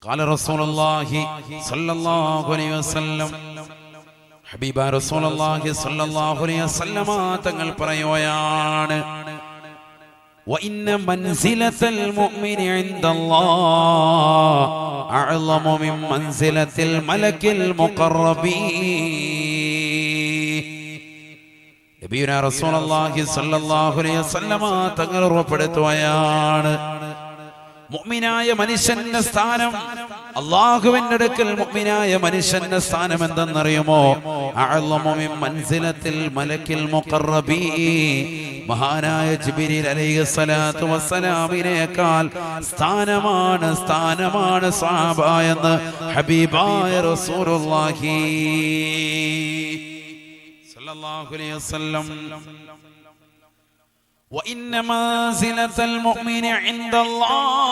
ഖാല റസൂലുള്ളാഹി സ്വല്ലല്ലാഹു അലൈഹി വസല്ലം ഹബീബ റസൂലുള്ളാഹി സ്വല്ലല്ലാഹു അലൈഹി വസല്ലം തങ്ങൾ പറയുകയാണ് വഇന്ന മൻസിലത്തൽ മുഅ്മിനി ഇൻദല്ലാഹ് അഅ്ളമു മിൻ മൻസിലത്തിൽ മലക്കിൽ മുഖറബീൻ. നബിയുനാ റസൂലുള്ളാഹി സ്വല്ലല്ലാഹു അലൈഹി വസല്ലം തങ്ങൾ ഉറപ്പെടുത്തുകയാണ്, മുഅ്മിനായ മനുഷ്യന്റെ സ്ഥാനം, അല്ലാഹുവിന്റെ അടുക്കൽ മുഅ്മിനായ മനുഷ്യന്റെ സ്ഥാനം എന്തെന്നറിയുമോ? അഅ്ളമു മിൻ മൻസിലത്തിൽ മലക്കിൽ മുഖറബീൻ. മഹാനായ ജിബ്രീൽ അലൈഹിസ്സലാത്തു വസ്സലാമിനേക്കാൾ സ്ഥാനമാണ് സ്വഹാബ എന്ന് ഹബീബായ റസൂലുള്ളാഹി സ്വല്ലല്ലാഹു അലൈഹി വസല്ലം. وإن منزلة المؤمن عند الله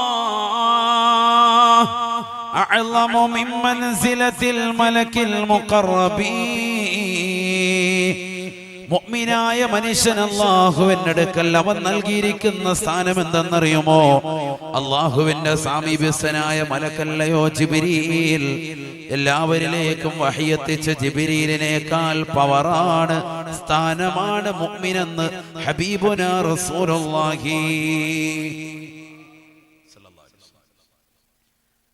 أعظم من منزلة الملك المقربين. മുഅ്മിനായ മനുഷ്യൻ അല്ലാഹുവിന്റെ അടുക്കൽ അവൻ നൽകിയിരിക്കുന്ന സ്ഥാനം എന്തെന്നറിയുമോ? അല്ലാഹുവിന്റെ സാമീപ്യസ്ഥനായ മലക്കല്ലയോ ജിബ്രീൽ. എല്ലാവരിലേക്കും വഹി എത്തിച്ച ജിബ്രീലിനേക്കാൾ പവറാണ്, സ്ഥാനമാണ് മുഅ്മിനെന്ന് ഹബീബുനാ റസൂലുള്ളാഹി.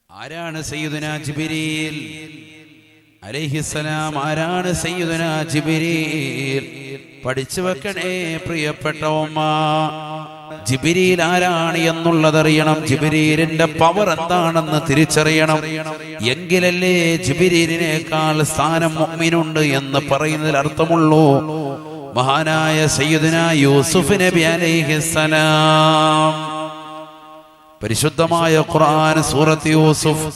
ആരാണ് സയ്യിദുനാ ജിബ്രീൽ അലൈഹിസ്സലാം? ആരാണ് സയ്യിദുനാ ജിബ്രീൽ? പഠിച്ചു വെക്കണേ പ്രിയപ്പെട്ട ഉമ്മ. ജിബ്രീൽ ആരാണ് എന്നുള്ളതറിയണം, ജിബ്രീലിന്റെ പവർ എന്താണെന്ന് തിരിച്ചറിയണം. എങ്കിലല്ലേ ജിബ്രീലിനേക്കാൾ സ്ഥാനം മുഅ്മിനുണ്ട് എന്ന് പറയുന്നതിൽ അർത്ഥമുള്ളൂ. മഹാനായ സയ്യിദുനാ യൂസുഫ് നബി അലൈഹിസ്സലാം, പരിശുദ്ധമായ ഖുർആൻ സൂറത്ത് യൂസുഫ്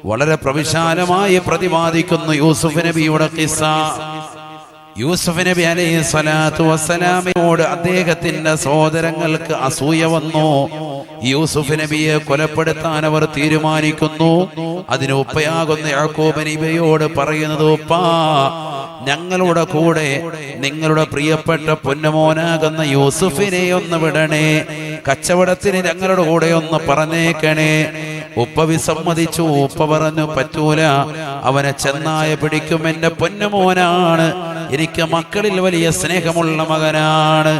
വളരെ പ്രവിശാലമായി പ്രതിപാദിക്കുന്നു യൂസുഫ് നബിയുടെ ഖിസ്സ. യൂസുഫ് നബി അലൈഹി സ്വലാത്തു വസ്സലാമിനോട് അദ്ദേഹത്തിന്റെ സഹോദരങ്ങൾക്ക് അസൂയ വന്നു. യൂസുഫ് നബിയെ കൊലപ്പെടുത്താൻ അവർ തീരുമാനിക്കുന്നു. അതിന് ഉപ്പയാകുന്ന യാക്കൂബ് നബിയോട് പറയുന്നത്, ഉപ്പാ, ഞങ്ങളുടെ കൂടെ നിങ്ങളുടെ പ്രിയപ്പെട്ട പൊന്നുമോനാകുന്ന യൂസുഫിനെ ഒന്ന് വിടണേ, കച്ചവടത്തിന് ഞങ്ങളുടെ കൂടെ ഒന്ന് പറഞ്ഞേക്കണേ. ഉപ്പ വിസമ്മതിച്ചു. ഉപ്പ പറഞ്ഞു, പറ്റൂല, അവനെ ചെന്നായ പിടിക്കും, എന്റെ പൊന്നുമോനാണ്, എനിക്ക് മക്കളിൽ വലിയ സ്നേഹമുള്ള മകനാണ്.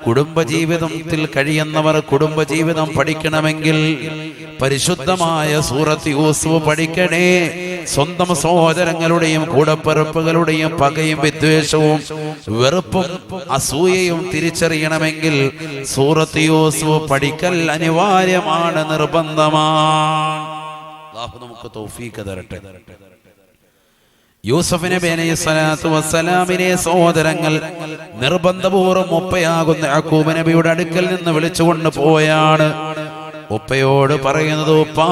കുടുംബജീവിതത്തിൽ കഴിയുന്നവർ കുടുംബജീവിതം പഠിക്കണമെങ്കിൽ പരിശുദ്ധമായ സൂറത്ത് യൂസുഫ് പഠിക്കണേ. സ്വന്തം സഹോദരങ്ങളുടെയും കൂടപ്പിറപ്പുകളുടെയും പകയും വിദ്വേഷവും വെറുപ്പും അസൂയയും തിരിച്ചറിയണമെങ്കിൽ സൂറത്ത് യൂസുഫ് പഠിക്കൽ അനിവാര്യമാണ്, നിർബന്ധമാണ്. അല്ലാഹു നമുക്ക് തൗഫീഖ് തരട്ടെ. യൂസുഫ് നബി അലൈഹി സ്വലാത്തു വസ്സലാമിനെ സഹോദരങ്ങൾ നിർബന്ധപൂർവ്വം ഉപ്പയാകുന്ന യാക്കൂബ് നബിയുടെ അടുക്കൽ നിന്ന് വിളിച്ചുകൊണ്ട് പോയാണ്. ഉപ്പയോട് പറയുന്നത്, ഉപ്പാ,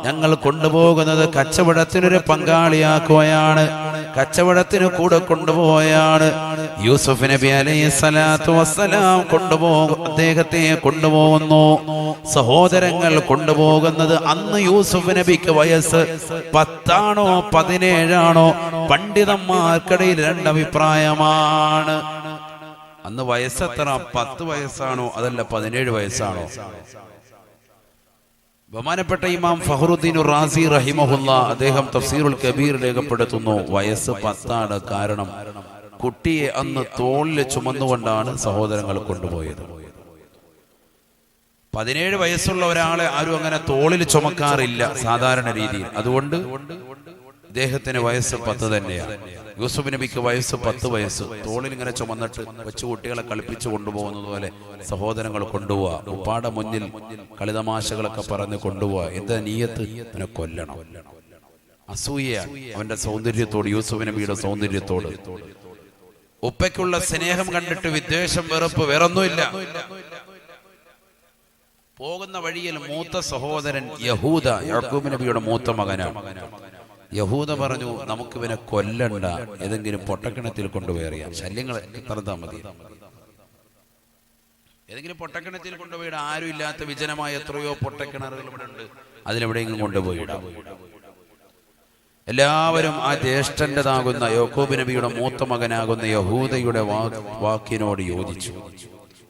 ഞങ്ങൾ കൊണ്ടുപോകുന്നത് കച്ചവടത്തിനൊരു പങ്കാളിയാക്കുകയാണ്, കച്ചവടത്തിന് കൂടെ കൊണ്ടുപോയാണ്. യൂസുഫ് നബി അലൈഹി സ്വലാത്തു വസ്സലാം അദ്ദേഹത്തെ കൊണ്ടുപോകുന്നു. സഹോദരങ്ങൾ കൊണ്ടുപോകുന്നത്, അന്ന് യൂസുഫ് നബിക്ക് വയസ്സ് 10 ആണോ 17 ആണോ? പണ്ഡിതന്മാർക്കിടയിൽ രണ്ടഭിപ്രായമാണ്. അന്ന് വയസ്സെത്ര? 10 വയസ്സാണോ അതല്ല 17 വയസ്സാണോ? ബഹുമാനപ്പെട്ട ഇമാം ഫഖ്റുദ്ദീൻ റാസി റഹിമഹുല്ലാ അദ്ദേഹം തഫ്സീറുൽ കബീർ രേഖപ്പെടുത്തുന്നു, വയസ്സ് 10 ആണ്. കാരണം കുട്ടിയെ അന്ന് തോളിൽ ചുമന്നുകൊണ്ടാണ് സഹോദരങ്ങൾ കൊണ്ടുപോയത്. 17 വയസ്സുള്ള ഒരാളെ ആരും അങ്ങനെ തോളിൽ ചുമക്കാറില്ല സാധാരണ രീതിയിൽ. അതുകൊണ്ട് അദ്ദേഹത്തിന് വയസ്സ് 10 തന്നെയാണ്. യൂസുഫ് നബിക്ക് വയസ്സ് 10 വയസ്സ്. തോളിൽ ഇങ്ങനെ ചുമന്നിട്ട് കൊച്ചു കുട്ടികളെ കളിപ്പിച്ചു കൊണ്ടുപോകുന്നത് പോലെ സഹോദരങ്ങൾ കൊണ്ടുപോവാ. ഉപ്പാടെ മുന്നിൽ കളിതമാശകളൊക്കെ പറഞ്ഞ് കൊണ്ടുപോവാ. എന്താ നീയത്ത്? അവനെ കൊല്ലണം. അസൂയയാണ് അവന്റെ സൗന്ദര്യത്തോട്, യൂസുഫ് നബിയുടെ സൗന്ദര്യത്തോട്. ഉപ്പയ്ക്കുള്ള സ്നേഹം കണ്ടിട്ട് വിദ്വേഷം, വെറുപ്പ്, വേറൊന്നുമില്ല. പോകുന്ന വഴിയിൽ മൂത്ത സഹോദരൻ യഹൂദ, യാക്കൂബ് നബിയുടെ മൂത്ത മകനാണ്. യഹൂദ പറഞ്ഞു, നമുക്കിവനെ കൊല്ലണ്ട, ഏതെങ്കിലും പൊട്ടക്കിണത്തിൽ കൊണ്ടുപോയി ശല്യങ്ങൾ തറത്താൽ മതി. ഏതെങ്കിലും പൊട്ടക്കിണത്തിൽ കൊണ്ടുപോയിട, ആരും ഇല്ലാത്ത വിജനമായ എത്രയോ പൊട്ടക്കിണറുകൾ ഇവിടെ ഉണ്ട്, അതിലെവിടെയെങ്കിലും കൊണ്ടുപോയിടാം. എല്ലാവരും ആ ജ്യേഷ്ഠന്റേതാകുന്ന യാക്കൂബ് നബിയുടെ മൂത്ത മകനാകുന്ന യഹൂദയുടെ വാക്കിനോട് യോജിച്ചു.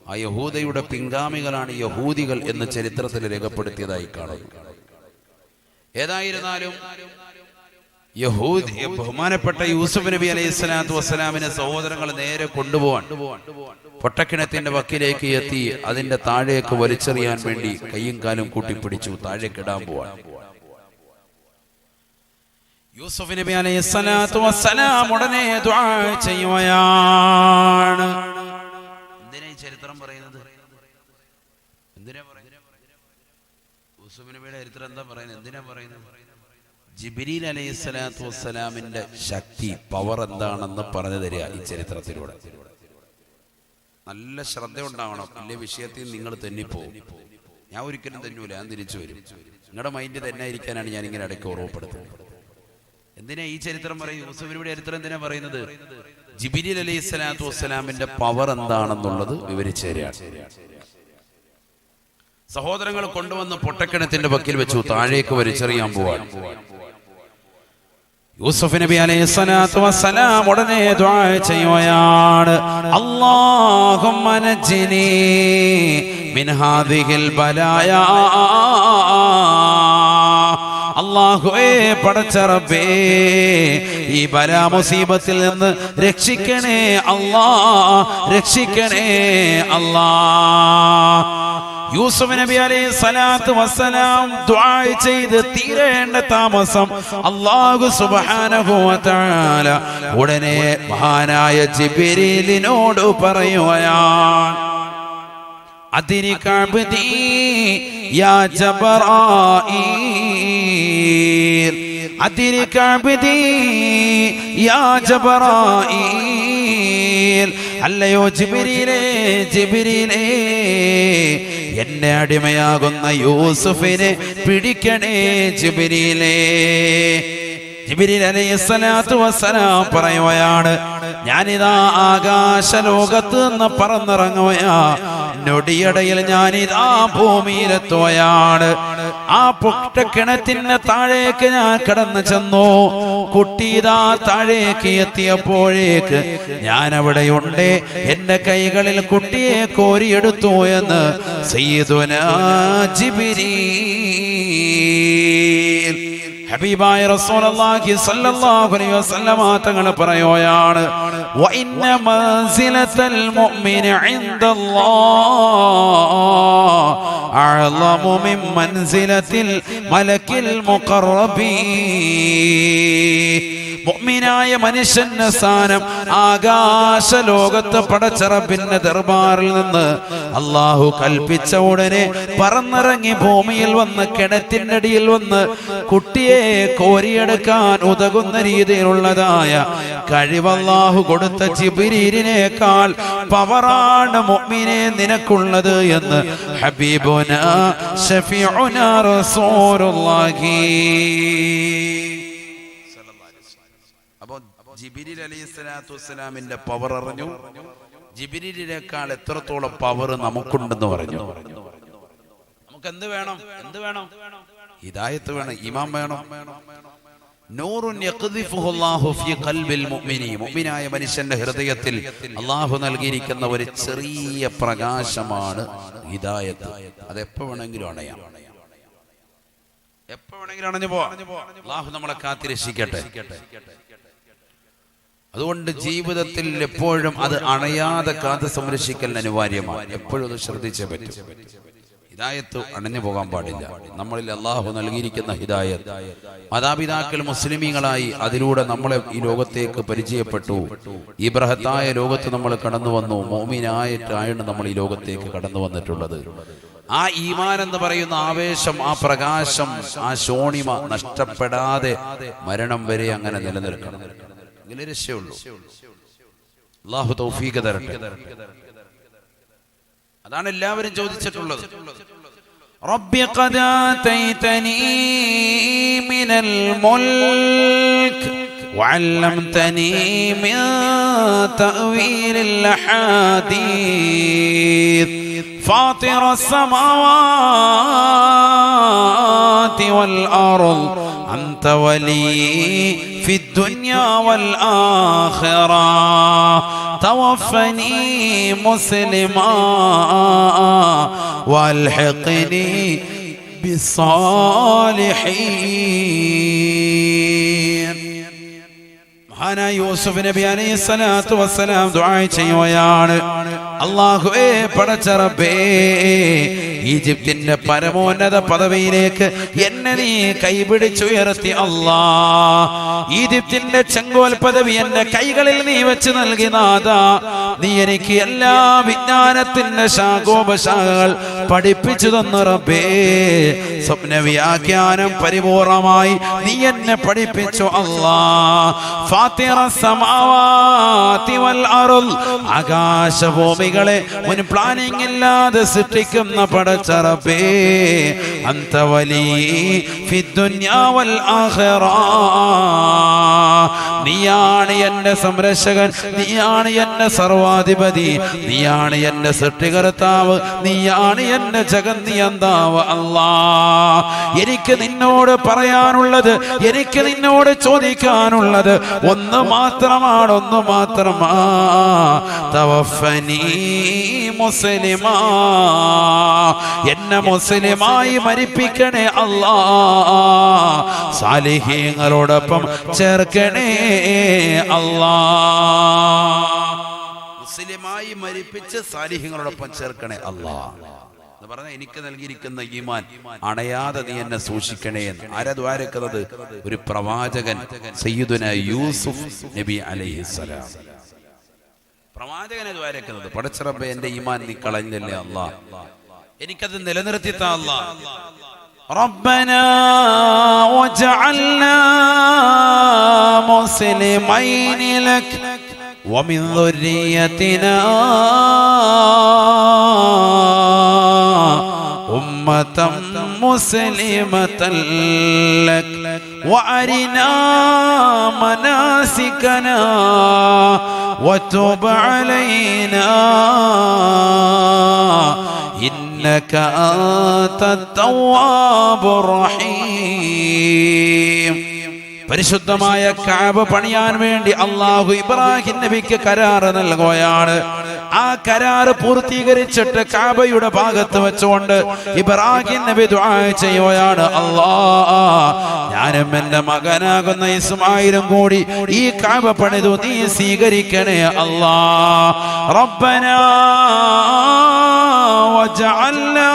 ആ യഹൂദയുടെ പിൻഗാമികളാണ് യഹൂദികൾ എന്ന് ചരിത്രത്തിൽ രേഖപ്പെടുത്തിയതായി കാണുന്നു. ഏതായിരുന്നാലും ബഹുമാനപ്പെട്ട യൂസുഫ് നബി അലൈഹി സ്വലാത്തു വസ്സലാമിനെ സഹോദരങ്ങൾ നേരെ കൊണ്ടുപോവാൻ പൊട്ടക്കിണത്തിന്റെ വക്കിലേക്ക് എത്തി അതിന്റെ താഴേക്ക് വലിച്ചെറിയാൻ വേണ്ടി കയ്യും കാലും കൂട്ടിപ്പിടിച്ചു താഴേക്ക് ഇടാൻ പോവാൻ. യൂസുഫ് നബി അലൈഹി സ്വലാത്തു വസ്സലാം ഉടനെ ദുആ ചെയ്യുകയാണ്. എന്തിനാ ഈ ചരിത്രം പറയുന്നത്? എന്തിനാ പറയുന്നത്? യൂസുഫ് നബിയുടെ ചരിത്രം എന്താ പറയുന്നത്? എന്തിനാ പറയുന്നത്? ജിബ്രീൽ അലൈഹി സ്വലാത്തു വസ്സലാമിന്റെ ശക്തി, പവർ എന്താണെന്ന് പറഞ്ഞു തരിക ഈ ചരിത്രത്തിലൂടെ. നല്ല ശ്രദ്ധ ഉണ്ടാവണം, വലിയ വിഷയത്തിൽ നിങ്ങൾ തെന്നിപ്പോവും. ഞാൻ ഒരിക്കലും തെന്നൂല, ഞാൻ തിരിച്ചു വരും. നിങ്ങളുടെ മൈൻഡ് തന്നെ ഇരിക്കാനാണ് ഞാൻ ഇങ്ങനെ ഇടയ്ക്ക് ഓർമ്മപ്പെടുത്തുന്നത്. എന്തിനാ ഈ ചരിത്രം പറയും? യൂസുഫ് നബിയുടെ ചരിത്രം എന്തിനാ പറയുന്നത്? ജിബ്രീൽ അലൈഹി സ്വലാത്തു വസ്സലാമിന്റെ പവർ എന്താണെന്നുള്ളത് വിവരിച്ചു തരികയാണ്. സഹോദരങ്ങൾ കൊണ്ടുവന്ന് പൊട്ടക്കിണത്തിന്റെ വക്കിൽ വെച്ചു താഴേക്ക് വലിച്ചെറിയാൻ പോവാണ്. യൂസുഫ് നബി അലൈഹി സ്വലാത്തു വസ്സലാം ഉടനെ ദുആ ചെയ്യുകയാണ്. അല്ലാഹുമ്മ നജ്ജിനി മിൻ ഹാദിഹിൽ ബലായാ. അല്ലാഹുവേ, പടച്ച റബ്ബേ, ഈ ബലാ മുസീബത്തിൽ നിന്ന് രക്ഷിക്കണേ അല്ലാഹ്, രക്ഷിക്കണേ അല്ലാഹ്. യൂസുഫ് നബി അലൈഹി സ്വലാത്തു വസ്സലാം ദുആ ചെയ്ത് തീരേണ്ട താമസം അല്ലാഹു സുബ്ഹാനഹു വ തആല ഉടനെ മഹാനായ ജിബ്രീലിനോട് പറയുകയാണ്. അദ്രിക അബ്ദി യാ ജബ്രായീൽ, അദ്രിക അബ്ദി യാ ജബ്രായീൽ. അല്ലയോ ജിബ്രീലേ, ജിബ്രീലേ, എന്നെ അടിമയാകുന്ന യൂസുഫിനെ പിടിക്കണേ ജിബ്രീലേ. ജിബ്രീൽ അലൈഹി സ്വലാത്തു വസ്സലാം പറയുകയാണ്, ഞാനിതാ ആകാശ ലോകത്ത് നിന്ന് പറന്നിറങ്ങുകയാ, നൊടിയടയിൽ ഞാനിതാ ഭൂമിയിലെത്തുകയാണ്. ആ പൊട്ടക്കിണറ്റിന്റെ താഴേക്ക് ഞാൻ കടന്നു ചെന്നു. കുട്ടിതാ താഴേക്ക് എത്തിയപ്പോഴേക്ക് ഞാൻ അവിടെയുണ്ട്. എന്റെ കൈകളിൽ കുട്ടിയെ കോരിയെടുത്തു എന്ന് സയ്യിദുനാ ജിബ്രീൽ ഹബീബായ റസൂലുള്ളാഹി സ്വല്ലല്ലാഹു അലൈഹി വസല്ലമ തങ്ങൾ പറയുകയാണ്, വ ഇന്ന മൻസിലത്തൽ മുഅ്മിനി ഇൻദല്ലാഹ് അഅ്ളമു മിൻ മൻസിലത്തിൽ മലക്കിൽ മുഖറബീൻ. മുഅ്മിനായ മനുഷ്യന്റെ സ്ഥാനം ആകാശ ലോകത്ത് പടച്ച റബ്ബിന്റെ ദർബാറിൽ നിന്ന് അല്ലാഹു കൽപ്പിച്ച ഉടനെ പറന്നിറങ്ങി ഭൂമിയിൽ വന്ന് കിണറ്റിന്റെ അടിയിൽ വന്ന് കുട്ടിയെ കോരിയെടുക്കാൻ ഉതകുന്ന രീതിയിലുള്ളതായ കഴിവ് അല്ലാഹു കൊടുത്ത ജിബ്രീലിനേക്കാൾ പവറാണ് മുഅ്മിനെ നിനക്കുള്ളത് എന്ന് ഹബീബുനാ ശഫീഉനാ റസൂലുള്ളാഹി. അപ്പോൾ ജിബ്രീൽ അലൈഹി സ്വലാത്തു വസ്സലാമിന്റെ പവർ അറിഞ്ഞു. ജിബ്രീലിനേക്കാൾ എത്രത്തോളം പവർ നമുക്കുണ്ടെന്ന് പറഞ്ഞു. നമുക്ക് എന്ത് വേണം? എന്ത് വേണം? ഹിദായത്ത് വേണം, ഈമാൻ വേണം. നൂറുൻ യഖ്ദിഫുഹു അല്ലാഹു ഫീ ഖൽബിൽ മുഅ്മിനി. മുഅ്മിനായ മനുഷ്യന്റെ ഹൃദയത്തിൽ അല്ലാഹു നൽകിയിരിക്കുന്ന ഒരു ചെറിയ പ്രകാശമാണ് ഹിദായത്ത്. അത് എപ്പോ വേണമെങ്കിലും അണയാം, എപ്പോ വേണമെങ്കിലും അണഞ്ഞു പോവാം. അല്ലാഹു നമ്മളെ കാത്തിരക്ഷിക്കട്ടെ. അതുകൊണ്ട് ജീവിതത്തിൽ എപ്പോഴും അത് അണയാതെ കാത്ത് സംരക്ഷിക്കൽ അനിവാര്യമാണ്. എപ്പോഴും അത് ശ്രദ്ധിച്ചേ പറ്റും. ഹിദായത്ത് അണഞ്ഞു പോകാൻ പാടില്ല. നമ്മളിൽ അള്ളാഹു നൽകിയിരിക്കുന്ന ഹിദായത്ത്, മാതാപിതാക്കൾ മുസ്ലിമീങ്ങളായി അതിലൂടെ നമ്മളെ ഈ ലോകത്തേക്ക് പരിചയപ്പെട്ടു. ഈ ബൃഹത്തായ ലോകത്ത് നമ്മൾ കടന്നു വന്നു. മുഅ്മിനായിട്ടാണ് നമ്മൾ ഈ ലോകത്തേക്ക് കടന്നു വന്നിട്ടുള്ളത്. ആ ഈമാൻ എന്ന് പറയുന്ന ആവേശം, ആ പ്രകാശം, ആ ശോണിമ നഷ്ടപ്പെടാതെ മരണം വരെ അങ്ങനെ നിലനിൽക്കണം. ഇതിലെ രക്ഷയുള്ളൂ. അല്ലാഹു തൗഫീഖ് തരട്ടെ. അതാണ് എല്ലാവരും ചോദിച്ചിട്ടുള്ളത്. റബ്ബി ഖദ് ആതൈതനീ മിനൽ മുൽക് വഅല്ലംതനീ മിൻ തഅവീലിൽ അഹാദീസ് ഫാത്തിറ السماوات والأرض أنت ولي في الدنيا والآخرة توفني مسلما والحقني بالصالحين. മഹാനായ യൂസുഫ് നബി അലൈഹി സ്വലാത്തു വസ്സലാം ദുആ ചെയ്യുകയാണ്, അല്ലാഹുവേ പടച്ച റബ്ബേ, ഈജിപ്തിന്റെ പരമോന്നത പദവിയിലേക്ക് എന്നെ നീ കൈപിടിച്ചുയർത്തി അല്ലാ. ഈജിപ്തിന്റെ ചെങ്കോൽ പദവി എന്റെ കൈകളിൽ നീ വെച്ച് നൽകി നാഥാ. നീ എനിക്ക് എല്ലാ വിജ്ഞാനത്തിന്റെ ശാഖോപശാഖകൾ പഠിപ്പിച്ചു തന്നു റബ്ബേ. സ്വപ്ന വ്യാഖ്യാനം പരിപൂർണമായി നീ എന്നെ പഠിപ്പിച്ചു അല്ലാ. ഫാത്തിറ സമാവാതി വൽ അർള്, ആകാശഭൂമികളെ മുൻ പ്ലാനിംഗ് ഇല്ലാതെ സൃഷ്ടിക്കുന്ന പടച്ച റബ്ബേ, അൻത വലി ഫിദ്ദുനിയാ വൽ ആഖിറ. നീയാണ് എന്റെ സംരക്ഷകൻ, നീയാണ് എന്റെ സർവാധിപതി, നീയാണ് എന്റെ സൃഷ്ടികർത്താവ്, നീയാണ് എന്റെ ജഗന്നിയന്താവ് അല്ലാ. എനിക്ക് നിന്നോട് പറയാനുള്ളത്, എനിക്ക് നിന്നോട് ചോദിക്കാനുള്ളത് ഒന്ന് മാത്രമാണ്, ഒന്ന് മാത്രമാ. തവഫനി മുസ്ലിമാ, എന്നെ മുസ്ലിമായി മരിപ്പിക്കണേ അല്ലാ. സാലിഹീങ്ങളോടൊപ്പം ചേർക്കണേ അല്ലാ. മുസ്ലിമായി മരിപ്പിച്ച് സാലിഹീങ്ങളോടൊപ്പം ചേർക്കണേ അല്ലാ എന്ന് പറഞ്ഞാൽ എനിക്ക് നൽകിയിരിക്കുന്ന ഈമാൻ അണയാതെ നീ എന്നെ സൂക്ഷിക്കണേ എന്ന്. ആരാ ദുആ ചെയ്യുന്നത്? ഒരു പ്രവാചകൻ സയ്യിദുന യൂസുഫ് നബി അലൈഹിസ്സലാം. പ്രവാചകനെ ദുആ ചെയ്യുന്നത്, പടച്ച റബ്ബേ എന്റെ ഈമാൻ നീ കളഞ്ഞല്ലേ അല്ലാ, എനിക്കത് നിലനിർത്തി താ അല്ലാ. റബ്ബനാ വജഅൽനാ മുസ്ലിമൈനി ലക വമിൻ ദുർരിയതിനാ ഉമ്മതൻ മുസ്ലിമതൻ ലക വഅരിനാ മനാസികനാ വതുബ് അലൈനാ ഇന്നക അൻതത് തവ്വാബുർ റഹീം. പരിശുദ്ധമായ കഅബ പണിയാൻ വേണ്ടി അല്ലാഹു ഇബ്രാഹിം നബിക്ക് കരാറ് നൽകുകയാണ്. ആ കരാറ് പൂർത്തീകരിച്ചിട്ട് കഅബയുടെ ഭാഗത്ത് വെച്ചുകൊണ്ട് ഇബ്രാഹിം നബി ദുആ ചെയ്യുകയാണ്, അല്ലാഹ് ഞാനും എന്റെ മകനാകുന്ന ഇസ്മായിലും കൂടി ഈ കഅബ പണിതു നീ സ്വീകരിക്കണേ അല്ലാഹ്. റബ്ബനാ വജഅൽനാ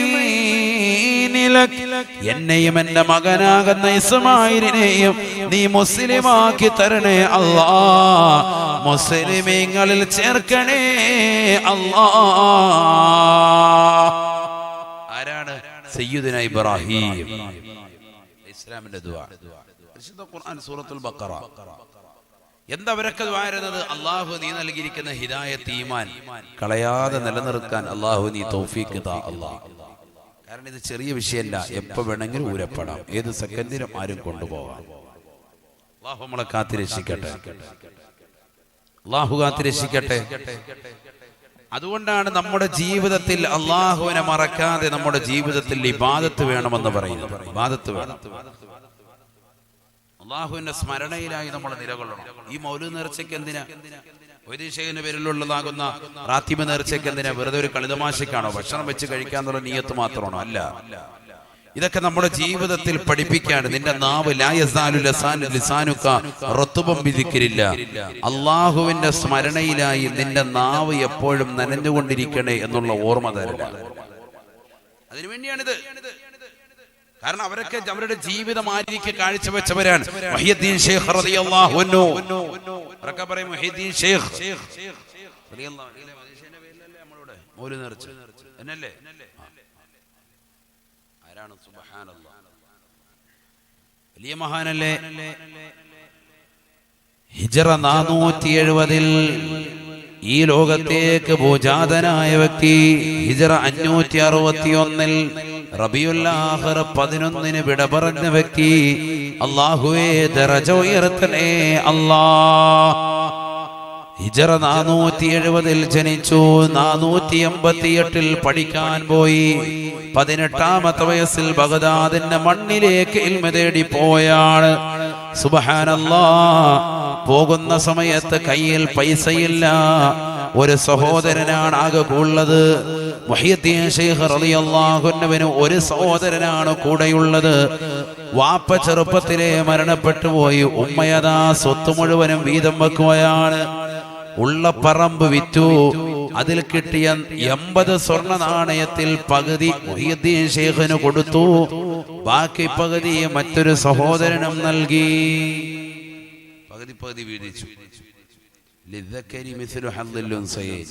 മുസ്ലിമൈനി ലക, എന്നെയും എന്റെ മകനാകുന്ന ഇസ്മായിലിനെയും നീ മുസ്ലിമാക്കി തരണേ അല്ലാഹ്. മുസ്ലിമീങ്ങളിൽ ചേർക്കണേ അല്ലാഹ്. ആരാണ്? സയ്യിദുന ഇബ്രാഹിം ഇസ്ലാമിന്റെ ദുആ. പരിശുദ്ധ ഖുർആൻ സൂറത്തുൽ ബഖറ. എന്താ അവരൊക്കെ ദുആ ചെയ്യുന്നത്? അല്ലാഹു നീ നൽകിയിരിക്കുന്ന ഹിദായത്ത് ഈമാൻ കളയാതെ നിലനിർത്താൻ അല്ലാഹു നീ തൗഫീഖ് താ അല്ലാഹ്. കാരണം ഇത് ചെറിയ വിഷയമല്ല, എപ്പോ വേണമെങ്കിലും ഊരപ്പെടാം, ഏത് സെക്കൻഡിലും ആരും കൊണ്ടുപോകാം. അല്ലാഹു നമ്മളെ കാത്തിരക്ഷിക്കട്ടെ, അല്ലാഹു കാത്തിരക്ഷിക്കട്ടെ. അതുകൊണ്ടാണ് നമ്മുടെ ജീവിതത്തിൽ അല്ലാഹുവിനെ മറക്കാതെ നമ്മുടെ ജീവിതത്തിൽ ഇബാദത്ത് വേണമെന്ന് പറയുന്നത്. ഇബാദത്ത് വേണം, അല്ലാഹുവിന്റെ സ്മരണയിലായി നമ്മൾ നിലകൊള്ളണം. ഈ മൗലൂദ് നേർച്ചയ്ക്ക് എന്തിനാ? വൈദേശികന്റെ പേരിലുള്ളതാകുന്ന റാത്തിബ് നേർച്ചയ്ക്ക് എന്തിനാ? വെറുതെ ഒരു കളിതമാശയ്ക്കാണോ? ഭക്ഷണം വെച്ച് കഴിക്കാന്നുള്ള നിയ്യത്ത് മാത്രമാണോ? അല്ല. ഇതൊക്കെ നമ്മുടെ ജീവിതത്തിൽ പഠിപ്പിക്കാണ്. നിന്റെ നാവ് ലാ യസാലു ലിസാനുക റത്ബൻ ബിദിക്രില്ല, അല്ലാഹുവിന്റെ സ്മരണയിലായി നിന്റെ നാവ് എപ്പോഴും നനഞ്ഞുകൊണ്ടിരിക്കണേ എന്നുള്ള ഓർമ്മ തരില്ല. അതിനുവേണ്ടിയാണിത്. കാരണം അവരൊക്കെ അവരുടെ ജീവിതം ആരിക്ക് കാഴ്ചവെച്ചവരാണ്. മുഹ്യിദ്ദീൻ ശൈഖ് റളിയല്ലാഹു അൻഹു, അവരൊക്കെ പറയും മുഹ്യിദ്ദീൻ ശൈഖ് റളിയല്ലാഹു അൻഹു നമ്മളോട് മൗലൂദ് നേർച്ച എന്നല്ലേ? ആരാണ്? സുബ്ഹാനല്ലാഹ്, വലിയ മഹാനല്ലേ. ഹിജ്റ 470 ഈ ലോകത്തേക്ക് ഭൂജാതനായ വ്യക്തി. ഹിജ്റ 561 റബീഉൽ ആഖിർ 11 വിട പറഞ്ഞ വ്യക്തി. അല്ലാഹുവേ ദറജ ഉയർത്തണേ അല്ലാഹ്. ഹിജ്റ 470 ജനിച്ചു, 488 പഠിക്കാൻ പോയി. 18ാമത്തെ വയസ്സിൽ ബഗ്ദാദിന്റെ മണ്ണിലേക്ക് ഇൽമ തേടി പോയാണ്. സുബ്ഹാനല്ലാഹ്, പോകുന്ന സമയത്ത് കയ്യിൽ പൈസയില്ല. ഒരു സഹോദരനാണ് ആകെ ഉള്ളത്. മുഹ്യിദ്ദീൻ ശൈഖ് റളിയല്ലാഹു അൻഹുവിന് ഒരു സഹോദരനാണ് കൂടെയുള്ളത്. വാപ്പ ചെറുപ്പത്തിലെ മരണപ്പെട്ടു പോയി. ഉമ്മയതാ സ്വത്ത് മുഴുവനും വീതം വെക്കുകയാണ്. ഉള്ള പറമ്പ് വിറ്റു. അതിൽ കിട്ടിയ 80 സ്വർണ്ണ നാണയത്തിൽ പകുതി മുഹ്യിദ്ദീൻ ശൈഖിന് കൊടുത്തു. ബാക്കി പകുതി മറ്റൊരു സഹോദരനും നൽകി. പകുതി വീതിച്ചു. ലിദ്ദക്കരി മിസ്ലു ഹദ്ദിൽ ഉൻസയൈൻ.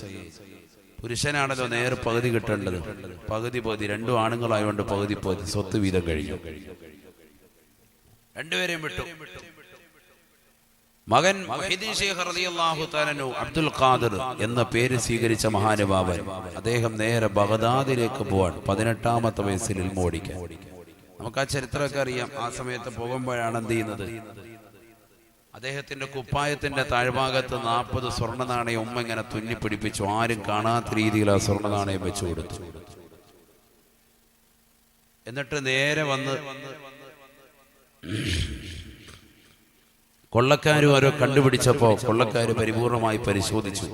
പുരുഷനാണല്ലോ നേരെ പകുതി കിട്ടേണ്ടത്. പകുതി രണ്ടും ആണുങ്ങളായതുകൊണ്ട് പകുതി സ്വത്ത് വീതം കഴിഞ്ഞു. രണ്ടുപേരെയും വിട്ടു. മകൻ മുഹ്യിദ്ദീൻ ശൈഖ് റളിയല്ലാഹു തആല അൻഹു അബ്ദുൽ ഖാദിർ എന്ന പേര് സ്വീകരിച്ച മഹാനുഭാവൻ. അദ്ദേഹം നേരെ ബഗ്ദാദിലേക്ക് പോവാൻ 18ാമത്തെ വയസ്സിൽ ഇൽമു പഠിക്കാൻ. നമുക്ക് ആ ചരിത്രമൊക്കെ അറിയാം. ആ സമയത്ത് പോകുമ്പോഴാണ് എന്ത് ചെയ്യുന്നത്, അദ്ദേഹത്തിന്റെ കുപ്പായത്തിന്റെ താഴ്ഭാഗത്ത് 40 സ്വർണ്ണ നാണയം ഉമ്മ ഇങ്ങനെ തുന്നിപ്പിടിപ്പിച്ചു. ആരും കാണാത്ത രീതിയിൽ ആ സ്വർണ്ണ നാണയം വെച്ചു കൊടുത്തു. എന്നിട്ട് നേരെ വന്ന് കൊള്ളക്കാരും ഓരോ കണ്ടുപിടിച്ചപ്പോ കൊള്ളക്കാര് പരിപൂർണമായി പരിശോധിച്ചു.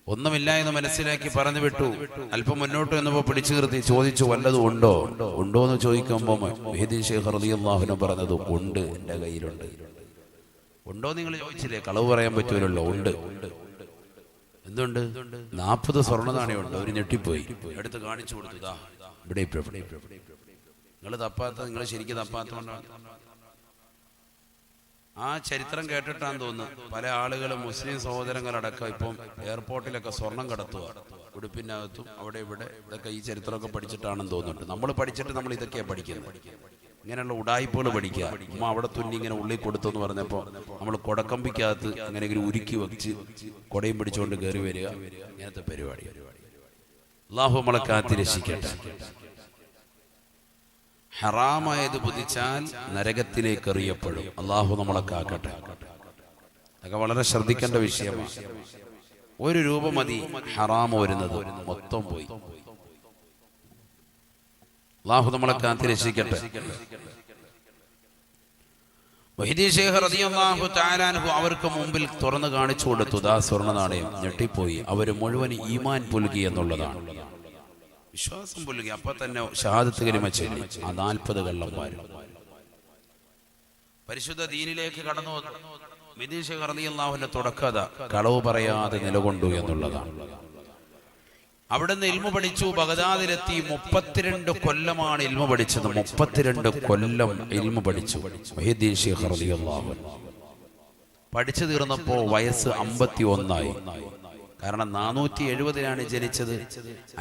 ഒന്നുമില്ല എന്ന് മനസ്സിലാക്കി പറഞ്ഞു വിട്ടു. അല്പം മുന്നോട്ട് വന്നപ്പോ പിടിച്ചു നിർത്തി ചോദിച്ചു, വല്ലതും ഉണ്ടോ എന്ന് ചോദിക്കുമ്പോ മുഹ്യിദ്ദീൻ ശൈഖ് റളിയല്ലാഹു അൻഹു പറഞ്ഞത്, ഉണ്ട്, എന്റെ കയ്യിലുണ്ട്. ഉണ്ടോ നിങ്ങൾ ചോദിച്ചില്ലേ, കളവ് പറയാൻ പറ്റൂലല്ലോ. ഉണ്ട്. എന്തുണ്ട്? 40 സ്വർണ്ണ നാണയമുണ്ട്. അവർ ഞെട്ടിപ്പോയി. എടുത്ത് കാണിച്ചു കൊടുത്തു. ഇതാ ഇവിടെ നിങ്ങൾ തപ്പാത്ത, നിങ്ങൾ ശരിക്കും തപ്പാത്തോണ്ടാണ്. ആ ചരിത്രം കേട്ടിട്ടാന്ന് തോന്നുന്നു പല ആളുകളും മുസ്ലിം സഹോദരങ്ങളടക്കം ഇപ്പം എയർപോർട്ടിലൊക്കെ സ്വർണം കടത്തുക. ഉടുപ്പിനകത്തും അവിടെ ഇവിടെ ഇതൊക്കെ ഈ ചരിത്രമൊക്കെ പഠിച്ചിട്ടാണെന്ന് തോന്നുന്നുണ്ട്. നമ്മൾ പഠിച്ചിട്ട് നമ്മൾ ഇതൊക്കെയാണ് പഠിക്കുന്നത്. ഇങ്ങനെയുള്ള ഉടായ്പകൾ പഠിക്കുക. ഉമ്മ അവിടെ തുന്നി ഇങ്ങനെ ഉള്ളിൽ കൊടുത്തു എന്ന് പറഞ്ഞപ്പോൾ നമ്മൾ കൊടക്കമ്പിക്കകത്ത് അങ്ങനെയെങ്കിലും ഉരുക്കി വെച്ച് കൊടയും പിടിച്ചുകൊണ്ട് കയറി വരിക. ഇങ്ങനത്തെ പരിപാടി. അല്ലാഹു നമ്മളെ കാത്തിരക്ഷിക്കട്ടെ. ഹറാമായത് ബുദ്ധിച്ചാൽ നരകത്തിലേക്ക് എറിയപ്പെടും. അല്ലാഹു നമ്മളെ കാക്കട്ടെ. അതൊക്കെ വളരെ ശ്രദ്ധിക്കേണ്ട വിഷയമാണ്. ഒരു രൂപ മതി ഹറാമ് വരുന്നത്, മൊത്തം പോയി. അല്ലാഹു നമ്മളെ കാത്തിരക്ഷിക്കട്ടെ. മുഹ്യിദ്ദീൻ ശൈഖ് റളിയല്ലാഹു തആല അൻഹു അവർക്ക് മുമ്പിൽ തുറന്നു കാണിച്ചു കൊടുത്തു. ദാ സ്വർണ്ണ നാണയം. ഞെട്ടിപ്പോയി. അവര് മുഴുവൻ ഈമാൻ പുൽകി എന്നുള്ളതാണ്. വിശ്വാസം പുൽകി. അപ്പൊ തന്നെ ഷഹാദത്ത് കലിമ ചൊല്ലി. ആ 40 കള്ളന്മാരും പരിശുദ്ധ ദീനിലേക്ക് കടന്നു വന്നു. മുഹ്യിദ്ദീൻ ശൈഖ് റളിയല്ലാഹു അൻഹു തുടക്കത കളവ് പറയാതെ നിലകൊണ്ടു എന്നുള്ളതാണ്. അവിടുന്ന് ഇൽമു പഠിച്ചു. ബഗ്ദാദിലെത്തി. 32 കൊല്ലമാണ് ഇൽമു പഠിച്ചത്. 32 കൊല്ലം ഇൽമു പഠിച്ചു മുഹ്യിദ്ദീൻ ശൈഖ് റളിയല്ലാഹു അൻഹു. പഠിച്ചു തീർന്നപ്പോ വയസ്സ് 51 കാരണം 470 ജനിച്ചത്.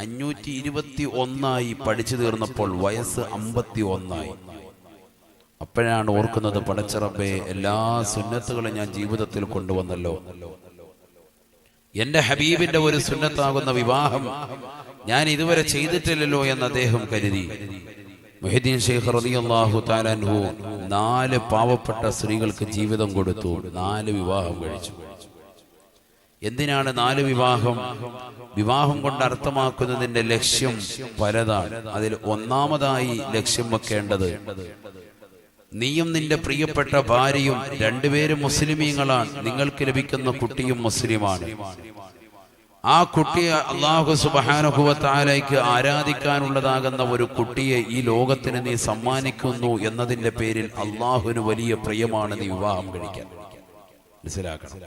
521 പഠിച്ചു തീർന്നപ്പോൾ വയസ്സ് 51. അപ്പോഴാണ് ഓർക്കുന്നത്, പടച്ച റബ്ബേ, എല്ലാ സുന്നത്തുകളും ഞാൻ ജീവിതത്തിൽ കൊണ്ടുവന്നല്ലോ. എന്റെ ഹബീബിന്റെ ഒരു സുന്നത്താകുന്ന വിവാഹം ഞാൻ ഇതുവരെ ചെയ്തിട്ടില്ലല്ലോ എന്ന് അദ്ദേഹം കരുതി. മുഹ്യിദ്ദീൻ ശൈഖ് റളിയല്ലാഹു തആല അൻഹു 4 പാവപ്പെട്ട സ്ത്രീകൾക്ക് ജീവിതം കൊടുത്തു. 4 വിവാഹം കഴിച്ചു. എന്തിനാണ് 4 വിവാഹം? വിവാഹം കൊണ്ട് അർത്ഥമാക്കുന്നതിന്റെ ലക്ഷ്യം പലതാണ്. അതിൽ ഒന്നാമതായി ലക്ഷ്യം വെക്കേണ്ടത്, നീയും നിന്റെ പ്രിയപ്പെട്ട ഭാര്യയും രണ്ടുപേരും മുസ്ലിമീങ്ങളാണ്. നിങ്ങൾക്ക് ലഭിക്കുന്ന കുട്ടിയും മുസ്ലിമാണ്. ആ കുട്ടിയെ അല്ലാഹു സുബ്ഹാനഹു വ തആലയ്ക്ക് ആരാധിക്കാനുള്ളതാകുന്ന ഒരു കുട്ടിയെ ഈ ലോകത്തിന് നീ സമ്മാനിക്കുന്നു എന്നതിന്റെ പേരിൽ അല്ലാഹുവിന് വലിയ പ്രിയമാണ് നീ വിവാഹം കഴിക്കാൻ. മനസ്സിലാക്കണം.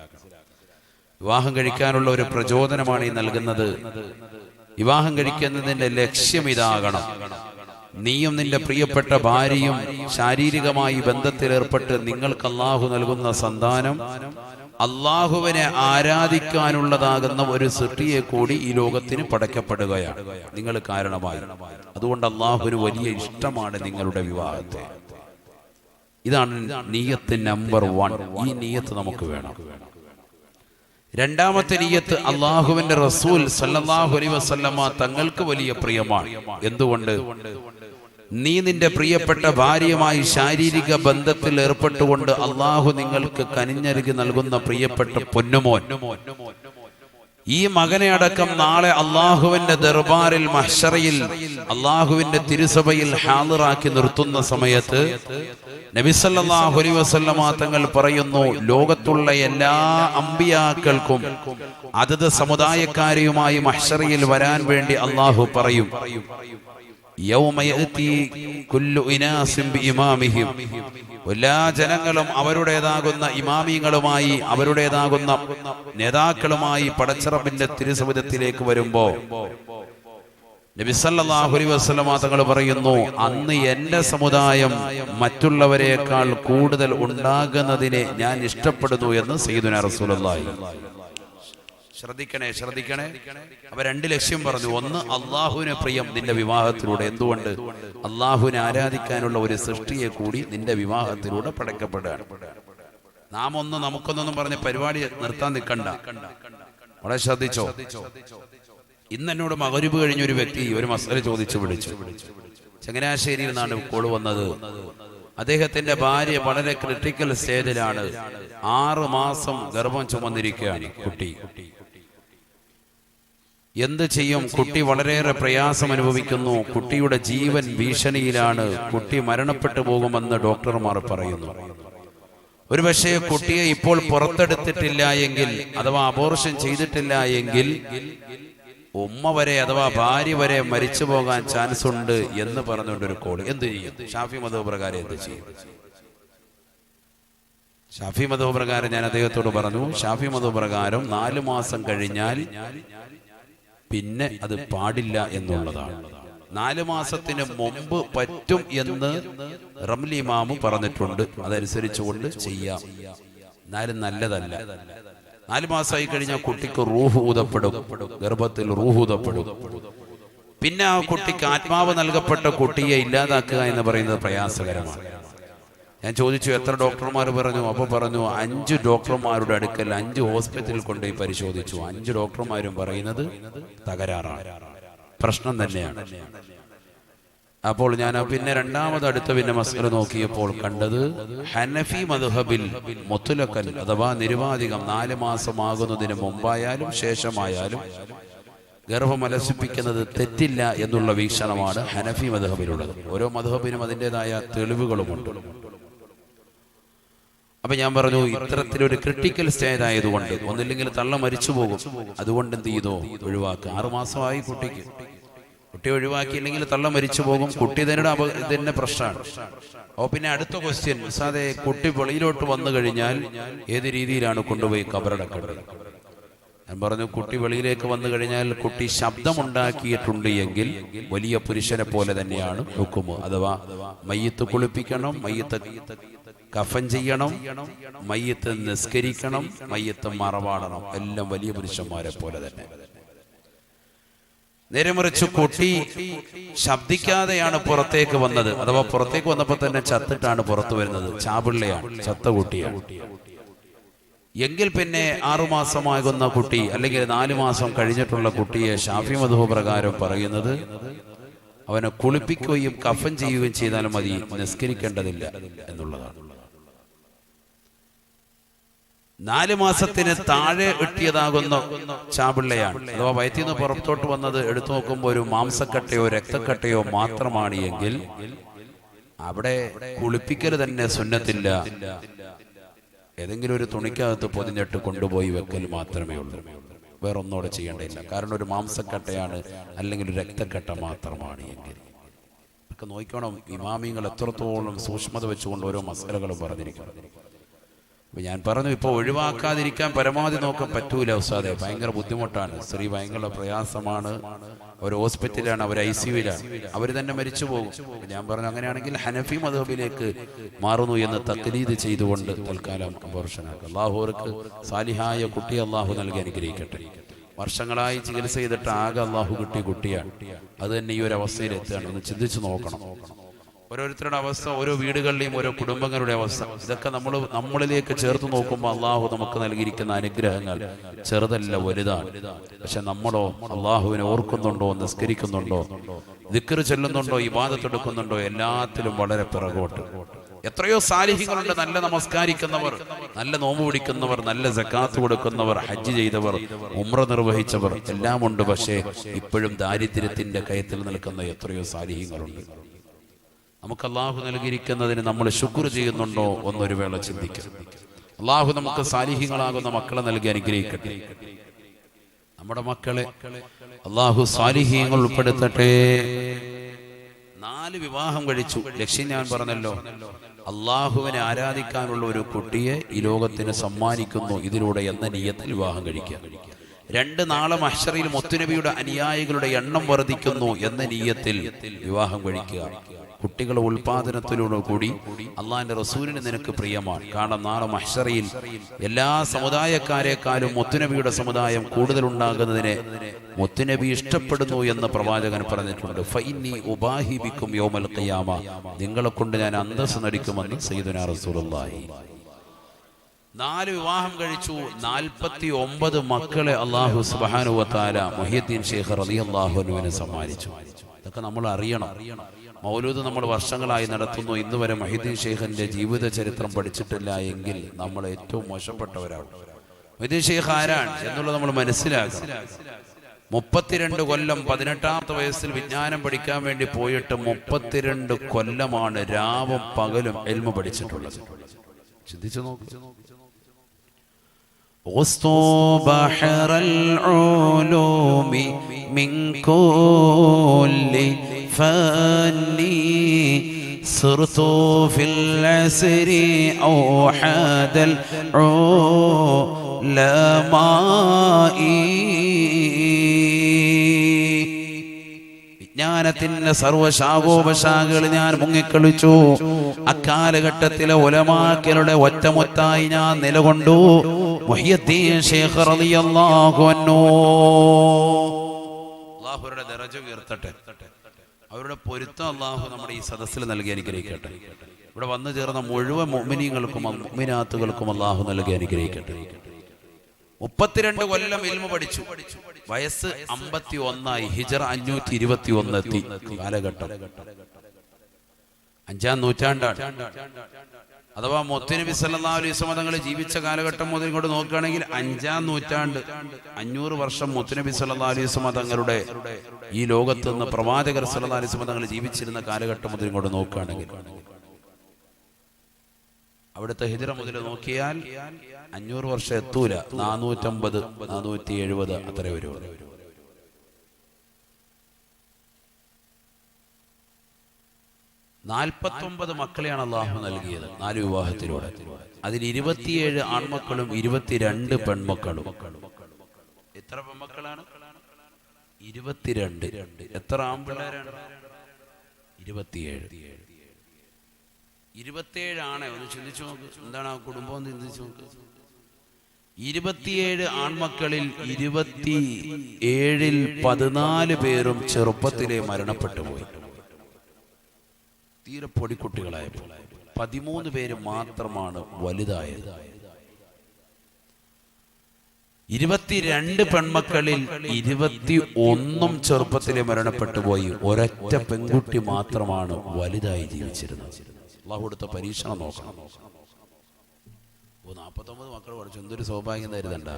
വിവാഹം കഴിക്കാനുള്ള ഒരു പ്രചോദനമാണ് ഈ നൽകുന്നത്. വിവാഹം കഴിക്കുന്നതിന്റെ ലക്ഷ്യം ഇതാകണം. നീയും നിന്റെ പ്രിയപ്പെട്ട ഭാര്യയും ശാരീരികമായി ബന്ധത്തിലേർപ്പെട്ട് നിങ്ങൾക്ക് അല്ലാഹു നൽകുന്ന സന്താനം അല്ലാഹുവിനെ ആരാധിക്കാനുള്ളതാകുന്ന ഒരു സൃഷ്ടിയെ കൂടി ഈ ലോകത്തിന് പടക്കപ്പെടുകയാണ് നിങ്ങൾ കാരണമായി. അതുകൊണ്ട് അല്ലാഹുവിന് വലിയ ഇഷ്ടമാണ് നിങ്ങളുടെ വിവാഹത്തെ. ഇതാണ് നിയ്യത്ത് നമ്പർ 1. ഈ നിയ്യത്ത് നമുക്ക് വേണം. രണ്ടാമത്തെ നിയ്യത്ത്, അല്ലാഹുവിന്റെ റസൂൽ സല്ലല്ലാഹു അലൈഹി വസല്ലമ തങ്ങൾക്ക് വലിയ പ്രിയമാണ്. എന്തുകൊണ്ട്? നീ നിന്റെ പ്രിയപ്പെട്ട ഭാര്യയുമായി ശാരീരിക ബന്ധത്തിൽ ഏർപ്പെട്ടുകൊണ്ട് അല്ലാഹു നിങ്ങൾക്ക് കനിഞ്ഞരുകി നൽകുന്ന പ്രിയപ്പെട്ട പൊന്നുമോൻ, ഈ മകനെ അടക്കം നാളെ അള്ളാഹുവിന്റെ ദർബാറിൽ മഹ്ശറയിൽ അള്ളാഹുവിന്റെ തിരുസഭയിൽ ഹാളിറാക്കി നിർത്തുന്ന സമയത്ത് നബി സല്ലല്ലാഹു അലൈഹി വസല്ലമ തങ്ങൾ പറയുന്നു, ലോകത്തുള്ള എല്ലാ അമ്പിയാക്കൾക്കും അതത് സമുദായക്കാരെയുമായി മഹ്ശറയിൽ വരാൻ വേണ്ടി അള്ളാഹു പറയും. എല്ലാ ജനങ്ങളും അവരുടേതാകുന്ന ഇമാമിങ്ങളുമായി അവരുടേതാകുന്ന നേതാക്കളുമായി പടച്ചറബിന്റെ തിരുസവിധത്തിലേക്ക് വരുമ്പോ നബി സല്ലല്ലാഹു അലൈഹി വസല്ലമ തങ്ങൾ പറയുന്നു, അന്ന് എന്റെ സമുദായം മറ്റുള്ളവരെക്കാൾ കൂടുതൽ ഉണ്ടാകുന്നതിനെ ഞാൻ ഇഷ്ടപ്പെടുന്നു എന്ന് സയ്യിദുനാ റസൂലുള്ളാഹി. ശ്രദ്ധിക്കണേ. അപ്പൊ രണ്ട് ലക്ഷ്യം പറഞ്ഞു. ഒന്ന്, അള്ളാഹുവിനെ പ്രിയം നിന്റെ വിവാഹത്തിലൂടെ. എന്തുകൊണ്ട്? അള്ളാഹുവിനെ ആരാധിക്കാനുള്ള ഒരു സൃഷ്ടിയെ കൂടി നിന്റെ വിവാഹത്തിലൂടെ പടക്കപ്പെടുകയാണ്. നമുക്കൊന്നൊന്നും പറഞ്ഞ പരിപാടി നിർത്താൻ നിൽക്കണ്ട. വളരെ ശ്രദ്ധിച്ചോ. ഇന്ന് എന്നോട് മഗ്‌രിബ് കഴിഞ്ഞൊരു വ്യക്തി ഒരു മസല ചോദിച്ചു വിളിച്ചു. ചങ്ങനാശ്ശേരിയിൽ നിന്നാണ് കോള് വന്നത്. അദ്ദേഹത്തിന്റെ ഭാര്യ വളരെ ക്രിട്ടിക്കൽ സ്റ്റേജിലാണ്. 6 മാസം ഗർഭം ചുമന്നിരിക്കുകയാണ് കുട്ടി. എന്ത് ചെയ്യും? കുട്ടി വളരെയേറെ പ്രയാസം അനുഭവിക്കുന്നു. കുട്ടിയുടെ ജീവൻ ഭീഷണിയിലാണ്. കുട്ടി മരണപ്പെട്ടു പോകുമെന്ന് ഡോക്ടർമാർ പറയുന്നു. ഒരുപക്ഷെ കുട്ടിയെ ഇപ്പോൾ പുറത്തെടുത്തിട്ടില്ല എങ്കിൽ, അഥവാ അബോർഷൻ ചെയ്തിട്ടില്ല എങ്കിൽ ഉമ്മ വരെ അഥവാ ഭാര്യ വരെ മരിച്ചു പോകാൻ ചാൻസ് ഉണ്ട് എന്ന് പറഞ്ഞുകൊണ്ടൊരു കോൾ. എന്ത് ചെയ്യും? ഷാഫി മദ്ഹബ് പ്രകാരം എന്ത് ചെയ്യും? ഷാഫി മദ്ഹബ് പ്രകാരം ഞാൻ അദ്ദേഹത്തോട് പറഞ്ഞു, ഷാഫി മദ്ഹബ് പ്രകാരം 4 മാസം കഴിഞ്ഞാൽ പിന്നെ അത് പാടില്ല എന്നുള്ളതാണ്. 4 മാസത്തിന് മുമ്പ് പറ്റും എന്ന് റംലി ഇമാം പറഞ്ഞിട്ടുണ്ട്. അതനുസരിച്ചുകൊണ്ട് ചെയ്യാം. എന്നാലും നല്ലതല്ല. 4 മാസമായി കഴിഞ്ഞാൽ കുട്ടിക്ക് റൂഹ് ഊതപ്പെടും, ഗർഭത്തിൽ റൂഹ് ഊതപ്പെടും. പിന്നെ ആ കുട്ടിക്ക് ആത്മാവ് നൽകപ്പെട്ട കുട്ടിയെ ഇല്ലാതാക്കുക എന്ന് പറയുന്നത് പ്രയാസകരമാണ്. ഞാൻ ചോദിച്ചു, എത്ര ഡോക്ടർമാർ പറഞ്ഞു? അപ്പൊ പറഞ്ഞു 5 ഡോക്ടർമാരുടെ അടുക്കൽ 5 ഹോസ്പിറ്റലിൽ കൊണ്ടുപോയി പരിശോധിച്ചു. 5 ഡോക്ടർമാരും പറയുന്നത് തകരാറാണ്, പ്രശ്നം തന്നെയാണ്. അപ്പോൾ ഞാൻ പിന്നെ രണ്ടാമത് അടുത്ത പിന്നെ മസ്അല നോക്കിയപ്പോൾ കണ്ടത് ഹനഫി മദ്ഹബിൽ മുത്ലഖൻ അഥവാ നിരുപാധികം 4 മാസമാകുന്നതിന് മുമ്പായാലും ശേഷമായാലും ഗർഭമലസിപ്പിക്കുന്നത് തെറ്റില്ല എന്നുള്ള വീക്ഷണമാണ് ഹനഫി മദ്ഹബിലുള്ളത്. ഓരോ മദ്ഹബിനും അതിൻ്റെതായ തെളിവുകളുമുണ്ട്. അപ്പൊ ഞാൻ പറഞ്ഞു, ഇത്തരത്തിലൊരു ക്രിട്ടിക്കൽ സ്റ്റേജ് ആയതുകൊണ്ട് ഒന്നില്ലെങ്കിൽ തള്ള മരിച്ചു പോകും. അതുകൊണ്ട് എന്ത് ചെയ്തോ? ഒഴിവാക്കുക. 6 മാസമായി കുട്ടിക്ക്. കുട്ടി ഒഴിവാക്കിയില്ലെങ്കിൽ തള്ള മരിച്ചു പോകും. കുട്ടി തന്നെ പ്രശ്നമാണ്. പിന്നെ അടുത്ത ക്വസ്റ്റ്യൻ, സാധേ കുട്ടി വെളിയിലോട്ട് വന്നു കഴിഞ്ഞാൽ ഏത് രീതിയിലാണ് കൊണ്ടുപോയി കബറടക്കേണ്ടത്? ഞാൻ പറഞ്ഞു, കുട്ടി വെളിയിലേക്ക് വന്നു കഴിഞ്ഞാൽ കുട്ടി ശബ്ദമുണ്ടാക്കിയിട്ടുണ്ട് എങ്കിൽ വലിയ പുരുഷനെ പോലെ തന്നെയാണ് ഹുക്മ്. അഥവാ മയ്യത്ത് കുളിപ്പിക്കണം, മയ്യത്ത് കഫൻ ചെയ്യണം, മയ്യത്ത് നിസ്കരിക്കണം, മയ്യത്ത് മറവാടണം. എല്ലാം വലിയ പുരുഷന്മാരെ പോലെ തന്നെ. നേരെ മറിച്ച് കുട്ടി ശബ്ദിക്കാതെയാണ് പുറത്തേക്ക് വന്നത്, അഥവാ പുറത്തേക്ക് വന്നപ്പോൾ തന്നെ ചത്തിട്ടാണ് പുറത്തു വരുന്നത്, ചാപിള്ളയാണ്, ചത്ത കുട്ടിയാണ് എങ്കിൽ പിന്നെ 6 മാസമാകുന്ന കുട്ടി അല്ലെങ്കിൽ 4 മാസം കഴിഞ്ഞിട്ടുള്ള കുട്ടിയെ ഷാഫി മദ്ഹബ് പ്രകാരം പറയുന്നത് അവനെ കുളിപ്പിക്കുകയും കഫൻ ചെയ്യുകയും ചെയ്താലും മതി, നിസ്കരിക്കേണ്ടതില്ല എന്നുള്ളതാണ്. 4 മാസത്തിന് താഴെ എട്ടിയതാകുന്ന ചാപിള്ളയാണ്, അഥവാ വയറ്റിൽ നിന്ന് പുറത്തോട്ട് വന്നത് എടുത്തു നോക്കുമ്പോൾ ഒരു മാംസക്കട്ടയോ രക്തക്കട്ടയോ മാത്രമാണ് എങ്കിൽ അവിടെ കുളിപ്പിക്കൽ തന്നെ സുന്നത്തില്ല. ഏതെങ്കിലും ഒരു തുണിക്കകത്ത് പൊതിഞ്ഞിട്ട് കൊണ്ടുപോയി വെക്കൽ മാത്രമേ ഉള്ളൂ. വേറൊന്നോടെ ചെയ്യേണ്ടതില്ല. കാരണം ഒരു മാംസക്കട്ടയാണ് അല്ലെങ്കിൽ ഒരു രക്തക്കട്ട മാത്രമാണ് എങ്കിൽ ഒക്കെ നോക്കണം. ഇമാമിങ്ങൾ എത്രത്തോളം സൂക്ഷ്മത വെച്ചുകൊണ്ട് ഓരോ മസലകളും പറഞ്ഞിരിക്കണം. അപ്പൊ ഞാൻ പറഞ്ഞു, ഇപ്പൊ ഒഴിവാക്കാതിരിക്കാൻ പരമാവധി നോക്കാൻ പറ്റൂല ഉസ്താദെ, ഭയങ്കര ബുദ്ധിമുട്ടാണ്. സ്ത്രീ ഭയങ്കര പ്രയാസമാണ്, ഒരു ഹോസ്പിറ്റലാണ്, അവർ ICUവിലാണ്, അവർ തന്നെ മരിച്ചു പോകും. ഞാൻ പറഞ്ഞു, അങ്ങനെയാണെങ്കിൽ ഹനഫി മദ്ഹബിലേക്ക് മാറുന്നു എന്ന് തഖ്ലീദ് ചെയ്തുകൊണ്ട് തൽക്കാലം അബോർഷനാക്കുക. അള്ളാഹുർക്ക് സാലിഹായ കുട്ടി അള്ളാഹു നൽകി അനുഗ്രഹിക്കട്ടെ. വർഷങ്ങളായി ചികിത്സ ചെയ്തിട്ട് ആകെ അള്ളാഹു കിട്ടിയ കുട്ടിയാണ്. അത് തന്നെ ഈ ഒരു അവസ്ഥയിൽ എത്തുകയാണ്. ഒന്ന് ചിന്തിച്ചു നോക്കണം. ഓരോരുത്തരുടെ അവസ്ഥ, ഓരോ വീടുകളിലെയും ഓരോ കുടുംബങ്ങളുടെ അവസ്ഥ, ഇതൊക്കെ നമ്മളിലേക്ക് ചേർത്ത് നോക്കുമ്പോൾ അള്ളാഹു നമുക്ക് നൽകിയിരിക്കുന്ന അനുഗ്രഹങ്ങൾ ചെറുതല്ല, വലുതാണ്. പക്ഷെ നമ്മളോ അള്ളാഹുവിനെ ഓർക്കുന്നുണ്ടോ, നിസ്കരിക്കുന്നുണ്ടോ, ദിക്ർ ചൊല്ലുന്നുണ്ടോ, ഇബാദത്ത് എടുക്കുന്നുണ്ടോ, എല്ലാത്തിലും വളരെ പിറകോട്ട്. എത്രയോ സാലിഹ്യങ്ങളുണ്ട്, നല്ല നമസ്കാരിക്കുന്നവർ, നല്ല നോമ്പ് പിടിക്കുന്നവർ, നല്ല സക്കാത്ത് കൊടുക്കുന്നവർ, ഹജ്ജ് ചെയ്തവർ, ഉംറ നിർവഹിച്ചവർ എല്ലാം ഉണ്ട്. പക്ഷേ ഇപ്പോഴും ദാരിദ്ര്യത്തിന്റെ കയത്തിൽ നിൽക്കുന്ന എത്രയോ സാലിഹ്യങ്ങളുണ്ട്. നമുക്ക് അള്ളാഹു നൽകിയിരിക്കുന്നതിന് നമ്മൾ ശുക്ർ ചെയ്യുന്നുണ്ടോ എന്നൊരു വേള ചിന്തിക്കാം. അള്ളാഹു നമുക്ക് സാലിഹ്യങ്ങളാകുന്ന മക്കളെ നൽകി അനുഗ്രഹിക്കട്ടെ. നമ്മുടെ മക്കളെ അള്ളാഹു സാലിഹ്യങ്ങൾ ഉൾപ്പെടുത്തട്ടെ. 4 വിവാഹം കഴിച്ചു. ലക്ഷ്യം ഞാൻ പറഞ്ഞല്ലോ, അള്ളാഹുവിനെ ആരാധിക്കാനുള്ള ഒരു കുട്ടിയെ ഈ ലോകത്തിന് സമ്മാനിക്കുന്നു ഇതിലൂടെ എന്ന നിയ്യത്തിൽ വിവാഹം കഴിക്കുക. 2, നാളെ മഹ്ശറിൽ മുത്തുനബിയുടെ അനുയായികളുടെ എണ്ണം വർദ്ധിക്കുന്നു എന്ന നിയ്യത്തിൽ വിവാഹം കഴിക്കുക. കുട്ടികളുടെ ഉൽപാദനത്തിലൂടെ കൂടി അള്ളാഹിന്റെ റസൂലിന് നിനക്ക് പ്രിയമാണ്. കാരണം നാളെ മഹ്ശറിൽ എല്ലാ സമുദായക്കാരെക്കാളും മുത്തുനബിയുടെ സമുദായം കൂടുതൽ ഉണ്ടാകുന്നതിനെ മുത്തുനബി ഇഷ്ടപ്പെടുന്നു എന്ന് പ്രവാചകൻ പറഞ്ഞിട്ടുണ്ട്. ഫഇന്നി ഉബാഹി ബിക്കും യൗമൽ ഖിയാമ, നിങ്ങളെ കൊണ്ട് ഞാൻ അന്തസ്സ് നടിക്കുമെന്ന് സയ്യിദുനാ റസൂലുള്ളാഹി. 4 വിവാഹം കഴിച്ചു. 49 മക്കളെ അല്ലാഹു സുബ്ഹാനഹു വ തആല മുഹ്യിദ്ദീൻ ശൈഖ് റളിയല്ലാഹു അൻഹുവിനെ സമ്മാനിച്ചു. ഇതൊക്കെ നമ്മൾ അറിയണം. മൗലൂദ് നമ്മൾ വർഷങ്ങളായി നടത്തുന്നു. ഇന്ന് വരെ മുഹ്യിദ്ദീൻ ശൈഖിന്റെ ജീവിത ചരിത്രം പഠിച്ചിട്ടില്ല എങ്കിൽ നമ്മൾ ഏറ്റവും മോശപ്പെട്ടവരാണ്. മുഹ്യിദ്ദീൻ ശൈഖ് ആരാണ് എന്നുള്ളത് നമ്മൾ മനസ്സിലാക്കണം. 32 കൊല്ലം 18ാമത്തെ വയസ്സിൽ വിജ്ഞാനം പഠിക്കാൻ വേണ്ടി പോയിട്ട് 32 കൊല്ലമാണ് രാവും പകലും ഇൽമു പഠിച്ചിട്ടുള്ളത്. ചിന്തിച്ചു നോക്ക്. بحر العلوم من كل فاني صرت في العسر أوحد العلماء. വിജ്ഞാനത്തിന്റെ സർവ്വശാഖോപശാഖകൾ ഞാൻ മുങ്ങിക്കളിച്ചു. അക്കാലഘട്ടത്തിലെ ഉലമാക്കളുടെ ഒറ്റമൊത്തായി ഞാൻ നിലകൊണ്ടു. മുഹ്യിദ്ദീൻ ശൈഖ് റളിയല്ലാഹു അൻഹു അല്ലാഹുവിന്റെ ദറജ ഉയർത്തട്ടെ. അവരുടെ പൊരുത്തം അല്ലാഹു നമ്മുടെ ഈ സദസ്സിൽ നൽകി അനുഗ്രഹിക്കട്ടെ. ഇവിടെ വന്നു ചേർന്ന മുഴുവൻ മുഅ്മിനീങ്ങൾക്കും മുഅ്മിനാത്തുകൾക്കും അല്ലാഹു നൽകി അനുഗ്രഹിക്കട്ടെ. 32 കൊല്ലം ഇൽമു പഠിച്ചു. വയസ്സ് 51 ഹിജ്റ 521 എത്തി. കാലഘട്ടം 5ാം നൂറ്റാണ്ടാണ്. അഥവാ മുത്തുനബി സല്ലല്ലാഹു അലൈഹി വസല്ലം തങ്ങൾ ജീവിച്ച കാലഘട്ടം മുതൽ ഇങ്ങോട്ട് നോക്കുകയാണെങ്കിൽ 5ാം നൂറ്റാണ്ട്, 500 വർഷം മുത്തുനബി സല്ലല്ലാഹു അലൈഹി വസല്ലം തങ്ങളുടെ ഈ ലോകത്ത് നിന്ന് പ്രവാചകർ സല്ലല്ലാഹു അലൈഹി വസല്ലം തങ്ങൾ ജീവിച്ചിരുന്ന കാലഘട്ടം മുതൽ ഇങ്ങോട്ട് നോക്കുകയാണെങ്കിൽ അവിടുത്തെ ഹിജ്റ മുതൽ നോക്കിയാൽ 500 വർഷം എത്തൂല. 450, 470 അത്ര വരും. 49 മക്കളെയാണ് അള്ളാഹു നൽകിയത് 4 വിവാഹത്തിലൂടെ. അതിൽ 27 ആൺമക്കളും 22 പെൺമക്കളും. എത്ര പെൺമക്കളാണ്? 22. എത്ര ആൺപിള്ളേരാണ്? 27 ആണ്. ഒന്ന് ചിന്തിച്ചു നോക്ക്, എന്താണ് ആ കുടുംബം എന്ന് ചിന്തിച്ചു നോക്ക്. 27 ആൺമക്കളിൽ 27-ൽ 14 പേരും ചെറുപ്പത്തിലെ മരണപ്പെട്ടു പോയി. തീരെ പൊടിക്കുട്ടികളായപ്പോൾ 13 പേര് മാത്രമാണ് വലുതായത്. 22 പെൺമക്കളിൽ 21 ചെറുപ്പത്തിലെ മരണപ്പെട്ടു പോയി. ഒരൊറ്റ പെൺകുട്ടി മാത്രമാണ് വലുതായി ജീവിച്ചിരുന്നത്. അള്ളാഹു കൊടുത്ത പരീക്ഷണം നോക്കണം. 49 മക്കൾ പഠിച്ചു. എന്തൊരു സൗഭാഗ്യം തരുന്നുണ്ട.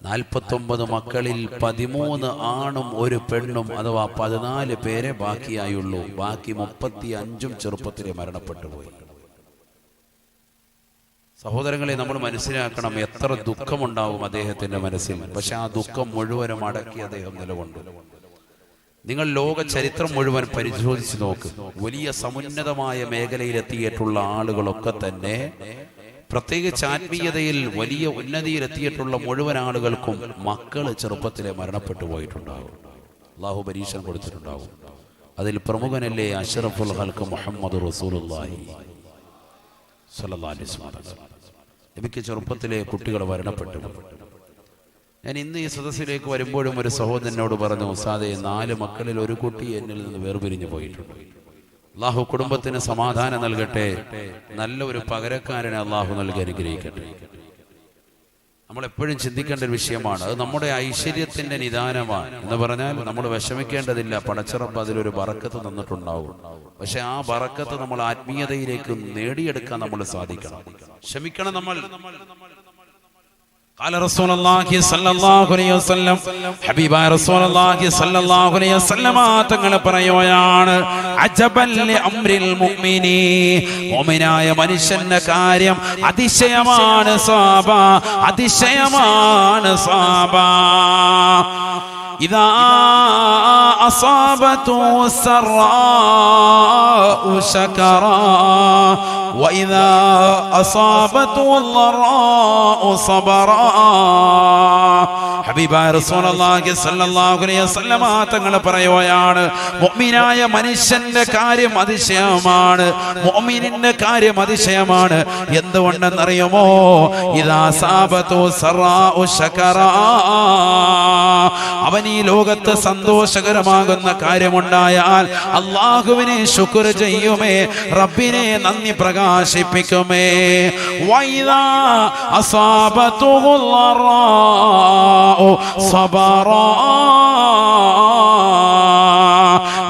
49 മക്കളിൽ 13 ആണും 1 പെണ്ണും, അഥവാ 14 പേരെ ബാക്കിയായുള്ളൂ. ബാക്കി 35 ചെറുപ്പത്തിലെ മരണപ്പെട്ടു പോയി. സഹോദരങ്ങളെ, നമ്മൾ മനസ്സിലാക്കണം, എത്ര ദുഃഖമുണ്ടാവും അദ്ദേഹത്തിന്റെ മനസ്സിൽ. പക്ഷെ ആ ദുഃഖം മുഴുവനും അടക്കി അദ്ദേഹം നിലകൊണ്ടു. നിങ്ങൾ ലോക ചരിത്രം മുഴുവൻ പരിശോധിച്ച് നോക്ക്. വലിയ സമുന്നതമായ മേഖലയിലെത്തിയിട്ടുള്ള ആളുകളൊക്കെ തന്നെ, പ്രത്യേകിച്ച് ആത്മീയതയിൽ വലിയ ഉന്നതിയിലെത്തിയിട്ടുള്ള മുഴുവൻ ആളുകൾക്കും മക്കള് ചെറുപ്പത്തിലെ മരണപ്പെട്ടു പോയിട്ടുണ്ടാകും. അല്ലാഹു പരീക്ഷണം കൊടുത്തിട്ടുണ്ടാകും. അതിൽ പ്രമുഖനല്ലേ അഷ്റഫുൽ ഖൽഖ് മുഹമ്മദ് റസൂലുള്ളാഹി സ്വല്ലല്ലാഹു അലൈഹി വസല്ലം. നബിക്ക് ചെറുപ്പത്തിലെ കുട്ടികൾ മരണപ്പെട്ടു. ഞാൻ ഇന്ന് ഈ സദസ്സിലേക്ക് വരുമ്പോഴും ഒരു സഹോദരനോട് പറഞ്ഞു, ഉസ്താദേ, 4 മക്കളിൽ ഒരു കുട്ടി എന്നിൽ നിന്ന് വേർപിരിഞ്ഞു പോയിട്ടുണ്ട്. അള്ളാഹു കുടുംബത്തിന് സമാധാനം നൽകട്ടെ. നല്ല ഒരു പകരക്കാരനെ അള്ളാഹു നൽകി അനുഗ്രഹിക്കട്ടെ. നമ്മൾ എപ്പോഴും ചിന്തിക്കേണ്ട ഒരു വിഷയമാണ്. അത് നമ്മുടെ ഐശ്വര്യത്തിന്റെ നിദാനമാണ് എന്ന് പറഞ്ഞാൽ നമ്മൾ വിഷമിക്കേണ്ടതില്ല. പടച്ചിറപ്പ് അതിലൊരു ബറക്കത്ത് തന്നിട്ടുണ്ടാവും. പക്ഷെ ആ ബറക്കത്ത് നമ്മൾ ആത്മീയതയിലേക്ക് നേടിയെടുക്കാൻ നമ്മൾ സാധിക്കണം. ക്ഷമിക്കണം നമ്മൾ. قال رسول الله صلى الله عليه وسلم ഹബീബായ റസൂലുള്ളാഹി സ്വല്ലല്ലാഹു അലൈഹി വസല്ലം തങ്ങൾ പറയുകയാണ്, അജബൻ ലി അംരിൽ മുഅ്മിനി, മുഅ്മിനായ മനുഷ്യന്റെ കാര്യം അതിശയമാണ് സഹാബ, അതിശയമാണ് സഹാബ. ഇദാ അസാബതു സറാഉ ശകറാ وإذا أصابته الضراء صبرا. ഹബീബായ റസൂലുള്ളാഹി സ്വല്ലല്ലാഹു അലൈഹി വസല്ലം തങ്ങൾ പറയുകയാണ്, മുഅ്മിനായ മനുഷ്യന്റെ കാര്യം അതിശയമാണ്, മുഅ്മിനിന്റെ കാര്യം അതിശയമാണ്. എന്തുകൊണ്ടെന്നറിയുമോ? ഇദാ അസാബതു സറാഉ ശകറാ, അവൻ ഈ ലോകത്ത് സന്തോഷകരമാകുന്ന കാര്യമുണ്ടായാൽ അല്ലാഹുവിനെ ശുക്ർ ചെയ്യുമേ, റബ്ബിനെ നന്ദി പ്രകാശിപ്പിക്കുമേ. വൈദാ അസാബതുൽ ളറാഉ സബറാ,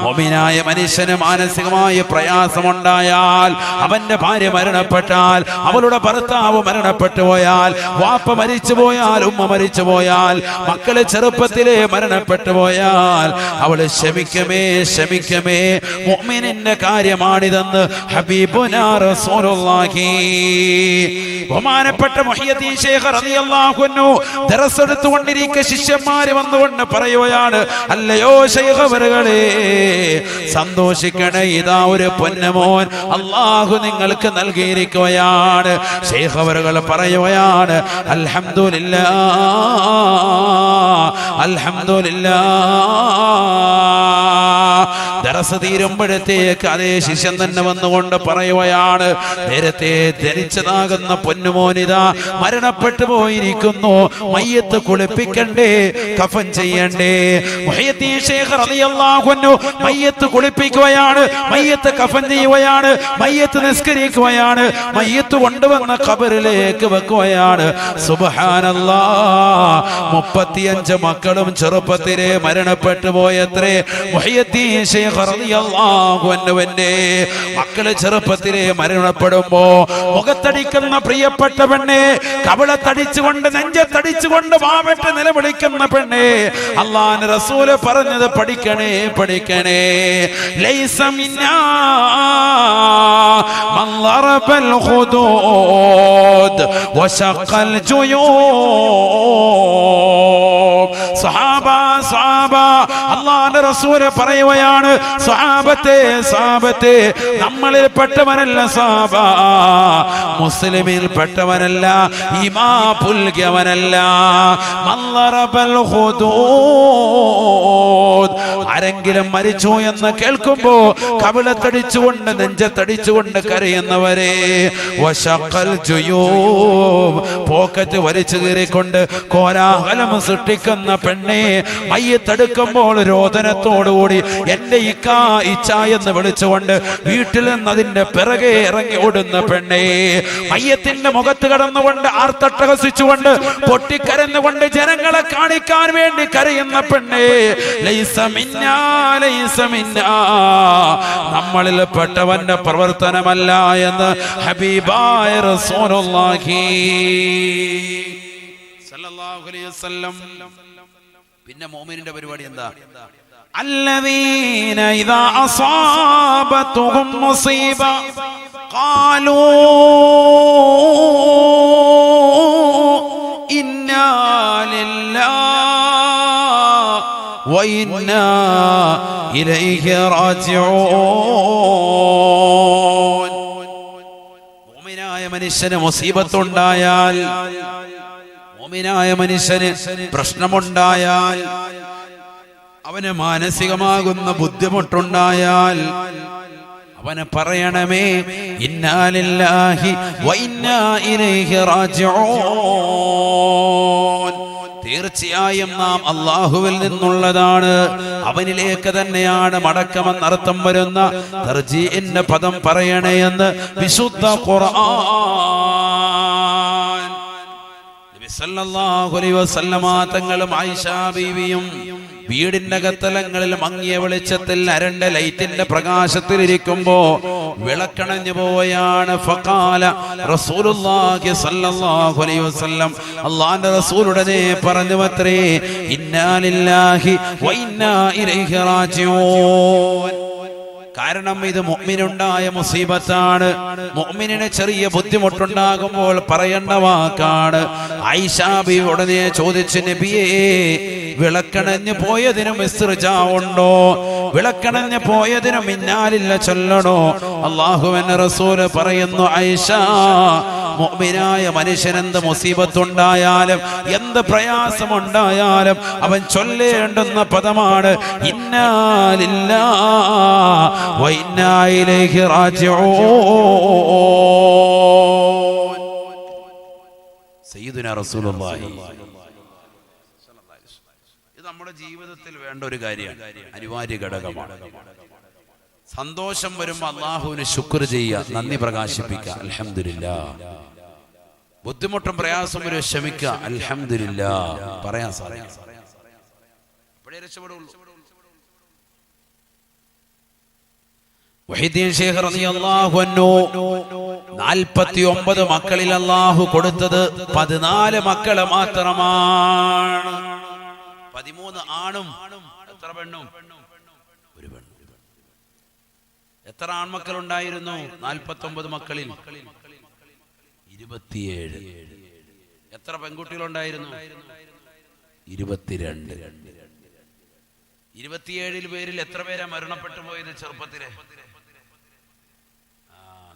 മുഅ്മിനായ മനുഷ്യന് മാനസികമായ പ്രയാസമുണ്ടായാൽ, അവന്റെ ഭാര്യ മരണപ്പെട്ടാൽ, അവളുടെ ഭർത്താവ് മരണപ്പെട്ടു പോയാൽ, വാപ്പ മരിച്ചു പോയാൽ, ഉമ്മ മരിച്ചു പോയാൽ, മക്കള് ചെറുപ്പത്തിലെ മരണപ്പെട്ടു പോയാൽ, അവള് ക്ഷമിക്കമേ ക്ഷമിക്കമേ, മുഅ്മിനിന്റെ കാര്യമാണിതെന്ന് ഹബീബുനാ റസൂലുള്ളാഹി. ബഹുമാനപ്പെട്ട മുഹയ്യിദ്ദീൻ ശൈഖ് റളിയല്ലാഹു അൻഹു ദർസ് എടുത്തുകൊണ്ടിരിക്കെ ശിഷ്യന്മാര് വന്നുകൊണ്ട് പറയുകയാണ്, അല്ലയോ ശൈഖ് അവറുകളെ, സന്തോഷിക്കണേ, ഇതാ ഒരു പൊന്നമോൻ അല്ലാഹു നിങ്ങൾക്ക് നൽകിയിരിക്കുകയാണ്. ശൈഖ് അവറുകൾ പറയുകയാണ്, അൽഹംദുലില്ലാഹ് അൽഹംദുലില്ലാഹ്. ദർസ് തീരുമ്പോഴത്തേക്ക് അതേ ശിഷ്യൻ തന്നെ വന്നുകൊണ്ട് പറയുകയാണ്, നേരത്തെ ധരിച്ചതാകുന്ന പൊന്നുമോനിതാ മരണപ്പെട്ടു പോയിരിക്കുന്നു, മയ്യത്ത് കുളിപ്പിക്കണ്ടേ, കഫൻ ചെയ്യണ്ടേ. മുഹയ്യിദ്ദീൻ ശൈഖ് റളിയല്ലാഹു അൻഹു മയ്യത്ത് കുളിപ്പിക്കുകയാണ്, മയ്യത്ത് കഫൻ ചെയ്യുകയാണ്, മയ്യത്ത് നിസ്കരിക്കുകയാണ്, മയ്യത്ത് കൊണ്ടുവന്ന ഖബറിലേക്ക് വെക്കുകയാണ്. സുബ്ഹാനല്ലാഹ്, 35 മക്കളും ചെറുപ്പത്തിലെ മരണപ്പെട്ടു പോയത്രേ. മുഹയ്യിദ്ദീൻ ശൈഖ് റളിയല്ലാഹു അൻഹുവിന്റെ മക്കള് ചെറുപ്പത്തിലെ മരണപ്പെടുമ്പോ മുഖത്തടിക്കുന്ന പ്രിയപ്പെട്ട പെണ്ണെ, കവിളത്തടിച്ചുകൊണ്ട് നെഞ്ചത്തടിച്ചുകൊണ്ട് വാവിട്ട് നിലവിളിക്കുന്ന പെണ്ണെ, അല്ലാഹുവിന്റെ റസൂല് പറഞ്ഞത് പഠിക്കണേ പഠിക്കണേ. ലൈസ മിന്നാ മൻ ളറബൽ ഖുദൂദ് വശഖൽ ജുയൂബ്. സഹാബ സഹാബ, അല്ലാഹുവിന്റെ റസൂല് പറയുകയാണ്, സഹാബത്തെ സഹാബത്തെ, നമ്മളിൽ പെട്ടവനല്ല സഹാബ, മുസ്ലിമിൽ പെട്ടവനല്ല, ഈമാ പുൽകിയവനല്ല. മൻ ളറബൽ ഖുദൂദ്, ആരെങ്കിലും മരിച്ചു എന്ന് കേൾക്കുമ്പോ കവിളത്തടിച്ചുകൊണ്ട് നെഞ്ചത്തടിച്ചുകൊണ്ട് കരയുന്നവരെ, വശഖൽ ജുയൂബ്, പോക്കറ്റ് വലിച്ചു കീറിക്കൊണ്ട് കോലാഹലം സൃഷ്ടിക്കുന്ന പെണ്ണെ, മയ്യത്തെടുക്കുമ്പോൾ രോദനത്തോടുകൂടി എന്റെ ഇക്കാ ഇച്ച എന്ന് വിളിച്ചുകൊണ്ട് വീട്ടിൽ നിന്ന് അതിന്റെ പിറകെ ഇറങ്ങി ഓടുന്ന പെണ്ണെ, മയ്യത്തിന്റെ മുഖത്ത് കടന്നുകൊണ്ട് ആർത്തട്ടഹസിച്ചുകൊണ്ട് പൊട്ടിക്കരഞ്ഞുകൊണ്ട് ജനങ്ങളെ കാണിക്കാൻ വേണ്ടി കരയുന്ന പെണ്ണെ, ലൈസ മിന്നാ ലൈസ മിന്നാ, നമ്മളിൽ പെട്ടവന്റെ പ്രവർത്തനമല്ല എന്ന് ഹബീബായ റസൂലുള്ളാഹി സല്ലല്ലാഹു അലൈഹി വസല്ലം. പിന്നെ മുഅ്മിനിന്റെ പരിപാടി എന്താ? الذين إذا أصابتهم مصيبة قالوا إنا لله وإنا إليه راجعون. മുഅ്മിനായ മനുഷ്യന് മുസീബത്തുണ്ടായാൽ, മുഅ്മിനായ മനുഷ്യന് പ്രശ്നമുണ്ടായാൽ, അവന് മാനസികമാകുന്ന ബുദ്ധിമുട്ടുണ്ടായാൽ അവന് പറയണമേ, ഇന്നാ ലില്ലാഹി വ ഇന്നാ ഇലൈഹി റാജിഊൻ. തീർച്ചയായും നാം അല്ലാഹുവിൽ നിന്നുള്ളതാണ്, അവനിലേക്ക് തന്നെയാണ് മടക്കമെന്നർത്ഥം വരുന്ന തർജീഇന്റെ പദം പറയണേ എന്ന് വിശുദ്ധ ഖുർആൻ. നബി സല്ലല്ലാഹു അലൈഹി വസല്ലമ തങ്ങളും ആയിഷ ബീവിയും വീടിന്റെ അകത്തലങ്ങളിൽ മങ്ങിയ വെളിച്ചത്തിൽ അരണ്ട ലൈറ്റിന്റെ പ്രകാശത്തിൽ ഇരിക്കുമ്പോ വിളക്കണഞ്ഞു പോവുകയാണ്. ഫഖാല റസൂലുള്ളാഹി സ്വല്ലല്ലാഹു അലൈഹി വസല്ലം, അല്ലാഹുവിന്റെ റസൂൽ ഉടനെ പറഞ്ഞുവത്രേ, ഇന്നാ ലില്ലാഹി വ ഇന്നാ ഇലൈഹി റാജിഊൻ. കാരണം ഇത് മുഅ്മിനുണ്ടായ മുസീബത്താണ്. മുഅ്മിനിന് ചെറിയ ബുദ്ധിമുട്ടുണ്ടാകുമ്പോൾ പറയേണ്ട വാക്കാണ്. ആയിഷ ബീവി ഉടനെ ചോദിച്ചു, നബിയേ, വിളക്കണഞ്ഞു പോയതിനും ഇസ്തിർജാ ഉണ്ടോ? വിളക്കണഞ്ഞു പോയതിനും ഇന്നാലില്ല ചൊല്ലണോ? അല്ലാഹുവിന്റെ റസൂൽ പറയുന്നു, ആയിഷ, മുഅ്മിനായ മനുഷ്യനെന്ത് മുസീബത്തുണ്ടായാലും എന്ത് പ്രയാസമുണ്ടായാലും അവൻ ചൊല്ലേണ്ടുന്ന പദമാണ് ഇന്നാ ലില്ലാഹി വ ഇന്നാ ഇലൈഹി റാജിഊൻ. സയ്യിദുനാ റസൂലുള്ളാഹി. ഇത് നമ്മുടെ ജീവിതത്തിൽ വേണ്ട ഒരു കാര്യമാണ്, അനിവാര്യ ഘടകമാണ്. സന്തോഷം വരുമ്പോൾ അല്ലാഹുവിന് ശുക്ർ ചെയ്യുക, നന്ദി പ്രകാശിപ്പിക്കുക, അൽഹംദുലില്ലാഹ്. ബുദ്ധിമുട്ടും പ്രയാസം വരും, ക്ഷമിക്കുക, അൽഹംദുലില്ലാഹ് പറയാൻ സാധിക്കും. അപ്പോഴേ രക്ഷപ്പെടുള്ളൂ. വഹീദീൻ ശൈഖ് റളിയല്ലാഹു അൻഹു 49 മക്കളിൽ അല്ലാഹു കൊടുത്തത് 14 മക്കളെ മാത്രമാണ്. 13 ആണും എത്ര പെണ്ണും? ഒരു പെണ്ണും. എത്ര ആൺമക്കൾ ഉണ്ടായിരുന്നു? 49 മക്കളിൽ 27. എത്ര പെൺകുട്ടികളുണ്ടായിരുന്നു? 22. 27 പേരിൽ എത്ര പേരാ മരണപ്പെട്ടു പോയത് ചെറുപ്പത്തിലെ?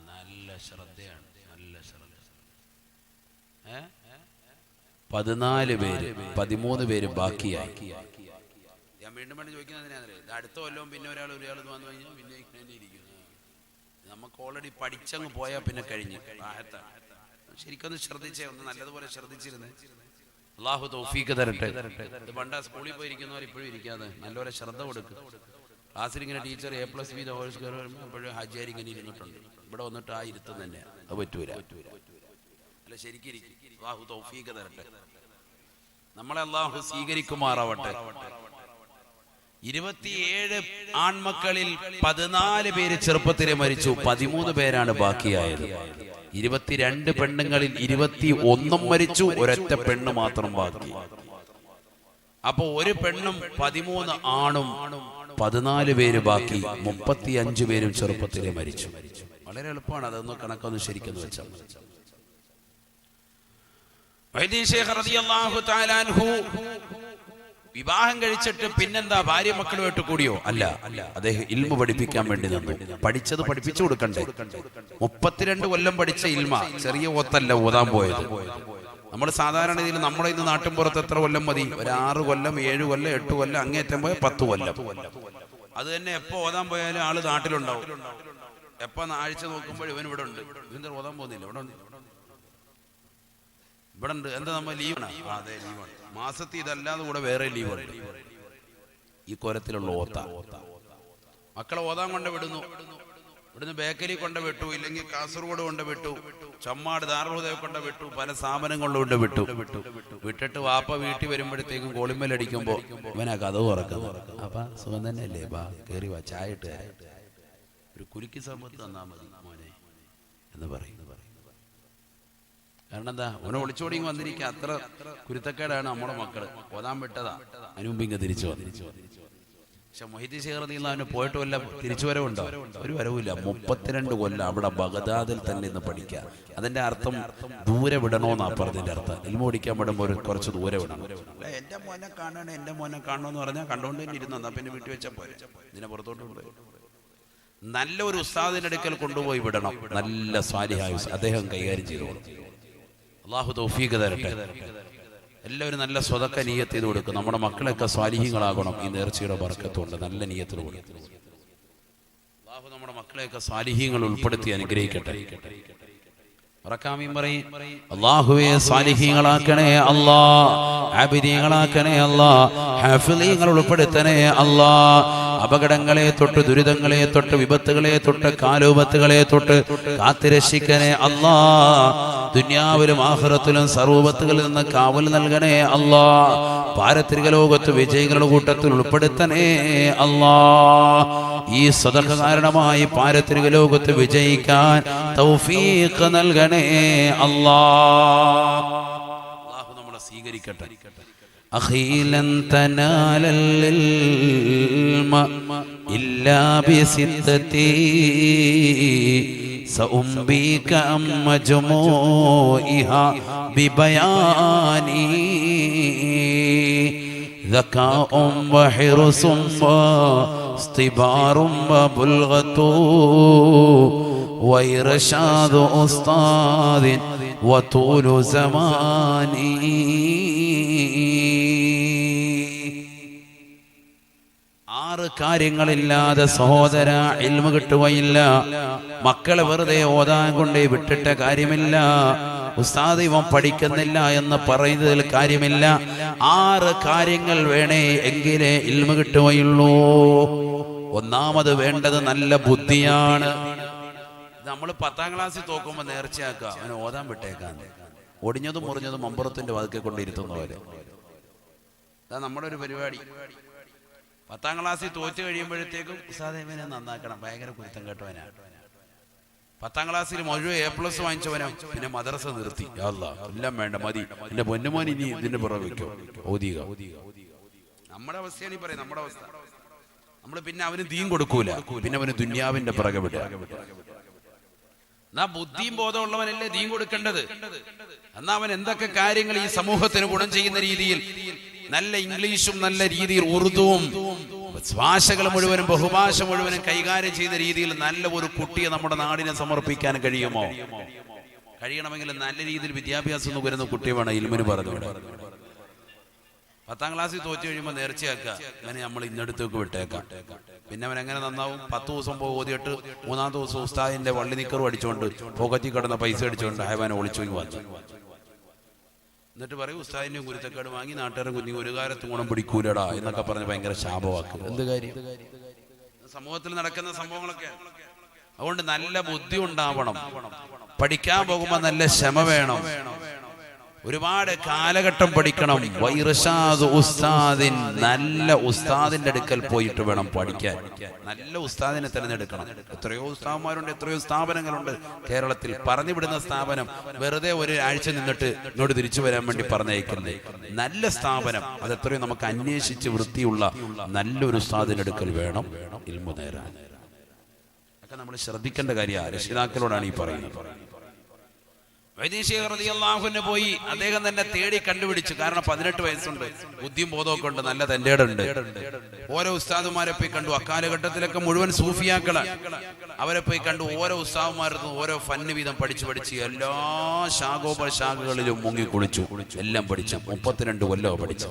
നല്ല ശ്രദ്ധയാണ്, നല്ല ശ്രദ്ധ. 14 പേര്, 13 പേര് ബാക്കിയായി. ഞാൻ വീണ്ടും വേണ്ടി ചോദിക്കുന്നതിനാണ്, അടുത്ത കൊല്ലവും പിന്നെ ഒരാൾ വന്നു കഴിഞ്ഞാൽ പിന്നെ ഇരിക്കുന്നു. നമുക്ക് ഓൾറെഡി പഠിച്ചങ്ങ് പോയാൽ പിന്നെ കഴിഞ്ഞു. ശരിക്കൊന്ന് ശ്രദ്ധിച്ചേ, ഒന്ന് നല്ലതുപോലെ ശ്രദ്ധിച്ചിരുന്നേ. അല്ലാഹു തൗഫീഖ് തരട്ടെ. ഇത് പണ്ട് സ്കൂളിൽ പോയിരിക്കുന്നവർ ഇപ്പോഴും ഇരിക്കാതെ നല്ലപോലെ ശ്രദ്ധ കൊടുക്കുക. ക്ലാസ്സിൽ ഇങ്ങനെ ടീച്ചർ A+B അപ്പോഴും ഹാജിയാർ ഇങ്ങനെ ഇരുന്നിട്ടുണ്ട്. ഇവിടെ വന്നിട്ട് ആ ഇരുത്തം തന്നെയാണ്, അത് പറ്റൂല. അല്ല, ശരിക്കും അല്ലാഹു തൗഫീഖ് തരട്ടെ, നമ്മളെ അല്ലാഹു സ്വീകരിക്കുമാറാവട്ടെ. 27 ആൺമക്കളിൽ 14 പേര് ചെറുപ്പത്തിലെ മരിച്ചു, 13 പേരാണ് ബാക്കിയായത്. 22 പെണ്ണുങ്ങളിൽ 21 മരിച്ചു, ഒരൊറ്റ പെണ്ണ് മാത്രം ബാക്കി. അപ്പൊ ഒരു പെണ്ണും 13 ആണും 14 പേര് ബാക്കി, 35 പേരും ചെറുപ്പത്തിലെ മരിച്ചു. വളരെ എളുപ്പമാണ്, അതൊന്ന് കണക്കൊന്ന് ശരിക്കെന്ന് വെച്ചാൽ. വഹീദീൻ ശൈഖ് റളിയല്ലാഹു തആല അൻഹു വിവാഹം കഴിച്ചിട്ട് പിന്നെന്താ ഭാര്യ മക്കളുമായിട്ട് കൂടിയോ? അല്ല, അദ്ദേഹം ഇൽമു പഠിപ്പിക്കാൻ വേണ്ടി നിന്നു. പഠിച്ചത് പഠിപ്പിച്ചു കൊടുക്കണ്ടേ? 32 കൊല്ലം പഠിച്ച ഇൽമ ചെറിയ ഓത്തല്ല ഓതാൻ പോയത്. നമ്മൾ സാധാരണ രീതിയിൽ നമ്മുടെ ഇന്ന് നാട്ടിൻപുറത്ത് എത്ര കൊല്ലം മതി? ഒരു 6 കൊല്ലം, 7 കൊല്ലം, 8 കൊല്ലം, അങ്ങേറ്റം പോയ 10 കൊല്ലം. അത് തന്നെ എപ്പോ ഓതാൻ പോയാലും ആള് നാട്ടിലുണ്ടാവും. എപ്പോ ആഴ്ച നോക്കുമ്പോൾ ഇവൻ ഇവിടെ ഉണ്ട്. ഇവൻ ഓതാൻ പോകുന്നില്ല, ഇവിടെ ഉണ്ട്. എന്താ നമ്മൾ ലീവാണ്? അതെ, ലീവാണ്. മാസത്തിൽ ഇതല്ലാതെ കൂടെ വേറെ ലീവുണ്ട്. ഈ കോരത്തിലുള്ള ഓത്ത മക്കളെ ഓതാൻ കൊണ്ട് വിടുന്നു. ഇവിടുന്ന് ബേക്കറി കൊണ്ട് വിട്ടു, ഇല്ലെങ്കിൽ കാസർഗോഡ് കൊണ്ട് വിട്ടു, ചമ്മാട് ദാറുൽഹുദ കൊണ്ട് വിട്ടു, പല സ്ഥാപനങ്ങളിൽ കൊണ്ട് വിട്ടിട്ട് വാപ്പ വീട്ടിൽ വരുമ്പോഴത്തേക്കും കോളിമ്മലടിക്കുമ്പോ ഇവനാ കഥ തുറക്കുന്നു. അപ്പ സുഖം തന്നെയല്ലേ, ബാ കേറി വാ, ചായ ഇട്ട് ഒരു കുലുക്കി സമ്പത്ത് തന്നാ മതി മോനെ എന്ന് പറയും. കാരണം എന്താ? ഓനെ ഒളിച്ചോടി വന്നിരിക്കുക. അത്ര കുരുത്തക്കേടാണ് നമ്മുടെ മക്കള്. ഓതാൻ വിട്ടതാ, അതിനുമുമ്പ് ഇങ്ങ് തിരിച്ചു വന്നു. പക്ഷെ മുഹീദീൻ ശൈഖ് റളിയല്ലാഹു അൻഹു പോയിട്ട് വല്ല തിരിച്ചു വരവുണ്ടോ? ഒരു വരവില്ല. 32 കൊല്ലം അവിടെ ബഗ്ദാദിൽ തന്നെ ഇന്ന് പഠിക്കുക. അതിന്റെ അർത്ഥം ദൂരെ വിടണോന്നാ പറഞ്ഞതിന്റെ അർത്ഥം. ഇൽമു പഠിക്കാൻ വിടുമ്പോൾ കുറച്ച് ദൂരെ വിടണം. എന്റെ മോനെ കാണണം, എന്റെ മോനെ കാണണമെന്ന് പറഞ്ഞാൽ കണ്ടുകൊണ്ട് തന്നെ ഇരുന്നു. എന്നാ പിന്നെ വീട്ടിൽ വെച്ചാൽ പോരെ, ഇതിനെ പുറത്തോട്ട് കൊണ്ടുപോയി നല്ല ഒരു ഉസ്താദിന്റെ അടുക്കൽ കൊണ്ടുപോയി വിടണം. നല്ല സ്വാലിഹായ അദ്ദേഹം കൈകാര്യം ചെയ്തു. അല്ലാഹു തൗഫീഖ് തരട്ടെ. എല്ലാവരും നല്ല സ്വതക്ക നിയ്യത്ത് ചെയ്ത് കൊടുക്കും. നമ്മുടെ മക്കളൊക്കെ സ്വാലിഹീങ്ങളാകണം. ഈ നേർച്ചയുടെ ബർക്കത്തുണ്ട്. നല്ല നിയ്യത്ത് കൊടുക്കും. അല്ലാഹു നമ്മുടെ മക്കളെയൊക്കെ സ്വാലിഹീങ്ങൾ ഉൾപ്പെടുത്തി അനുഗ്രഹിക്കട്ടെ. അല്ലാഹുവേ സ്വാലിഹീങ്ങളാക്കണേ അല്ലാഹ്, ആബിദീങ്ങളാക്കണേ അല്ലാഹ്, ഹാഫിളീങ്ങൾ ഉൾപ്പെടുത്തണേ അല്ലാഹ്. അപകടങ്ങളെ തൊട്ട്, ദുരിതങ്ങളെ തൊട്ട്, വിപത്തുകളെ തൊട്ട്, കാലോപത്തുകളെ തൊട്ട് കാത്തുരക്ഷിക്കണേ അല്ലാ. ദുനിയാവിലും ആഖിറത്തിലും സർവ്വത്തുകളിൽ നിന്ന് കാവൽ നൽകണേ അല്ലാ. പാരത്രിക ലോകത്ത് വിജയികളുടെ കൂട്ടത്തിൽ ഉൾപ്പെടുത്തണേ അല്ലാ. ഈ സദഖ കാരണമായി പാരത്രിക ലോകത്ത് വിജയിക്കാൻ തൗഫീഖ് നൽകണേ അല്ലാ. അല്ലാഹു നമ്മളെ സ്വീകരിക്കട്ടെ. അഖീലൻ തനാലൽ ഇൽമ ഇല്ലാ ബിസിത്തതി സഉംബിക മജ്മൂഇഹാ ബിബയാനി ذكاء وحرص واصطبار وبلغة وإرشاد أستاذ وطول زمان. ആറ് കാര്യങ്ങളില്ലാതെ സഹോദര ഇൽമു കിട്ടുകയില്ല. മക്കളെ വെറുതെ ഓതാൻ കൊണ്ടേ വിട്ടിട്ട കാര്യമില്ല. ഉസ്താദ് ഇവൻ പഠിക്കുന്നില്ല എന്ന് പറയുന്നതിൽ കാര്യമില്ല. ആറ് കാര്യങ്ങൾ വേണേ എങ്കിലേ ഇൽമു കിട്ടുകയുള്ളൂ. ഒന്നാമത് വേണ്ടത് നല്ല ബുദ്ധിയാണ്. നമ്മൾ 10ാം ക്ലാസ്സിൽ തോക്കുമ്പോൾ നേർച്ചയാക്കുക, അവനെ ഓതാൻ വിട്ടേക്കാൻ. ഒടിഞ്ഞതും മുറിഞ്ഞതും അമ്പുറത്തിന്റെ വാതിക്കെ കൊണ്ടിരുത്തുന്ന പോലെ. അതാ നമ്മുടെ ഒരു പരിപാടി. 10ാം ക്ലാസ്സിൽ തോറ്റ് കഴിയുമ്പോഴത്തേക്കും ഉസ്താദേ ഇവനെ നന്നാക്കണം, ഭയങ്കര കുരുത്തം കേട്ടവനാണ്. 10ാം ക്ലാസ്സിൽ മുഴുവൻ A+ വാങ്ങിച്ചവനോ പിന്നെ മദ്രസ നിർത്തി. എല്ലാം വേണ്ട, മതി, എന്റെ പൊന്നുമോൻ ഇനി ഇതിന്റെ പുറകെ വെക്കോ ഓതിക. നമ്മുടെ അവസ്ഥയാണ് ഈ പറയും. നമ്മുടെ അവസ്ഥ നമ്മൾ പിന്നെ അവന് ദീൻ കൊടുക്കൂല, പിന്നെ അവന് ദുന്യാവിന്റെ പുറകെ വിടുക. എന്നാ ബുദ്ധിയും ബോധമുള്ളവനല്ലേ ദീൻ കൊടുക്കേണ്ടത്. എന്നാ അവൻ എന്തൊക്കെ കാര്യങ്ങൾ ഈ സമൂഹത്തിന് ഗുണം ചെയ്യുന്ന രീതിയിൽ നല്ല ഇംഗ്ലീഷും നല്ല രീതിയിൽ ഉറുദുവും ഭാഷകൾ മുഴുവനും ബഹുഭാഷ മുഴുവനും കൈകാര്യം ചെയ്യുന്ന രീതിയിൽ നല്ല ഒരു കുട്ടിയെ നമ്മുടെ നാടിനെ സമർപ്പിക്കാൻ കഴിയുമോ? കഴിയണമെങ്കിൽ നല്ല രീതിയിൽ വിദ്യാഭ്യാസം വരുന്ന കുട്ടിയെ വേണം ഇൽമിന് പറഞ്ഞു. 10ാം ക്ലാസ്സിൽ തോറ്റു കഴിയുമ്പോൾ നേർച്ചയാക്കുക, അങ്ങനെ നമ്മൾ ഇന്നടുത്തേക്ക് വിട്ടേക്കാം. പിന്നെ അവൻ എങ്ങനെ നന്നാവും? 10 ദിവസം പോയി ഓതിയിട്ട് 3ാം ദിവസം ഉസ്താദിന്റെ വള്ളി നിക്കറും അടിച്ചുകൊണ്ട് പോക്കറ്റിൽ കിടന്ന പൈസ അടിച്ചുകൊണ്ട് ഹൈവാനെ ഒളിച്ചു വന്നു. എന്നിട്ട് പറയും ഉസ്താദിന്റെ കുരുത്തക്കേട് വാങ്ങി നാട്ടുകാരെ കുഞ്ഞി ഒരു കാലത്തും ഗുണം പിടിക്കൂലടാ എന്നൊക്കെ പറഞ്ഞ് ഭയങ്കര ശാപവാക്ക്. എന്ത് കാര്യം? സമൂഹത്തിൽ നടക്കുന്ന സംഭവങ്ങളൊക്കെ. അതുകൊണ്ട് നല്ല ബുദ്ധി ഉണ്ടാവണം. പഠിക്കാൻ പോകുമ്പോ നല്ല ക്ഷമ വേണം. ഒരുപാട് കാലഘട്ടം പഠിക്കണം. നല്ല ഉസ്താദിന്റെ അടുക്കൽ പോയിട്ട് വേണം പഠിക്കാൻ. നല്ല ഉസ്താദിനെ തിരഞ്ഞെടുക്കണം. എത്രയോ ഉസ്താദന്മാരുണ്ട്, എത്രയോ സ്ഥാപനങ്ങളുണ്ട് കേരളത്തിൽ. പറഞ്ഞു വിടുന്ന സ്ഥാപനം വെറുതെ ഒരു ആഴ്ച നിന്നിട്ട് ഇങ്ങോട്ട് തിരിച്ചു വരാൻ വേണ്ടി പറഞ്ഞയക്കുന്നത്. നല്ല സ്ഥാപനം അതെത്രയോ നമുക്ക് അന്വേഷിച്ച് വൃത്തിയുള്ള നല്ലൊരു ഉസ്താദിന്റെ അടുക്കൽ വേണം ഇൽമു നേരാൻ. ഒക്കെ നമ്മൾ ശ്രദ്ധിക്കേണ്ട കാര്യമാണ്. രക്ഷിതാക്കളോടാണ് ഈ പറയുന്നത്. പോയി അദ്ദേഹം തന്നെ തേടി കണ്ടുപിടിച്ചു. കാരണം 18 വയസ്സുണ്ട്, ബുദ്ധിയും ബോധമൊക്കെ ഉണ്ട്, നല്ല തന്റേടുണ്ട്. ഓരോ ഉസ്താദുമാരെ പോയി കണ്ടു. അക്കാലഘട്ടത്തിലൊക്കെ മുഴുവൻ സൂഫിയാക്കളാണ്. അവരെ പോയി കണ്ടു. ഓരോ ഉസ്താദുമാരും ഓരോ ഫന്ന് വീതം പഠിച്ച് എല്ലാ ശാഖോപശാഖകളിലും മുങ്ങി കുളിച്ചു. എല്ലാം പഠിച്ചു. 32 കൊല്ലം പഠിച്ചു.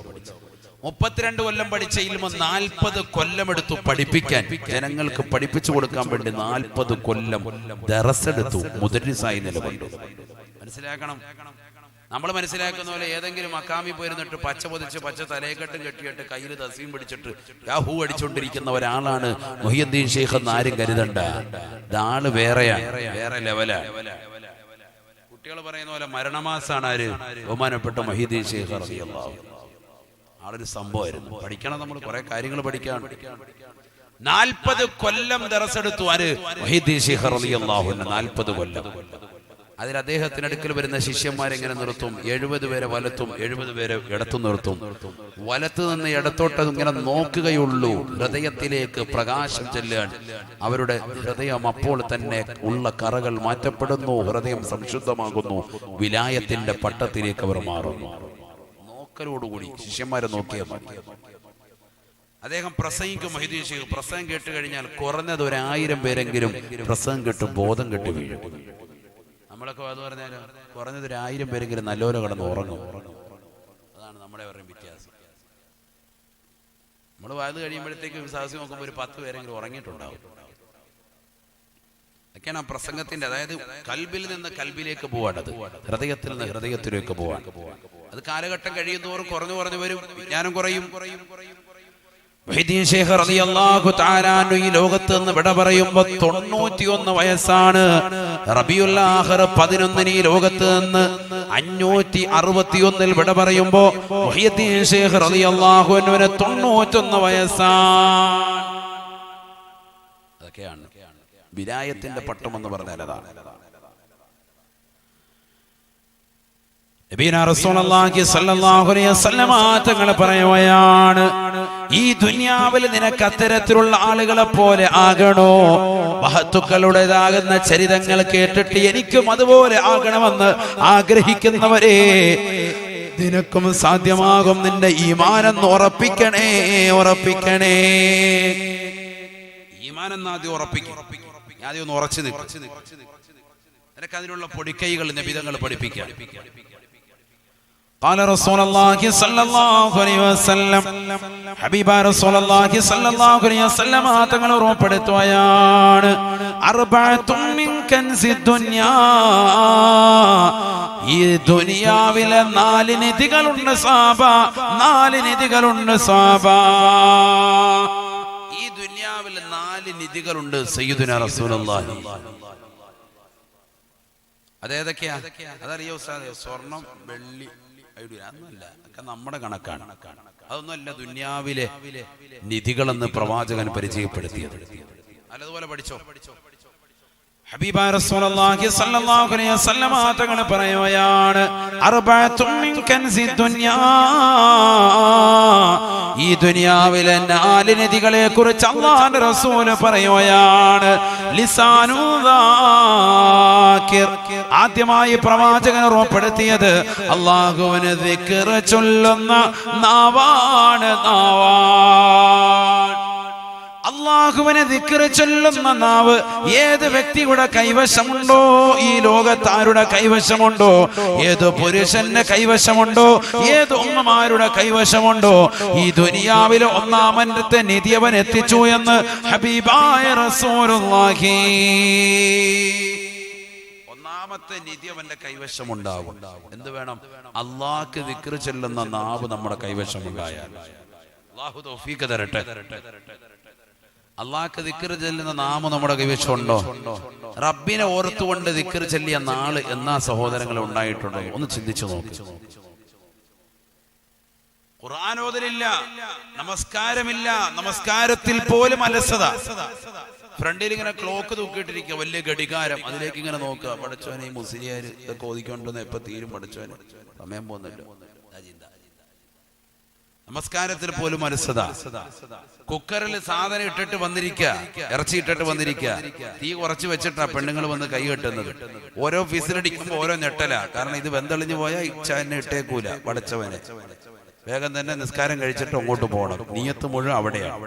32 കൊല്ലം പഠിച്ച ഇൽമ 40 കൊല്ലം എടുത്തു പഠിപ്പിക്കാൻ. ജനങ്ങൾക്ക് പഠിപ്പിച്ചു കൊടുക്കാൻ വേണ്ടി 40 കൊല്ലം ദറസെടുത്തു. മുദരിസായി നിലകൊണ്ടു. മനസ്സിലാക്കണം. നമ്മൾ മനസ്സിലാക്കുന്ന പോലെ ഏതെങ്കിലും മക്കാമി പോയിരുന്നിട്ട് പച്ച പൊതിച്ച് പച്ച തലയെക്കെട്ടും കെട്ടിയിട്ട് കയ്യിൽ തസീം പിടിച്ചിട്ട് യാഹൂ അടിച്ചുകൊണ്ടിരിക്കുന്ന ഒരാളാണ് മുഹിയുദ്ദീൻ ഷെയ്ഖ് എന്ന് ആരും കരുതണ്ട. ഇതാള് വേറെയാണ്, വേറെ ലെവലാണ്. കുട്ടികൾ പറയുന്ന പോലെ മരണമാസാണ് ആര്? ബഹുമാനപ്പെട്ട മുഹിയുദ്ദീൻ ഷെയ്ഖ് റളിയല്ലാഹു അൻഹു. ആളൊരു സംഭവമായിരുന്നു. പഠിക്കണം, നമ്മൾ കുറെ കാര്യങ്ങൾ പഠിക്കാൻ. 40 കൊല്ലം ദറസെടുത്തു ആര്? മുഹിയുദ്ദീൻ ഷെയ്ഖ് റളിയല്ലാഹു അൻഹു. 40 കൊല്ലം. അതിൽ അദ്ദേഹത്തിനടുക്കൽ വരുന്ന ശിഷ്യന്മാരെങ്ങനെ നിർത്തും? 70 പേരെ വലത്തും 70 പേരെ ഇടത്തും നിർത്തും. വലത്ത് നിന്ന് ഇടത്തോട്ട് ഇങ്ങനെ നോക്കുകയുള്ളൂ. ഹൃദയത്തിലേക്ക് പ്രകാശം ചെല്ലാൻ. അവരുടെ ഹൃദയം അപ്പോൾ തന്നെ ഉള്ള കറകൾ മാറ്റപ്പെടുന്നു. ഹൃദയം സംശുദ്ധമാകുന്നു. വിലായത്തിന്റെ പട്ടത്തിലേക്ക് അവർ മാറുന്നു. നോക്കലോടുകൂടി ശിഷ്യന്മാരെ നോക്കിയാൽ മതി. അദ്ദേഹം പ്രസംഗിക്കും. മുഹിയുദ്ദീൻ ഷെയ്ഖ് പ്രസംഗം കേട്ട് കഴിഞ്ഞാൽ കുറഞ്ഞത് 1000 പേരെങ്കിലും പ്രസംഗം കേട്ട് ബോധം കെട്ടി വീഴും. നമ്മളൊക്കെ അത് പറഞ്ഞാൽ കുറഞ്ഞത് 1000 പേരെങ്കിലും നല്ലപോലെ കിടന്ന് ഉറങ്ങും. അതാണ് നമ്മുടെ പറയും വ്യത്യാസം. നമ്മൾ വാത് കഴിയുമ്പോഴത്തേക്ക് വിശ്വാസം നോക്കുമ്പോൾ ഒരു 10 പേരെങ്കിലും ഉറങ്ങിയിട്ടുണ്ടാവും. ഒക്കെയാണ് ആ പ്രസംഗത്തിന്റെ. അതായത് കൽബിൽ നിന്ന് കൽബിലേക്ക് പോവാണത്, ഹൃദയത്തിൽ നിന്ന് ഹൃദയത്തിലേക്ക് പോവാൻ. അത് കാലഘട്ടം കഴിയുന്നതോറും കുറഞ്ഞു വരും. വിജ്ഞാനം കുറയും. മുഹ്യിദ്ദീൻ ശൈഖ് റളിയല്ലാഹു തആല അൻഹു ഈ ലോകത്ത് നിന്ന് വിട പറയുമ്പോൾ 91 വയസ്സാണ്. റബീഉൽ ആഖിർ 11 ഈ ലോകത്ത് നിന്ന് 561 വിട പറയുമ്പോൾ മുഹ്യിദ്ദീൻ ശൈഖ് റളിയല്ലാഹു അൻഹുവിന് 91 വയസ്സാണ്. അതൊക്കെയാണ് വിലായത്തിന്റെ പട്ടം എന്ന് പറഞ്ഞാൽ അതാണ്. നബിയുനാ റസൂലുള്ളാഹി സ്വല്ലല്ലാഹു അലൈഹി വസല്ലം തങ്ങൾ പറയുകയാണ്, ഈ ദുനിയാവിൽ നിനക്ക് അത്തരത്തിലുള്ള ആളുകളെ പോലെ ആകണോ? മഹത്തുക്കളുടേതാകുന്ന ചരിതങ്ങൾ കേട്ടിട്ട് എനിക്കും അതുപോലെ ആകണമെന്ന് ആഗ്രഹിക്കുന്നവരെ, നിനക്കും സാധ്യമാകും. നിന്റെ ഈമാനെന്ന് ഉറപ്പിക്കണേ, ഉറപ്പിക്കണേ. ഈമാനെന്ന് ആദ്യം ഉറപ്പിക്കും. ആദ്യം ഒന്ന് ഉറച്ചു നിൽക്കും. നിനക്ക് അതിനുള്ള പൊടിക്കൈകൾ നബിതങ്ങൾ പഠിപ്പിക്കാം. قال رسول الله صلى الله عليه وسلم ഹബീബ റസൂലുള്ളാഹി സ്വല്ലല്ലാഹു അലൈഹി വസല്ലം തങ്ങൾ ഉറപ്പെടുത്തുകയാണ്, അർബഅത്തും മിൻ കൻസി ദുനിയാ, ഈ ദുനിയാവിലെ 4 നിധികളുണ്ട് സാബ, 4 നിധികളുണ്ട് സാബ. ഈ ദുനിയാവിൽ 4 നിധികളുണ്ട് സയ്യിദുനാ റസൂലുള്ളാഹി. അതേതൊക്കെയാ? അതറിയോ ഉസ്താദേ? സ്വർണം, വെള്ളി, അതൊന്നുമല്ല, ഒക്കെ നമ്മുടെ കണക്കാണ്. അതൊന്നുമല്ല ദുനിയാവിലെ നിധികളെന്ന് പ്രവാചകൻ പരിചയപ്പെടുത്തിയത്. അല്ലതുപോലെ പഠിച്ചോ. ഹബീബ റസൂലുള്ളാഹി സ്വല്ലല്ലാഹു അലൈഹി വസല്ലം തങ്ങൾ പറയുകയാണ്, അർബഅത്തും മിൻ കൻസി ദുനിയാ, ഈ ദുനിയാവിലെ 4 നദികളെ കുറിച്ച് അല്ലാഹുവിന്റെ റസൂൽ പറയുകയാണ്. ലിസാനു ദാകിർ, ആദ്യമായി പ്രവാചകൻ ഉറപ്പെടുത്തിയത് അല്ലാഹുവിനെ ദിക്ർ ചൊല്ലുന്ന നാവാണ്, നാവാണ്. അല്ലാഹുവിനെ ദിക്ർ ചൊല്ലുന്ന നാവ് ഏത് വ്യക്തിയുടെ കൈവശമുണ്ടോ, ഈ ലോകത്ത് ആരുടെ കൈവശമുണ്ടോ, ഏത് പുരുഷന്റെ കൈവശമുണ്ടോ, ഏത് ഉമ്മമാരുടെ കൈവശമുണ്ടോ, ഈ ദുനിയാവിലെ ഒന്നാമത്തെ നിധി അവൻ എത്തിച്ചു എന്ന് ഹബീബായ റസൂലുള്ളാഹി. ഒന്നാമത്തെ നിധി അവന്റെ കൈവശമുണ്ടാവും. എന്ത് വേണം? അല്ലാഹുക്ക് ദിക്ർ ചൊല്ലുന്ന നാവ് നമ്മുടെ കൈവശമുണ്ടായാൽ. അല്ലാഹു തൗഫീഖ് തരട്ടെ. അള്ളാഹ്ക്ക് ദിക്ർ ചൊല്ലുന്ന നാമം നമ്മുടെ കൈവശമുണ്ടോ? റബ്ബിനെ ഓർത്തുകൊണ്ട് ദിക്ർ ചൊല്ലിയ നാള് എന്നാ സഹോദരങ്ങൾ ഉണ്ടായിട്ടുണ്ടോ? ഒന്ന് ചിന്തിച്ചു നോക്ക്. ഖുർആൻ ഓതലില്ല, നമസ്കാരമില്ല, നമസ്കാരത്തിൽ പോലും അലസത. ഫ്രണ്ടിൽ ഇങ്ങനെ ക്ലോക്ക് തൂക്കിയിട്ടിരിക്കുക, വലിയ ഘടികാരം, അതിലേക്ക് ഇങ്ങനെ നോക്കുക. പഠിച്ചവനെ മുസ്ലിയാര് ഇതൊക്കെ ഓതിക്കൊണ്ടെന്ന് എപ്പോ തീരും? പഠിച്ചവന് സമയം പോകുന്നില്ല. നമസ്കാരത്തിൽ പോലും അലസത. കുക്കറിൽ സാധനം ഇട്ടിട്ട് വന്നിരിക്കുക, ഇറച്ചി ഇട്ടിട്ട് വന്നിരിക്കുക, തീ കുറച്ച് വെച്ചിട്ടാ പെണ്ണുങ്ങൾ വന്ന് കൈ കെട്ടുന്നത്. ഓരോ ഫിസിലടിക്കുമ്പോ ഓരോ ഞെട്ടല. കാരണം ഇത് വെന്തളിഞ്ഞു പോയാൽ ഇച്ഛ എന്നെ ഇട്ടേക്കൂല. പടച്ചവനെ വേഗം തന്നെ നിസ്കാരം കഴിച്ചിട്ട് അങ്ങോട്ട് പോകണം. നീയത്ത് മുഴുവൻ അവിടെയാണ്,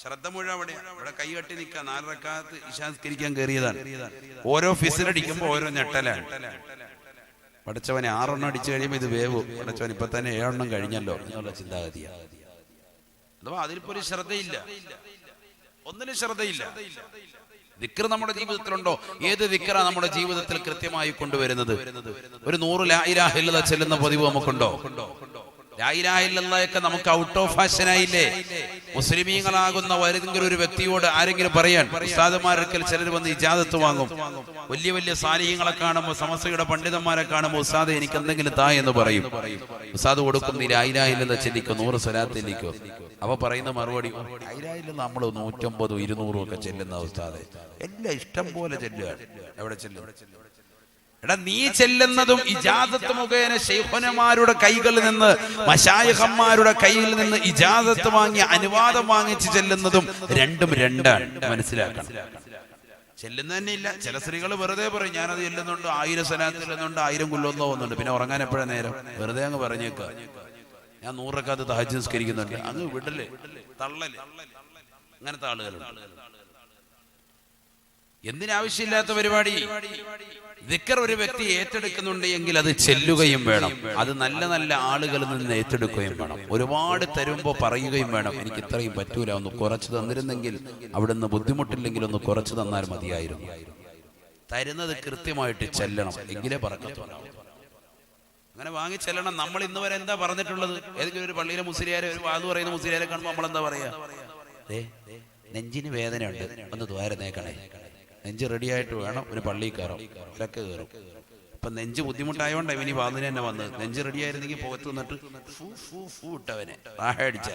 ശ്രദ്ധ മുഴുവൻ അവിടെയാണ്. ഇവിടെ കൈ കെട്ടി നിൽക്കുക. 4 റക്അത്ത് ഇശാസ്കരിക്കാൻ കയറിയതാണ്. ഓരോ ഫിസിലടിക്കുമ്പോ ഓരോ ഞെട്ടലാണ്. പടച്ചവനെ 6 എണ്ണം അടിച്ചു കഴിയുമ്പോൾ ഇത് വേവും. പടച്ചവൻ ഇപ്പൊ തന്നെ 7 എണ്ണം കഴിഞ്ഞല്ലോ എന്നുള്ള ചിന്താഗതിയാണ്. അഥവാ അതിലിപ്പോ ഒരു ശ്രദ്ധയില്ല, ഒന്നിനും ശ്രദ്ധയില്ല. ദിക്ർ നമ്മുടെ ജീവിതത്തിലുണ്ടോ? ഏത് ദിക്റാ നമ്മുടെ ജീവിതത്തിൽ കൃത്യമായി കൊണ്ടുവരുന്നത്? ഒരു 100 ലാ ഇലാഹ ഇല്ലല്ലാഹ് ചെല്ലുന്ന പതിവ് നമുക്കുണ്ടോ? ലാ ഇലാഹ ഇല്ലല്ലാഹ് നമുക്ക് ഔട്ട് ഓഫ് ഫാഷൻ ആയില്ലേ? മുസ്ലിമീങ്ങളാകുന്ന ഏതെങ്കിലും ഒരു വ്യക്തിയോട് ആരെങ്കിലും പറയാൻ, ഉസ്താദുമാരൊക്കെ ചിലർ വന്ന് ഇജാദത്ത് വാങ്ങും. വലിയ വലിയ സാലിഹ്യങ്ങളെ കാണുമ്പോൾ, സമസ്തയുടെ പണ്ഡിതന്മാരെ കാണുമ്പോൾ, ഉസ്താദ് എനിക്ക് എന്തെങ്കിലും താ എന്ന് പറയും. ഉസ്താദ് കൊടുക്കും, ലാ ഇലാഹ ഇല്ലല്ലാഹ് ചെല്ലിക്കോ, 100 സ്വലാത്ത് ചെല്ലിക്കോ. അവ പറയുന്ന മറുപടി, ലാ ഇലാഹ ഇല്ലല്ലാഹ് നമ്മൾ 150 200 ഒക്കെ ചെല്ലുന്ന ഉസ്താദെ, എല്ലാം ഇഷ്ടം പോലെ ചെല്ലുക. എവിടെ ചെല്ലും? എടാ, നീ ചെല്ലുന്നതും ഇജാദത്ത് മുഖേന ശൈഖുനമാരുടെ കൈകളിൽ നിന്ന്, മശായിഖന്മാരുടെ കയ്യിൽ നിന്ന് ഇജാദത്ത് വാങ്ങി, അനുവാദം വാങ്ങിച്ച് ചെല്ലുന്നതും രണ്ടും രണ്ടാണ്. മനസ്സിലാക്കണം. ചെല്ലുന്ന തന്നെ ഇല്ല. ചില സ്ത്രീകൾ വെറുതെ പറയും, ഞാനത് ചെല്ലുന്നുണ്ട്, 1000 സ്വലാത്ത് ചെല്ലുന്നുണ്ട്, 1000 കുല്ലൊന്നോ പോകുന്നുണ്ട്. പിന്നെ ഉറങ്ങാൻ എപ്പോഴാ നേരം? വെറുതെ അങ്ങ് പറഞ്ഞേക്ക, ഞാൻ 100 റക്അത്ത് തഹജ്ജുദ് നിസ്കരിക്കുന്നുണ്ട്. അങ്ങ് വിടല്, തള്ളല്. അങ്ങനത്തെ ആളുകളുണ്ട്. എന്തിനാവശ്യമില്ലാത്ത പരിപാടി. ദിക്ർ ഒരു വ്യക്തി ഏറ്റെടുക്കുന്നുണ്ട് എങ്കിൽ അത് ചെല്ലുകയും വേണം. അത് നല്ല നല്ല ആളുകളിൽ നിന്ന് ഏറ്റെടുക്കുകയും വേണം. ഒരുപാട് തരുമ്പോൾ പറയുകയും വേണം, എനിക്ക് ഇത്രയും പറ്റൂല, ഒന്ന് കുറച്ച് തന്നിരുന്നെങ്കിൽ, അവിടുന്ന് ബുദ്ധിമുട്ടില്ലെങ്കിൽ ഒന്ന് കുറച്ച് തന്നാൽ മതിയായിരുന്നു. തരുന്നത് കൃത്യമായിട്ട് ചെല്ലണം, എങ്കിലേ പറക്കത്തുള്ളൂ. അങ്ങനെ വാങ്ങിച്ചെല്ലണം. നമ്മൾ ഇന്ന് വരെ എന്താ പറഞ്ഞിട്ടുള്ളത്? ഏതെങ്കിലും ഒരു പള്ളിയിലെ മുസ്ലിയാരെ, ഒരു വാത് പറയുന്ന മുസ്ലിയാരെ കാണുമ്പോൾ നമ്മളെന്താ പറയാ? നെഞ്ചിന് വേദനയുണ്ട്, ഒന്ന് ദ്വാരനേക്കണേ. നെഞ്ച് റെഡിയായിട്ട് വേണം ഒരു പള്ളിയിൽ കയറും, ഇതൊക്കെ കയറും. അപ്പൊ നെഞ്ച് ബുദ്ധിമുട്ടായോണ്ട് ഇവനി വാതിന് തന്നെ വന്നത്. നെഞ്ച് റെഡിയായിരുന്നെങ്കിൽ പുറത്ത് നിന്നിട്ട് ഫൂ ഫൂ ഫൂ ഇട്ടവനെ അടിച്ച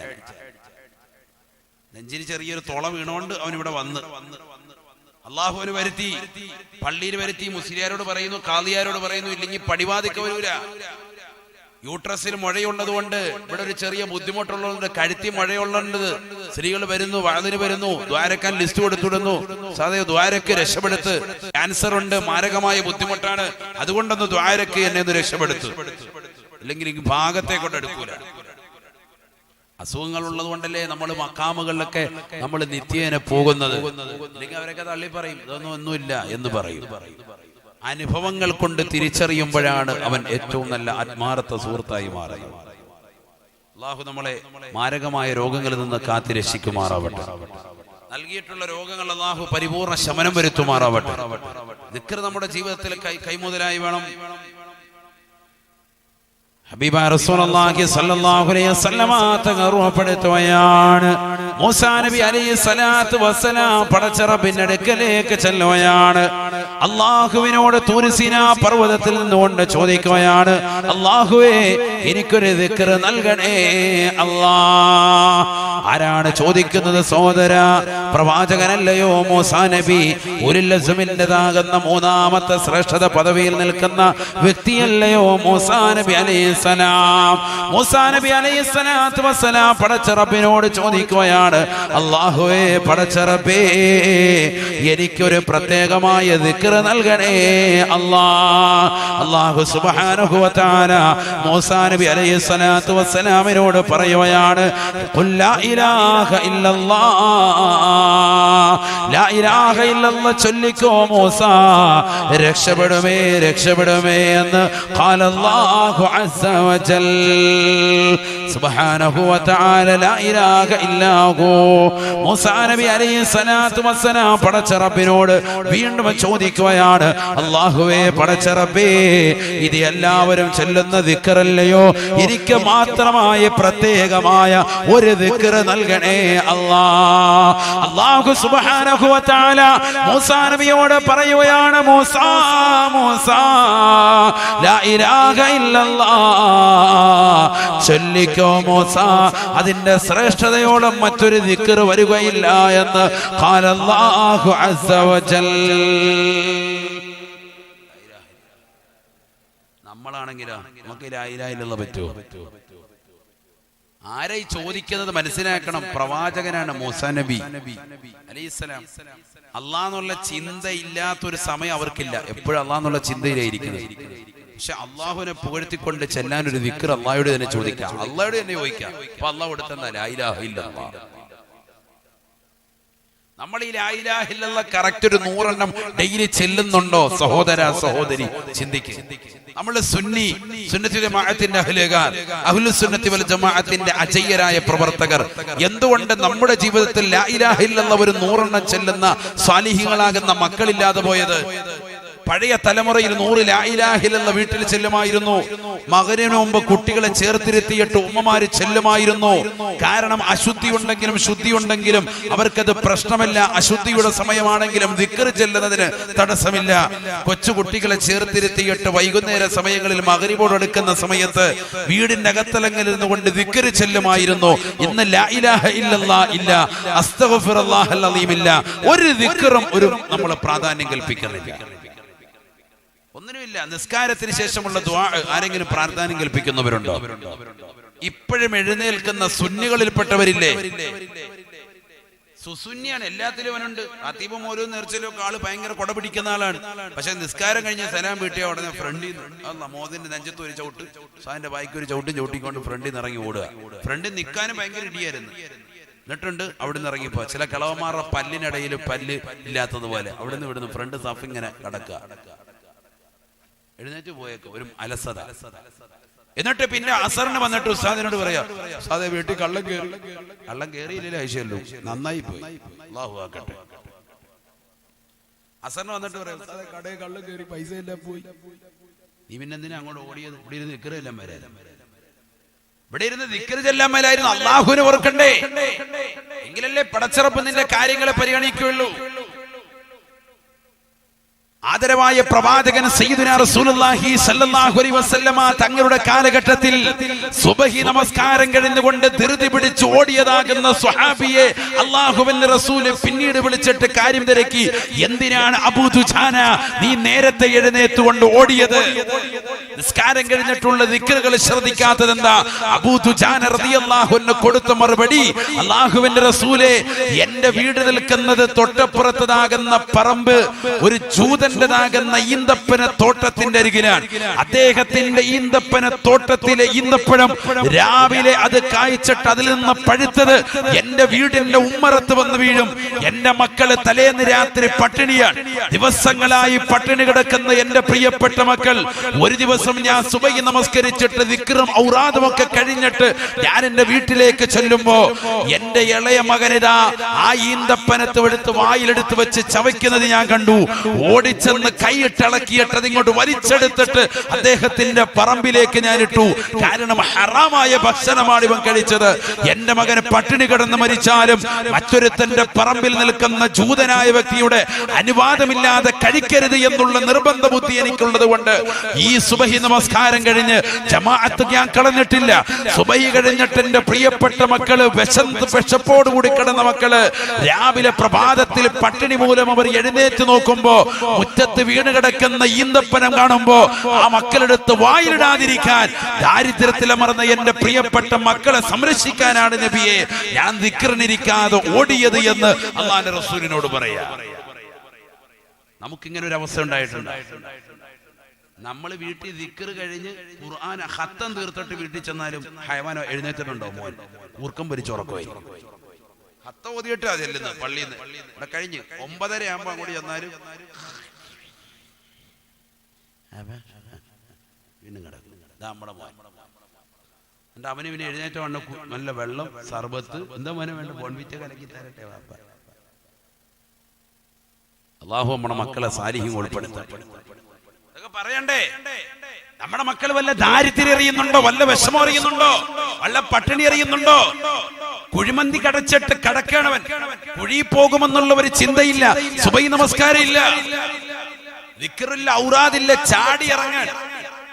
നെഞ്ചിന് ചെറിയൊരു തുള വീണോണ്ട് അവനിവിടെ വന്ന് അള്ളാഹുവിന് വരുത്തി, പള്ളിയിൽ വരുത്തി. മുസ്ലിയാരോട് പറയുന്നു, കാളിയാരോട് പറയുന്നു, ഇല്ലെങ്കിൽ പടിവാതിക്ക് വരൂല. യൂട്രസിൽ മുഴയുള്ളത് കൊണ്ട് ഇവിടെ ഒരു ചെറിയ ബുദ്ധിമുട്ടുള്ളതുകൊണ്ട്, കഴുത്തി മുഴയുള്ളത്. സ്ത്രീകൾ വരുന്നു, വാതിന് വരുന്നു, ദ്വാരക്കാൻ ലിസ്റ്റ് കൊടുത്തിടുന്നു. സാധേ ദ്വാരക്ക് രക്ഷപ്പെടുത്ത്, ക്യാൻസർ ഉണ്ട്, മാരകമായ ബുദ്ധിമുട്ടാണ്, അതുകൊണ്ടൊന്ന് ദ്വാരക്ക് എന്നെ ഒന്ന് രക്ഷപ്പെടുത്തു, ഇല്ലെങ്കിൽ എനിക്ക് ഭാഗത്തെ കൊണ്ട് എടുക്കൂല. അസുഖങ്ങൾ ഉള്ളത് കൊണ്ടല്ലേ നമ്മൾ മക്കാമുകളിലൊക്കെ നമ്മൾ നിത്യേന പോകുന്നത്. അല്ലെങ്കിൽ അവരൊക്കെ തള്ളി പറയും, ഇതൊന്നും ഒന്നുമില്ല എന്ന് പറയും. അനുഭവങ്ങൾ കൊണ്ട് തിരിച്ചറിയുമ്പോഴാണ് അവൻ ഏറ്റവും നല്ല ആത്മാർത്ഥ സുഹൃത്തായി മാറുന്നത്. അല്ലാഹു നമ്മളെ മാരകമായ രോഗങ്ങളിൽ നിന്ന് കാത്തിരക്ഷിക്കുമാറാവട്ടെ. നൽകിയിട്ടുള്ള രോഗങ്ങൾ അല്ലാഹു പരിപൂർണ ശമനം വരുത്തുമാറാവട്ടെ. ദിക്ർ നമ്മുടെ ജീവിതത്തിൽ കൈമുതലായി വേണം. ഹബീബായ റസൂലുള്ളാഹി സ്വല്ലല്ലാഹു അലൈഹി വസല്ലമ തങ്ങൾ ഓർമ്മപ്പെടുത്തുകയാണ്, മൂസാ നബി അലൈഹി സ്വലാത്തു വസ്സലാം പടച്ച റബ്ബിന്റെ അടുക്കലേക്ക് ചെല്ലുകയാണ്. അല്ലാഹുവിനോട് തൂർ സീനാ പർവ്വതത്തിൽ നിന്നുകൊണ്ട് ചോദിക്കുകയാണ്, അല്ലാഹുവേ എനിക്കൊരു ദിക്ർ നൽകണേ അല്ലാഹ്. ആരാണ് ചോദിക്കുന്നത്? സഹോദര, പ്രവാചകനല്ലയോ മൂസാ നബി? ഉലുൽ അസ്മിൻ്റെതാകുന്ന മൂന്നാമത്തെ ശ്രേഷ്ഠത പദവിയിൽ നിൽക്കുന്ന വ്യക്തിയല്ലയോ മൂസാ നബി അലൈഹി സലാം? മൂസാ നബി അലൈഹി സ്വലാത്തു വസ്സലാം പടച്ച റബ്ബിനോട് ചോദിക്കുകയാണ്, അല്ലാഹുവേ പടച്ച റബ്ബേ എനിക്കൊരു പ്രത്യേകമായ ദിക്ർ നൽകണേ അല്ലാഹ്. അല്ലാഹു സുബ്ഹാനഹു വ തആല മൂസാ നബി അലൈഹി സ്വലാത്തു വസ്സലാമിനോട് പറയുകയാണ്, ഖുൽ ലാ ഇലാഹ ഇല്ലല്ലാഹ്, ലാ ഇലാഹ ഇല്ലല്ലാഹ് ചൊല്ലിക്കോ മൂസാ, രക്ഷപ്പെടുമേ രക്ഷപ്പെടുമേ എന്ന് ഖാല അല്ലാഹു അസ്സ വജൽ സുബ്ഹാനഹു വ തആല ലാ ഇലാഹ ഇല്ലാ ഹു. മൂസാ നബി അലൈഹി സ്വലാത്തു വസ്സലാം പടച്ച റബ്ബിനോട് വീണ്ടും ചോദിക്കുകയാണ്, അല്ലാഹുവേ പടച്ച റബ്ബേ ഇത് എല്ലാവരും ചൊല്ലുന്ന ദിക്റല്ലയോ, എനിക്ക് മാത്രമായ പ്രത്യേകമായ ഒരു ദിക്ർ നൽകണേ അല്ലാഹ്. അല്ലാഹു സുബ്ഹാനഹു വ തആല മൂസാ നബിയോട് പറയുകയാണ്, മൂസാ മൂസാ ലാ ഇലാഹ ഇല്ലല്ലാഹ് ചൊല്ലിക്കോ മൂസാ, അതിന്റെ ശ്രേഷ്ഠതയോളം മറ്റൊരു ദിക്ർ വരികയില്ല എന്ന് ഖാല അല്ലാഹു അസ്സ വജൽ. നമ്മളാണെങ്കിലോ നമുക്ക് ലാ ഇലാഹ ഇല്ലല്ലാഹ് പറ്റുമോ? ആരായി ചോദിക്കുന്നത് മനസ്സിലാക്കണം. പ്രവാചകനാണ് മൂസാ നബി അലൈഹിസ്സലാം. അള്ളാഹ്ന്നുള്ള ചിന്ത ഇല്ലാത്തൊരു സമയം അവർക്കില്ല, എപ്പോഴും അള്ളാഹ്ന്നുള്ള ചിന്തയിലായിരിക്കുന്നത്. പക്ഷെ അള്ളാഹുവിനെ പുകഴ്ത്തിക്കൊണ്ട് ചെല്ലാൻ ഒരു ദിക്ർ അള്ളാഹയോട് തന്നെ ചോദിക്കാം, അള്ളാഹയോട് തന്നെ ചോദിക്കാം. അപ്പൊ അള്ളാഹു കൊടുത്തെന്നാ ലാ ഇലാഹ ഇല്ലല്ലാഹ്. നമ്മൾ ഈ ലാ ഇലാഹ ഇല്ലല്ലാഹ് കറക്റ്റ് ഒരു 100 എണ്ണം ഡെയിലി ചെല്ലുന്നുണ്ടോ സഹോദര സഹോദരി? ചിന്തിക്ക്. നമ്മൾ സുന്നത്തി ജമാഅത്തിന്റെ അഹ്ലുസ് സുന്നത്തി വൽ ജമാഅത്തിന്റെ അജയ്യരായ പ്രവർത്തകർ എന്തുകൊണ്ട് നമ്മുടെ ജീവിതത്തിൽ ലാ ഇലാഹ ഇല്ലല്ലാഹ് ഒരു 100 എണ്ണം ചെല്ലുന്ന സാലിഹീങ്ങളാകുന്ന മക്കളില്ലാതെ പോയത്? പഴയ തലമുറയിൽ 100 ലാ ഇലാഹ ഇല്ലല്ലാഹ് വീട്ടിൽ ചെല്ലുമായിരുന്നു. മഗ്‌രിബിന് മുമ്പ് കുട്ടികളെ ചേർത്തിരുത്തിയിട്ട് ഉമ്മമാര് ചെല്ലുമായിരുന്നു. കാരണം അശുദ്ധി ഉണ്ടെങ്കിലും ശുദ്ധി ഉണ്ടെങ്കിലും അവർക്കത് പ്രശ്നമല്ല. അശുദ്ധിയുടെ സമയമാണെങ്കിലും ദിക്ർ ചെല്ലുന്നതിന് തടസ്സമില്ല. കൊച്ചു കുട്ടികളെ ചേർത്തിരുത്തിയിട്ട് വൈകുന്നേര സമയങ്ങളിൽ മഗ്‌രിബോട് അടുക്കുന്ന സമയത്ത് വീടിന്റെ അകത്തലങ്ങളിൽ നിന്നുകൊണ്ട് ദിക്ർ ചെല്ലുമായിരുന്നു. ഇന്ന് ലാ ഇലാഹ ഇല്ലല്ലാഹ് ഇല്ല, അസ്തഗ്ഫിറുല്ലാഹൽ അലീം ഇല്ല, ഒരു ദിക്റും നമ്മൾ പ്രാധാന്യം കൽപ്പിക്കുന്നില്ല. ഒന്നിനുമില്ല. നിസ്കാരത്തിന് ശേഷമുള്ള ദുആ ആരെങ്കിലും പ്രാർത്ഥന കൽപ്പിക്കുന്നവരുണ്ടോ? ഇപ്പോഴും എഴുന്നേൽക്കുന്ന സുന്നികളിൽപ്പെട്ടവരില്ലേ? സുസുന്നിയാണ്, എല്ലാത്തിലും അവനുണ്ട്. അതീബ് മോലും നേർച്ചയിലൊക്കെ ആള് ഭയങ്കര കൊട പിടിക്കുന്ന ആളാണ്. പക്ഷെ നിസ്കാരം കഴിഞ്ഞ് സലാം വീട്ടിയ ഉടനെ ഫ്രണ്ടിൽ നിന്ന് മോദിന്റെ നെഞ്ചത്ത് ഒരു ചവിട്ട്, സാറിന്റെ ബായിക്ക് ഒരു ചവിട്ടും ചവിട്ടിക്കൊണ്ട് ഫ്രണ്ടിൽ നിന്ന് ഇറങ്ങി ഓടുക. ഫ്രണ്ടിൽ നിൽക്കാനും ഭയങ്കര ഇടിയായിരുന്നു. എന്നിട്ടുണ്ട് അവിടെ നിന്ന് ഇറങ്ങിപ്പോ ചില കളവന്മാരുടെ പല്ലിനിടയിൽ പല്ല് ഇല്ലാത്തതുപോലെ അവിടെ നിന്ന് ഇവിടുന്ന് ഫ്രണ്ട് സഫ് ഇങ്ങനെ കടക്കുക. എഴുന്നേറ്റ് പോയേക്ക് ഒരു അലസത. എന്നിട്ട് പിന്നെ അസറിന് വന്നിട്ട് ഉസ്താദിനോട് പറയാ, ഉസ്താദെ വീട്ടിൽ കള്ളം കേറിയില്ലേ? ആയിഷല്ലോ, നന്നായി പോയി, അല്ലാഹു ആക്കട്ടെ. അസറിന് വന്നിട്ട് പറയാം, ഉസ്താദെ കടയിൽ കള്ളം കേറി, പൈസ എല്ലാം പോയി. നീ പിന്നെ എന്തിനാ അങ്ങോട്ട് ഓടിയത്? ഇവിടെ ഇരുന്ന് ദിക്ർ ചെല്ലാൻ വരാൻ, ഇവിടെ ഇരുന്ന് ദിക്ർ ചെല്ലാൻ മേലായിരുന്നു. അള്ളാഹുവിനെ ഓർക്കണ്ടേ? എങ്കിലല്ലേ പടച്ചിറപ്പ് നിന്റെ കാര്യങ്ങളെ പരിഗണിക്കുകയുള്ളൂ. ആദരവായ പ്രവാചകൻ സയ്യിദുനാ റസൂലുള്ളാഹി സ്വല്ലല്ലാഹു അലൈഹി വസല്ലമ തങ്ങളുടെ കാലഘട്ടത്തിൽ സുബഹി നമസ്കാരം കഴിഞ്ഞുകൊണ്ട് ധൃതി പിടിച്ച് ഓടിയതാകുന്ന സ്വഹാബിയെ അല്ലാഹുവിന്റെ റസൂൽ പിന്നീട് വിളിച്ചിട്ട് കാര്യം തിരക്കി. എന്തിനാണ് അബൂ ദുജാന നീ നേരത്തെ എഴുന്നേറ്റുകൊണ്ട് ഓടിയത്? നിസ്കാരം കഴിഞ്ഞിട്ടുള്ള ദിക്റുകൾ ശ്രദ്ധിക്കാത്തത് എന്താ? അബൂ ദുജാന റളിയല്ലാഹു അൻഹു കൊടുത്ത മറുപടി, അല്ലാഹുവിന്റെ റസൂലേ, എന്റെ വീട് നിൽക്കുന്നത് തൊട്ടപ്പുറത്തതാകുന്ന പറമ്പ് ഒരു ജൂതന്റേതാകുന്ന ഈന്തപ്പന തോട്ടത്തിന്റെ അരികിലാണ്. അദ്ദേഹത്തിന്റെ ഈന്തപ്പന തോട്ടത്തിലെ ഈന്തപ്പഴം രാവിലെ അത് കായ്ച്ചിട്ട് അതിൽ നിന്ന് പഴുത്തത് എന്റെ വീടിന്റെ ഉമ്മറത്ത് വന്ന് വീഴും. എന്റെ മക്കള് തലേന്ന് രാത്രി പട്ടിണിയാണ്. ദിവസങ്ങളായി പട്ടിണി കിടക്കുന്ന എന്റെ പ്രിയപ്പെട്ട മക്കൾ, ഒരു ദിവസം ഞാൻ സുബഹി നമസ്കരിച്ചിട്ട് ദിക്റും ഔറാദും ഒക്കെ കഴിഞ്ഞിട്ട് ഞാൻ എന്റെ വീട്ടിലേക്ക് ചെല്ലുമ്പോ എന്റെ ഇളയ മകനിതാ ആ ഈന്തപ്പനത്ത് എടുത്ത് വായിലെടുത്ത് വെച്ച് ചവയ്ക്കുന്നത് ഞാൻ കണ്ടു. ഓടിച്ചെന്ന് കൈയിട്ടിളക്കിയിട്ട് അതിങ്ങോട്ട് വലിച്ചെടുത്തിട്ട് അദ്ദേഹത്തിന്റെ പറമ്പിലേക്ക് ഞാൻ ഇട്ടു. കാരണം ഹറാമായ ഭക്ഷണമാണ് ഇവൻ കഴിച്ചത്. എന്റെ മകന് പട്ടിണി കിടന്ന് മരിച്ചാലും മറ്റൊരുത്തന്റെ പറമ്പിൽ നിൽക്കുന്ന ജൂതനായ വ്യക്തിയുടെ അനുവാദമില്ലാതെ കഴിക്കരുത് എന്നുള്ള നിർബന്ധ ബുദ്ധി എനിക്കുള്ളത് കൊണ്ട് ഈ സുബഹി നമസ്കാരം കഴിഞ്ഞ് ജമാഅത്ത് ഞാൻ കളഞ്ഞിട്ടില്ല. സുബഹി കഴിഞ്ഞിട്ട് എന്റെ പ്രിയപ്പെട്ട മക്കള് വിശപ്പോടുകൂടി കിടന്ന മക്കള് രാവിലെ പ്രഭാതത്തിൽ പട്ടിണി മൂലം അവർ എഴുന്നേറ്റ് നോക്കുമ്പോ മുറ്റത്ത് വീണ് കിടക്കുന്ന ഈന്തപ്പനം കാണുമ്പോ ആ മക്കളെടുത്ത് വായിലിടാതിരിക്കാൻ ദാരിദ്ര്യത്തിലമർന്ന എന്റെ പ്രിയപ്പെട്ട മക്കളെ സംരക്ഷിക്കാനാണ് നബിയെ ഞാൻ ദിക്റിനിരിക്കാതെ ഓടിയത് എന്ന് അല്ലാഹുവിന്റെ റസൂലിനോട് പറയാ. നമുക്കിങ്ങനെ ഒരു അവസ്ഥ ഉണ്ടായിട്ടുണ്ട്. നമ്മൾ വീട്ടിൽ ദിക്ർ കഴിഞ്ഞ് ഖുർആൻ ഖത്തം തീർത്തിട്ട് വീട്ടിൽ ചെന്നാലും ഹയവാനോ എഴുന്നേറ്റിട്ടുണ്ടോ? മോൻ ഊർക്കം പരിച്ചുറക്കുമായി ഖത്ത ഓതിയിട്ട് അതല്ലെന്ന് പള്ളിയിൽ നിന്ന് ഇവിടെ കഴിഞ്ഞ് 9:30 ആകുമ്പോൾ കൂടി ചെന്നാലും വീണ്ടും കിടക്കും. നമ്മുടെ മോൻ എന്റെ അവന് പിന്നെ എഴുന്നേറ്റ വണ്ണ നല്ല വെള്ളം സർബത്ത് എന്താ മോനെ വേണ്ട ബോൺവിറ്റ കലക്കി തരട്ടെ വാപ്പ. അല്ലാഹു നമ്മുടെ മക്കളെ സാലിഹ്യം ഉൾപ്പെടുത്തട്ടെ. പറയണ്ടേ? നമ്മുടെ മക്കൾ വല്ല ദാരിദ്ര്യം അറിയുന്നുണ്ടോ? വല്ല വിഷമം അറിയുന്നുണ്ടോ? വല്ല പട്ടിണി അറിയുന്നുണ്ടോ? കുഴിമന്തി കടച്ചിട്ട് കടക്കണവൻ കുഴി പോകുമെന്നുള്ള ഒരു ചിന്തയില്ല. സുബഹി നമസ്കാരം ഇല്ല, ദിക്റില്ല, ഔറാദില്ല, ചാടി ഇറങ്ങാൻ.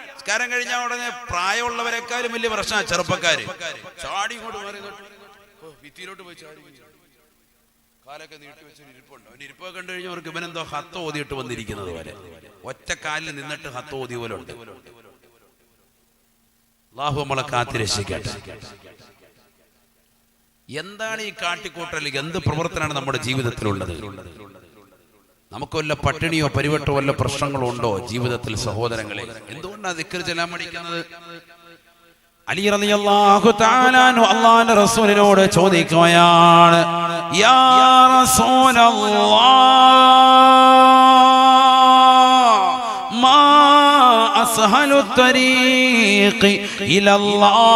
നമസ്കാരം കഴിഞ്ഞാൽ ഉടനെ പ്രായമുള്ളവരെക്കാളും വലിയ പ്രശ്നമാണ് ചെറുപ്പക്കാര്. ചാടി ഇങ്ങോട്ട് മാറി ഭിത്തിയിലോട്ട് പോയി ചാടി കാലൊക്കെ നീട്ടി വെച്ചൊരു ഇരിപ്പുണ്ട്. അവൻ ഇരിപ്പൊക്കെ കണ്ടു കഴിഞ്ഞാൽ അവർക്ക് ഇവനെന്തോ ഹത്ത് ഓതിയിട്ട് വന്നിരിക്കുന്നത് പോലെ ഒറ്റ കാലിൽ നിന്നിട്ട് ഹത്ത് ഓതി പോലെ ഉണ്ട്. അല്ലാഹു നമ്മളെ കാത്തിരക്ഷിക്കട്ടെ. എന്താണ് ഈ കാട്ടിക്കൂട്ടൽ? എന്ത് പ്രവർത്തനമാണ് നമ്മുടെ ജീവിതത്തിലുള്ളത്? നമുക്ക് വല്ല പട്ടിണിയോ പരിവട്ടോ വല്ല പ്രശ്നങ്ങളോ ഉണ്ടോ ജീവിതത്തിൽ? സഹോദരങ്ങളെ, എന്തുകൊണ്ടാണ് ദിക്ർ ചൊല്ലാൻ പഠിക്കുന്നത്? അലി റളിയല്ലാഹു തആല അൻഹു അല്ലാഹുവിന്റെ റസൂലിനോട് ചോദിക്കുകയാണ്, യാ റസൂലല്ലാഹ് മാ അസ്ഹലു ത്വരീഖി ഇലല്ലാഹ്.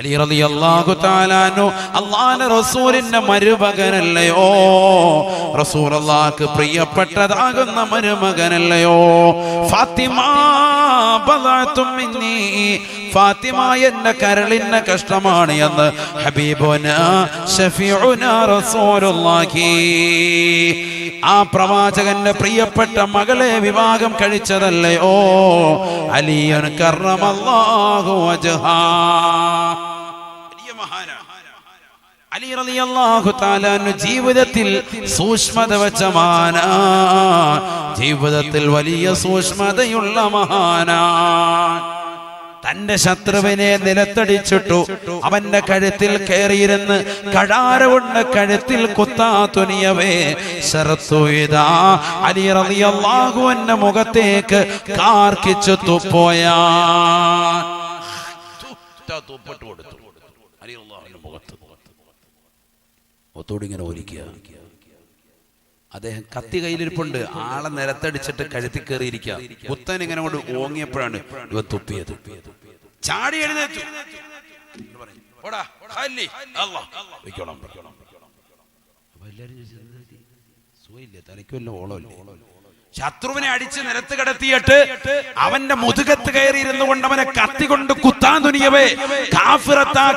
അലി റളിയല്ലാഹു തആല അൻഹു അല്ലാഹുവിന്റെ റസൂലിന്റെ മരുമകനല്ലയോ? റസൂലുള്ളാഹിക്ക് പ്രിയപ്പെട്ടതാകുന്ന മരുമകനല്ലയോ? ഫാത്തിമ ബദഅത്തും മിന്നി, ഫാത്തിമ എന്റെ കരളിന്റെ കഷ്ടമാണ് എന്ന് ഹബീബുനാ ശഫീഉനാ റസൂലുള്ളാഹി ആ പ്രവാചകന്റെ പ്രിയപ്പെട്ട മകളെ വിവാഹം കഴിച്ചതല്ലയോ അലിയൻ കറമല്ലാഹു വജ്ഹാ. അലി റളിയല്ലാഹു തആല ജീവിതത്തിൽ സൂക്ഷ്മത വെച്ച മഹാനാ, ജീവിതത്തിൽ വലിയ സൂക്ഷ്മതയുള്ള മഹാനാ. തന്റെ ശത്രുവിനെ നിലത്തടിച്ചിട്ടു അവന്റെ കഴുത്തിൽ കയറിയിരുന്ന് കഴാര കൊണ്ട് കഴുത്തിൽ കുത്താ തുനിയവേ ശരത്തുയിതാ അലി റളിയല്ലാഹു അൻഹു മുഖത്തേക്ക് കാർക്കിച്ചു തുപ്പോയാ. തുപ്പിട്ട് കൊടുത്തു അലി റളിയല്ലാഹു മുഖത്ത് ഒത്തോടിങ്ങനെ ഒലിക്കുക. അദ്ദേഹം കത്തി കയ്യിലിരിപ്പുണ്ട്, ആളെ നിലത്തടിച്ചിട്ട് കഴുത്തി കയറിയിരിക്കുക. കുത്തൻ ഇങ്ങനെ കൊണ്ട് ഓങ്ങിയപ്പോഴാണ് ഇവ തുപ്പിയത്. ചാടി എഴുന്നേറ്റു. സുഖമില്ല, തലയ്ക്ക് വല്ല ഓളമില്ല. ശത്രുവിനെ അടിച്ച് നിരത്ത് കിടത്തിയിട്ട് അവന്റെ മുതുകത്ത് കയറിയിരുന്നു കൊണ്ട് അവനെ കത്തി കൊണ്ട് കുത്താൻ തുനിയവേ,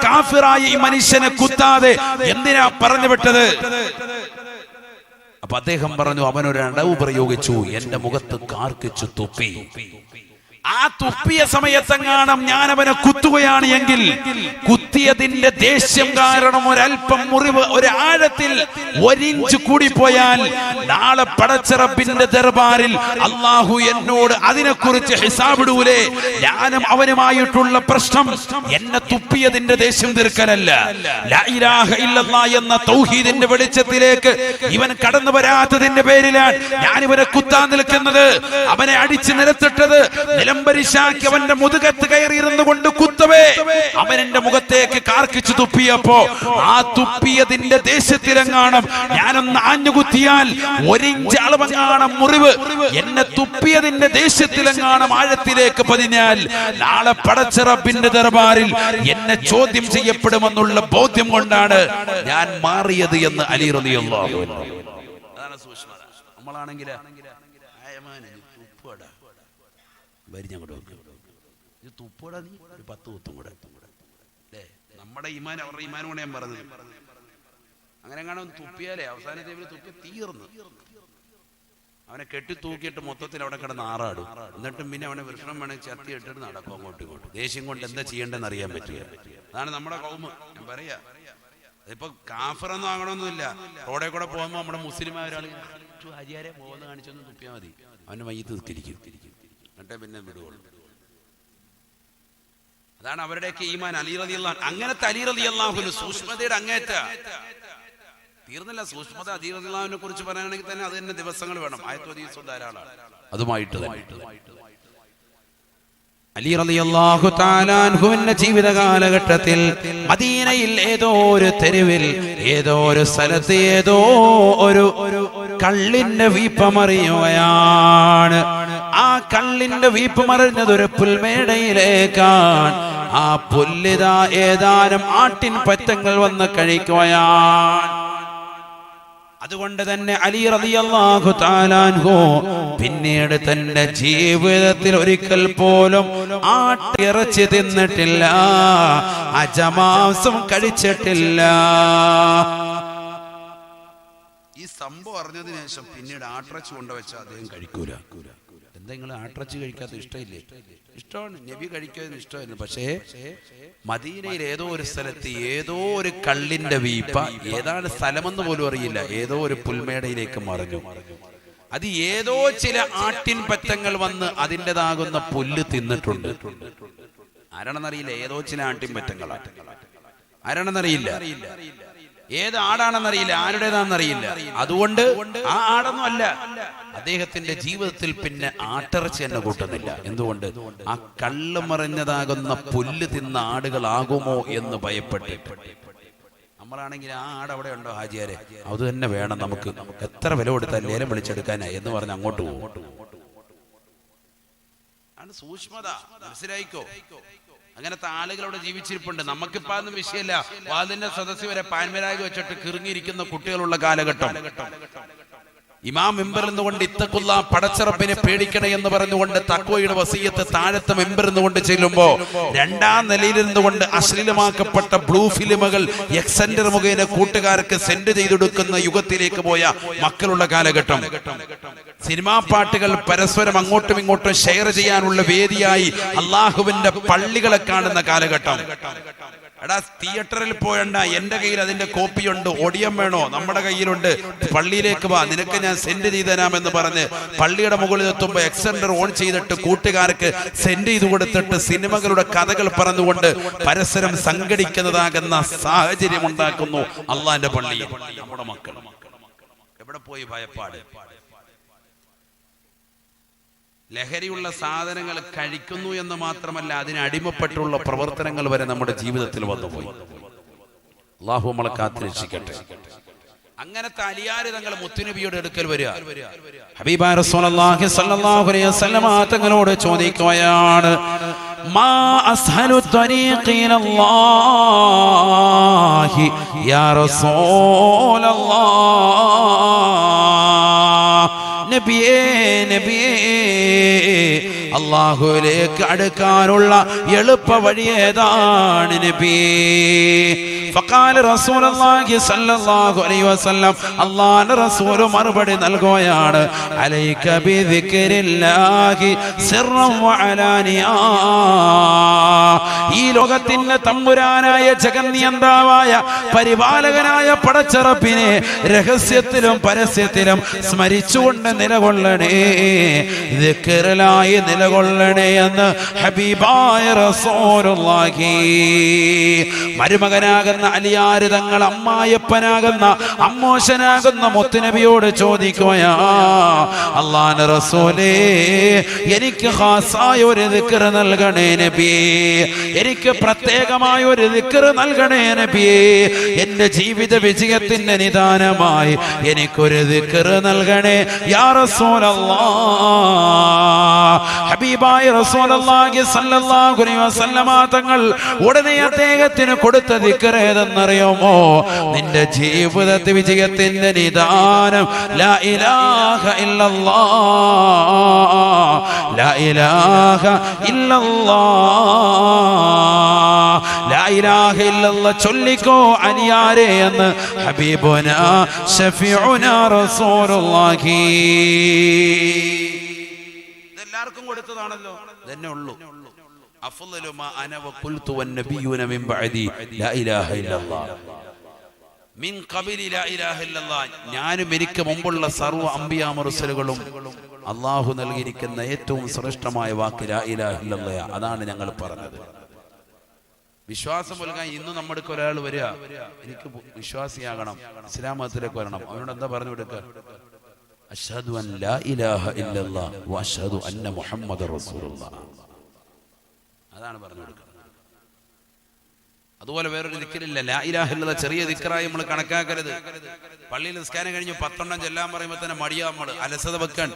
കാഫിറായ ഈ മനുഷ്യനെ കുത്താതെ എന്തിനാ പറഞ്ഞു വിട്ടത്? അപ്പൊ അദ്ദേഹം പറഞ്ഞു, അവനൊരു അടവ് പ്രയോഗിച്ചു, എന്റെ മുഖത്ത് കാർക്കിച്ചു തുപ്പി. ആ തുപ്പിയ സമയത്തെങ്ങാനും ഞാൻ അവനെ കുത്തുകയാണ് എങ്കിൽ കുത്തിയതിന്റെ ദേഷ്യം കാരണം ഒരൽപ്പം മുറിവ് ഒരാഴത്തിൽ 1 ഇഞ്ച് കൂടിപ്പോയാൽ നാളെ പടച്ചറബിന്റെ ദർബാറിൽ അള്ളാഹു എന്നോട് അതിനെക്കുറിച്ച് ഹിസാബിടൂലേ. ഞാനും അവനുമായിട്ടുള്ള പ്രശ്നം എന്നെ തുപ്പിയതിന്റെ ദേഷ്യം തീർക്കലല്ല, ലാ ഇലാഹ ഇല്ലല്ലാഹ് എന്ന തൗഹീദിന്റെ വെളിച്ചത്തിലേക്ക് ഇവൻ കടന്നു വരാത്തതിന്റെ പേരിലാണ് ഞാൻ ഇവനെ കുത്താൻ നിൽക്കുന്നത്. അവനെ അടിച്ച് നിലത്തിട്ടത് നിലംപരിശാക്കി അവന്റെ മുതുകത്ത് കയറിയിരുന്നു കൊണ്ട് കുത്തവേ അവൻ എന്റെ മുഖത്തേക്ക് കാർക്കിച്ചു തുപ്പിയപ്പോ ആ തുപ്പിയതിന്റെ ദേഷ്യത്തിലെങ്ങാണം ഞാനൊന്ന് ആഞ്ഞുകുത്തിയാൽ 1 ഇഞ്ച് അളവെങ്ങാണം മുറിവ് എന്നെ തുപ്പിയതിന്റെ ദേഷ്യത്തിലെങ്ങാണം ആഴത്തിലേക്ക് പതിഞ്ഞാൽ നാളെ പടച്ചറബിന്റെ ദർബാറിൽ എന്നെ ചോദ്യം ചെയ്യപ്പെടുമെന്നുള്ള ബോധ്യം കൊണ്ടാണ് ഞാൻ മാറിയത് എന്ന് അലി റളിയല്ലാഹു അൻഹു. അതാണ് സൂക്ഷ്മത. നമ്മളാണെങ്കിൽ തുപ്പോടാ നീ ഒരു 10 കുത്തും കൂടെ അല്ലേ? നമ്മുടെ ഈമാൻ അവരുടെ ഈമാൻ കൊണ്ട് ഞാൻ പറഞ്ഞത്. അങ്ങനെ കാണാൻ തുപ്പിയാലേ അവസാനത്തെ തുപ്പി തീർന്നു. അവനെ കെട്ടി തൂക്കിയിട്ട് മൊത്തത്തിൽ അവിടെ കിടന്ന് ആറാടും. എന്നിട്ടും പിന്നെ അവനെ വൃഷ്ണം വേണമെങ്കിൽ ചത്തി ഇട്ടിട്ട് നടക്കും അങ്ങോട്ടും ഇങ്ങോട്ടും. ദേഷ്യം കൊണ്ട് എന്താ ചെയ്യേണ്ടെന്ന് അറിയാൻ പറ്റില്ല. അതാണ് നമ്മുടെ കൗമ്. ഞാൻ പറയാ, ഇപ്പൊ കാഫറൊന്നും ആകണമെന്നില്ല. റോഡെ കൂടെ പോകുമ്പോ നമ്മുടെ മുസ്ലിമായ ഒരാൾ ഹരിയാരെ പോകുന്ന കാണിച്ചൊന്നും തുപ്പിയാൽ മതി, അവന്റെ മയ്യത്ത് തിരിക്കും, എന്നിട്ടേ പിന്നെ വിടുകയുള്ളൂ. അതാണ് അവരുടെയൊക്കെ ഈമാൻ. അലി റളിയല്ലാഹു അൻഹു അങ്ങനത്തെ അലി റളിയല്ലാഹു അൻഹു സൂക്ഷ്മതയുടെ അങ്ങേറ്റ തീർന്നില്ല. സൂക്ഷ്മത അലി റളിയല്ലാഹു അൻഹുവിനെ കുറിച്ച് പറയാനാണെങ്കിൽ തന്നെ അത് തന്നെ ദിവസങ്ങൾ വേണം. ആയത്തും ഹദീസും ധാരാളമാണ്. അതുമായിട്ട് അലി റളിയല്ലാഹു തആല അൻഹുവിന്റെ ജീവിത കാലഘട്ടത്തിൽ മദീനയിൽ ഏതോ ഒരു തെരുവിൽ ഏതോ ഒരു സ്ഥലത്ത് ഏതോ ഒരു കള്ളിന്റെ വീപ്പമറിയുകയാണ്. ആ കള്ളിന്റെ വീപ്പമറിഞ്ഞത് ഒരു പുൽമേടയിലേക്കാണ്. ആ പുല്ലിതാ ഏതാനും ആട്ടിൻ പറ്റങ്ങൾ വന്ന് കഴിക്കുകയാണ്. അതുകൊണ്ട് തന്നെ അലി റളിയല്ലാഹു തആല അൻഹു പിന്നീട് തന്റെ ജീവിതത്തിൽ ഒരിക്കൽ പോലും ആട്ടിറച്ചി തിന്നിട്ടില്ല, അജമാംസം കഴിച്ചിട്ടില്ല. ഈ സംഭവം അറിഞ്ഞതിന് ശേഷം പിന്നീട് ആട്ടിറച്ചി കൊണ്ടുവച്ചാൽ അദ്ദേഹം കഴിക്കൂല. എന്താ നിങ്ങൾ ആട്ടിറച്ചി കഴിക്കാത്ത? ഇഷ്ടമില്ലേ? ഇഷ്ടമാണ്, നബി കഴിക്കാൻ ഇഷ്ടമായിരുന്നു. പക്ഷേ മദീനയിൽ ഏതോ ഒരു സ്ഥലത്ത് ഏതോ ഒരു കള്ളിന്റെ വീപ്പ, ഏതാണ് സ്ഥലമെന്ന് പോലും അറിയില്ല, ഏതോ ഒരു പുൽമേടയിലേക്ക് മറിഞ്ഞു. അത് ഏതോ ചില ആട്ടിൻ പറ്റങ്ങൾ വന്ന് അതിൻ്റെതാകുന്ന പുല്ല് തിന്നിട്ടുണ്ട്. ആരാണെന്നറിയില്ല, ഏതോ ചില ആട്ടിൻ പറ്റങ്ങളാണ്. ആരാണെന്നറിയില്ല, ഏത് ആടാണെന്നറിയില്ല, ആരുടേതാണെന്നറിയില്ല. അതുകൊണ്ട് ആ ആടൊന്നും അല്ല. അദ്ദേഹത്തിന്റെ ജീവിതത്തിൽ പിന്നെ ആട്ടിറച്ചി തന്നെ കൂട്ടുന്നില്ല. എന്തുകൊണ്ട്? ആ കള്ള് മറിഞ്ഞതാകുന്ന പുല്ല് തിന്ന ആടുകളാകുമോ എന്ന് ഭയപ്പെട്ടിട്ട്. നമ്മളാണെങ്കിൽ ആ ആട് അവിടെ ഉണ്ടോ ഹാജിയാരെ, അത് തന്നെ വേണം നമുക്ക്, എത്ര വില കൊടുത്താൽ ലേലം വിളിച്ചെടുക്കാനായി എന്ന് പറഞ്ഞ് അങ്ങോട്ട് പോകും. ആണ് സൂക്ഷ്മത. മനസ്സിലായിക്കോ? അങ്ങനത്തെ ആളുകൾ അവിടെ ജീവിച്ചിരിപ്പുണ്ട്. നമുക്കിപ്പോ അതൊന്നും വിഷയമല്ല. വാതിന്റെ സദസ്സ് വരെ പാൻമേലായി വെച്ചിട്ട് കിറങ്ങിയിരിക്കുന്ന കുട്ടികളുള്ള കാലഘട്ടം. ഇമാം മെമ്പറിൽ നിന്നുകൊണ്ട് ഇത്തഖുല്ലാ, പടച്ചറബിനെ പേടിക്കണേ എന്ന് പറഞ്ഞുകൊണ്ട് തഖ്വയുടെ വസിയത്ത് താഴത്തെ മെമ്പറിൽ നിന്നുകൊണ്ട് ചെല്ലുമ്പോ 2ാം നിലയിൽ നിന്നുകൊണ്ട് അശ്ലീലമാക്കപ്പെട്ട ബ്ലൂ ഫിലിമുകൾ എക്സെൻഡർ മുഖേന കൂട്ടുകാർക്ക് സെൻഡ് ചെയ്തെടുക്കുന്ന യുഗത്തിലേക്ക് പോയ മക്കളുള്ള കാലഘട്ടം. സിനിമാ പാട്ടുകൾ പരസ്പരം അങ്ങോട്ടും ഇങ്ങോട്ടും ഷെയർ ചെയ്യാനുള്ള വേദിയായി അള്ളാഹുവിന്റെ പള്ളികളെ കാണുന്ന കാലഘട്ടം. എടാ, തിയേറ്ററിൽ പോയണ്ട, എന്റെ കയ്യിൽ അതിന്റെ കോപ്പിയുണ്ട്, ഒടിയം വേണോ, നമ്മുടെ കയ്യിലുണ്ട്, പള്ളിയിലേക്ക് വാ, നിനക്ക് ഞാൻ സെൻഡ് ചെയ്ത് തരാമെന്ന് പറഞ്ഞ് പള്ളിയുടെ മുകളിൽ എത്തുമ്പോ എക്സെൻഡർ ഓൺ ചെയ്തിട്ട് കൂട്ടുകാർക്ക് സെൻഡ് ചെയ്ത് കൊടുത്തിട്ട് സിനിമകളുടെ കഥകൾ പറഞ്ഞുകൊണ്ട് പരസ്പരം സംഘടിക്കുന്നതാകുന്ന സാഹചര്യം ഉണ്ടാക്കുന്നു അള്ളാന്റെ പള്ളിയിൽ. നമ്മുടെ മക്കൾ എവിടെ പോയി? ഭയപ്പാട്. ലഹരിയുള്ള സാധനങ്ങൾ കഴിക്കുന്നു എന്ന് മാത്രമല്ല, അതിന് അടിമപ്പെട്ടുള്ള പ്രവർത്തനങ്ങൾ വരെ നമ്മുടെ ജീവിതത്തിൽ വന്നുപോയി. അല്ലാഹു നമ്മളെ കാത്തുരക്ഷിക്കട്ടെ. അങ്ങനത്തെ അലിയാര് തങ്ങൾ മുത്തുനബിയുടെ അടുക്കൽ വരിക. ഹബീബായ റസൂലുള്ളാഹി സ്വല്ലല്ലാഹു അലൈഹി വസല്ലം തങ്ങളോട് ചോദിക്കുകയാണ്, മാ അസ്ഹലു ത്വരീഖി ഇലല്ലാഹി യാ റസൂലല്ലാഹ്. നബിയേ നബിയേ അല്ലാഹുവിലേക്ക് അടുക്കാനുള്ള എളുപ്പ വഴി ഏതാണ് നബിയേ? ഫഖാല റസൂലുള്ളാഹി സ്വല്ലല്ലാഹു അലൈഹി വസല്ലം അല്ലാഹുവിന്റെ റസൂൽ മറുപടി നൽകുകയാണ് അലൈക ബിദിക്രില്ലാഹി സിർറൻ വഅലാനിയ. ഈ ലോകത്തിന്റെ തമ്പുരാനായ ജഗന്നിയന്താവായ പരിപാലകനായ പടച്ചറപ്പിനെ രഹസ്യത്തിലും പരസ്യത്തിലും സ്മരിച്ചുകൊണ്ട് നിലകൊള്ളണേ, ദിക്റിലായി നിലകൊള്ളണേ എന്ന് ഹബീബായ റസൂലുള്ളാഹി. മരുമകനാകുന്ന അലിയാർ തങ്ങൾ അമ്മായപ്പനാകുന്ന അമ്മോശനാകുന്ന മുത്തുനബിയോട് ചോദിക്കുകയാ, അല്ലാഹുവിന്റെ റസൂലേ എനിക്ക് ഖാസായ ഒരു ദിക്ർ നൽകണേ നബിയേ, എനിക്ക് പ്രത്യേകമായ ഒരു ദിക്ർ നൽകണേ നബിയേ, എന്റെ ജീവിത വിജയത്തിന്റെ നിദാനമായി എനിക്കൊരു ദിക്ർ നൽകണേ യാ റസൂലല്ലാഹ്. ഹബീബായ റസൂലുള്ളാഹി സ്വല്ലല്ലാഹു അലൈഹി വസല്ലമ തങ്ങൾ ഉടനെ അദ്ദേഹത്തിന് കൊടുത്ത ദിക്ർ ഏതെന്നറിയാമോ? നിന്റെ ജീവിതത്തെ വിജയത്തിന്റെ നിദാനം ലാ ഇലാഹ ഇല്ലല്ലാഹ്, ലാ ഇലാഹ ഇല്ലല്ലാഹ്, ലാ ഇലാഹ ഇല്ലല്ലാഹ് ചൊല്ലിക്കോ അനിയാരെ എന്ന് ഹബീബുനാ ശഫീഉനാ റസൂലുള്ളാഹി. ഇതെല്ലാവർക്കും കൊടുത്തതാണല്ലോ, ഇതന്നെ ഉള്ളൂ. അഫ്ളലു മാ അന വഖുൽതു വന്നബിയ്യൂന മിൻ ബഅദി ലാ ഇലാഹ ഇല്ലല്ലാഹ് മിൻ ഖബലി ലാ ഇലാഹ ഇല്ലല്ലാഹ്. ഞാനും എനിക്ക് മുമ്പുള്ള സർവ്വ അംബിയാ മുർസലുകളും അല്ലാഹു നൽകിയിരിക്കുന്ന ഏറ്റവും ശ്രേഷ്ഠമായ വാക്ക് ലാ ഇലാഹ ഇല്ലല്ലാഹ്. അതാണ് ഞങ്ങൾ പറഞ്ഞത്. വിശ്വാസം നൽകാൻ ഇന്ന് നമ്മുടെ ഒരാൾ വരിക, എനിക്ക് വിശ്വാസിയാകണം, ഇസ്ലാം മതത്തിലേക്ക് വരണം, അവനോട് എന്താ പറഞ്ഞു കൊടുക്കുക? അശ്ഹദു അൻ ലാ ഇലാഹ ഇല്ലല്ലാഹ് വ അശ്ഹദു അന്ന മുഹമ്മദർ റസൂലുള്ളാഹ്. അതാണ് പറഞ്ഞു കൊടുക്കുന്നത്. അതുപോലെ വേറൊരു ദിക്റില്ല, ലാ ഇലാഹ ഇല്ലല്ലാഹ് ചെറിയ ദിക്റായി നമ്മൾ കണക്കാക്കരുത്. പള്ളിയിൽ നിസ്കാരം കഴിഞ്ഞ് 10 ചെല്ലാൻ പറയുമ്പോൾ തന്നെ മടിയാ, നമ്മൾ അലസത വെക്കാൻ.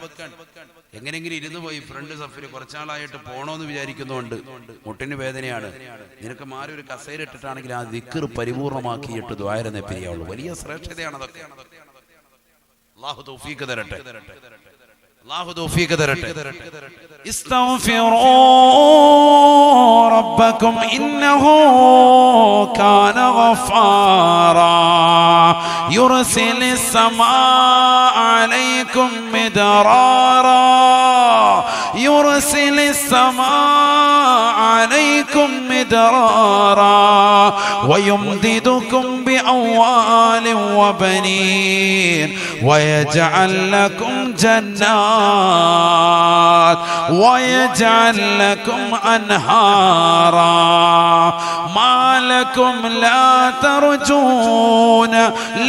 എങ്ങനെയെങ്കിലും ഇരുന്ന് പോയി ഫ്രണ്ട് സഫിൽ കുറച്ചാളായിട്ട് പോണോന്ന് വിചാരിക്കുന്നുണ്ട്, മുട്ടിന് വേദനയാണ്, നിനക്ക് മാറി ഒരു കസേര ഇട്ടിട്ടാണെങ്കിൽ ആ ദിക്ർ പരിപൂർണമാക്കിയിട്ട് ദ്വാരനെ പിരിയാവുള്ളൂ. വലിയ ശ്രേഷ്ഠതയാണ് അതൊക്കെ. അല്ലാഹു തൗഫീഖ് തരട്ടെ, അല്ലാഹു തൗഫീഖ് തരട്ടെ. ഇസ്തഗ്ഫിറൂ റബ്ബക്കും ഇന്നഹു കാന ഗഫാറാ യുർസിലിസ് സമാഅ അലൈക്കും മിദ്റാറാ യുർസിലിസ് സമാഅ അലൈക്കും മിദ്റാറാ വയുംദിദുക്കും ബിഅംവാലിൻ വബനീൻ വയജ്അൽ ലക്കും ജന്നാത്ത് ويجعل لكم أنهارا ما لكم لا ترجون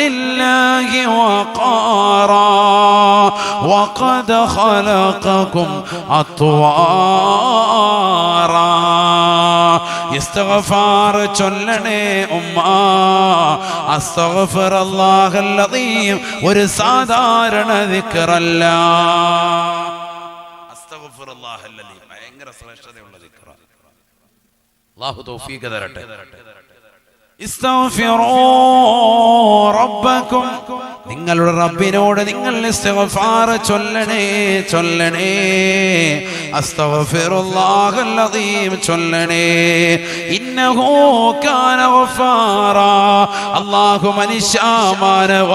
لله وقارا وقد خلقكم أطوارا. ഇസ്തിഗ്ഫാർ ചൊല്ലണേ ഉമ്മ. അസ്തഗ്ഫിറുല്ലാഹൽ അദീം ഒരു സാധാരണ ദിക്റല്ല. അസ്തഗ്ഫിറുല്ലാഹൽ അദീം ഭയങ്കര ശ്രേഷ്ഠതയുള്ള ദിക്റാണ്. അല്ലാഹു തൗഫീഖ് തരട്ടെ. ഇസ്തഗ്ഫിറൂ റബ്ബക്കും, നിങ്ങളുടെ റബ്ബിനോട് നിങ്ങൾ ഇസ്തിഗ്ഫാർ ചൊല്ലണേ ചൊല്ലണേ. അസ്തഗ്ഫിറുല്ലാഹൽ അദീം ചൊല്ലണേ. ഇന്നഹു കാന ഗഫാറാ, അല്ലാഹു മനുഷ്യ മാനവ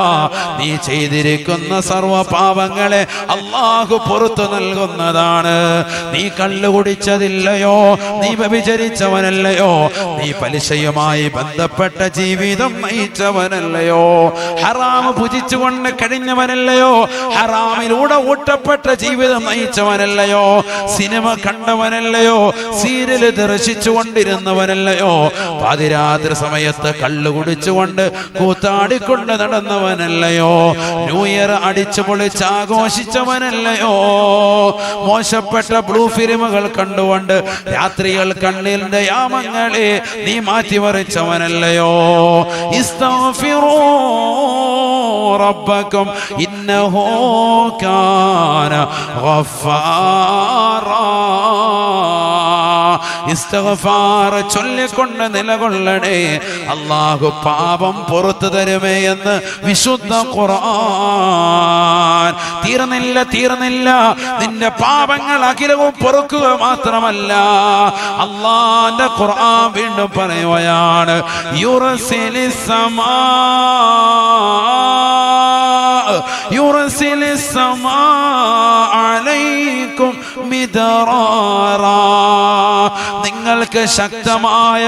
നീ ചെയ്തിരിക്കുന്ന സർവ്വ പാപങ്ങളെ അല്ലാഹു പുറത്തു നൽകുന്നതാണ്. നീ കള്ളു കുടിച്ചതില്ലയോ, നീ വ്യഭിചരിച്ചവനല്ലയോ, നീ പലിശയുമായി ബന്ധപ്പെട്ട ജീവിതം നയിച്ചവനല്ലയോ, ഹറാം ഭുജിച്ചുകൊണ്ട് കഴിഞ്ഞവനല്ലയോ, ഹറാമിലൂടെ ഊട്ടപ്പെട്ട ജീവിതം നയിച്ചവനല്ലയോ, സിനിമ കണ്ടവനല്ലയോ, സീരിയൽ ദർശിച്ചു കൊണ്ടിരുന്നവനല്ലയോ, പാതിരാത്രി സമയത്ത് കള്ളു കുടിച്ചുകൊണ്ട് കൂത്താടിക്കൊണ്ട് നടന്നവനല്ലയോ, ന്യൂ ഇയർ അടിച്ചു പൊളിച്ച് ആഘോഷിച്ചവനല്ലയോ, മോശപ്പെട്ട ബ്ലൂ ഫിലിമുകൾ കണ്ടുകൊണ്ട് രാത്രികൾ കണ്ണിന്റെ യാമങ്ങളെ നീ മാറ്റിമറിച്ചവനല്ലയോ. ഇസ്തഗ്ഫിറൂ റബ്ബക്കും ഇന്നഹു കാന ഗഫാറാ ഇസ്തിഗ്ഫാർ ചൊല്ലിക്കൊണ്ട് നിലകൊള്ളണേ. അല്ലാഹു പാപം പുറത്തു തരുമേ എന്ന് വിശുദ്ധ ഖുർആൻ. തീർന്നില്ല നിന്റെ പാപങ്ങൾ അഖിലവും പൊറുക്കുക മാത്രമല്ല, അല്ലാഹുവിന്റെ ഖുർആൻ വീണ്ടും പറയുകയാണ്, യുർസിലിസ് സമാ അലൈക്കും മിദറാറാ. നിങ്ങൾക്ക് ശക്തമായ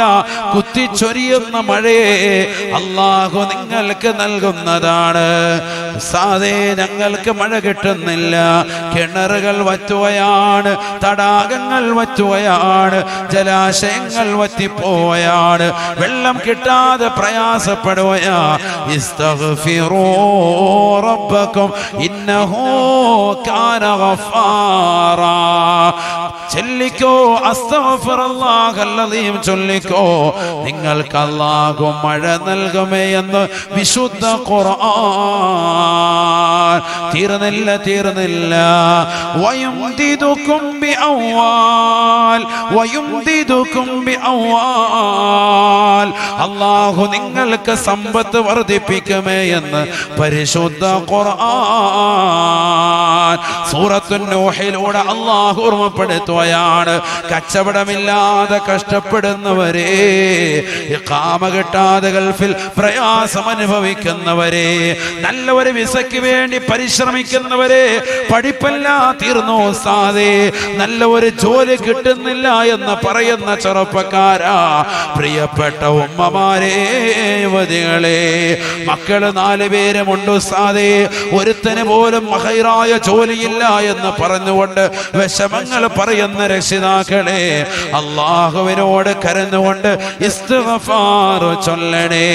കുത്തിച്ചൊരിയുന്ന മഴയെ അല്ലാഹു നിങ്ങൾക്ക് നൽകുന്നതാണ്. സാധേ ഞങ്ങൾക്ക് മഴ കിട്ടുന്നില്ല, കിണറുകൾ വറ്റുകയാണ്, തടാകങ്ങൾ വറ്റുകയാണ്, ജലാശയങ്ങൾ വറ്റിപ്പോയാണ്, വെള്ളം കിട്ടാതെ പ്രയാസപ്പെടുകയാ. ഇസ്തഗ്ഫിറൂ റബ്ബക്കും ഇന്നഹു കാന ഗഫാറാ. ചൊല്ലിക്കോ അസ്തഗ്ഫിറുല്ലാഹൽ അദീം, ചൊല്ലിക്കോ നിങ്ങൾക്ക് അല്ലാഹു മഴ നൽകുമേ എന്ന് വിശുദ്ധ ഖുർആൻ. തീർന്നില്ല വയുംദിദുകും ബിഅംവാൽ, അല്ലാഹു നിങ്ങൾക്ക് സമ്പത്ത് വർദ്ധിപ്പിക്കുമേ എന്ന് പരിശുദ്ധ ഖുർആൻ. സൂറത്തുൻ നൂഹിലൂടെ അല്ലാഹു ഓർമ്മപ്പെടുത്തുകയാണ്, കച്ചവടമില്ലാതെ കഷ്ടപ്പെടുന്നവരെ, ഇഖാമ കിട്ടാതെ ഗൾഫിൽ പ്രയാസം അനുഭവിക്കുന്നവരെ, നല്ല ഒരു വിസയ്ക്ക് വേണ്ടി പരിശ്രമിക്കുന്നവരെ, പഠിപ്പെല്ലാം തീർന്നു ഉസ്താദേ, നല്ല ഒരു ജോലി കിട്ടുന്നില്ല എന്ന് പറയുന്ന ചെറുപ്പക്കാരാ, പ്രിയപ്പെട്ട ഉമ്മമാരെ, യുവതികളെ, മക്കള് 4 പേരുമുണ്ട് ഉസ്താദേ, ഒരുത്തന് പോലും മഹൈറായ ജോലിയില്ല എന്ന് പറഞ്ഞുകൊണ്ട് വിഷമങ്ങൾ പറയുന്ന രക്ഷിതാക്കളെ, അല്ലാഹുവിനോട് കരഞ്ഞുകൊണ്ട് ഇസ്തിഗ്ഫാർ ചൊല്ലണേ.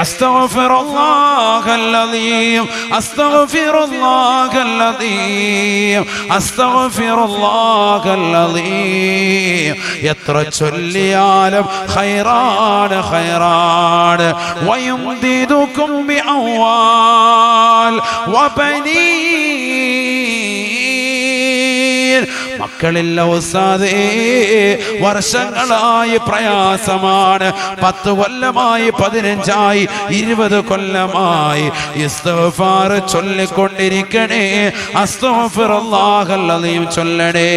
അസ്തഗ്ഫിറുല്ലാഹൽ അദീം, അസ്തഗ്ഫിറുല്ലാഹൽ അദീം, അസ്തഗ്ഫിറുല്ലാഹൽ അദീം. എത്ര ചൊല്ലിയാലും ഖൈറാണ്. വയുംദിദുകും ബിഅംവാൽ വബനീൻ. മക്കളില്ല ഉസ്താദേ, വർഷങ്ങളായി പ്രയാസമാണ്, 10 കൊല്ലമായി, 15ആയി, 20 കൊല്ലമായി. ഇസ്തിഗ്ഫാർ ചൊല്ലിക്കൊണ്ടിരിക്കണേ, അസ്തഗ്ഫിറുല്ലാഹൽ അദീം ചൊല്ലണേ.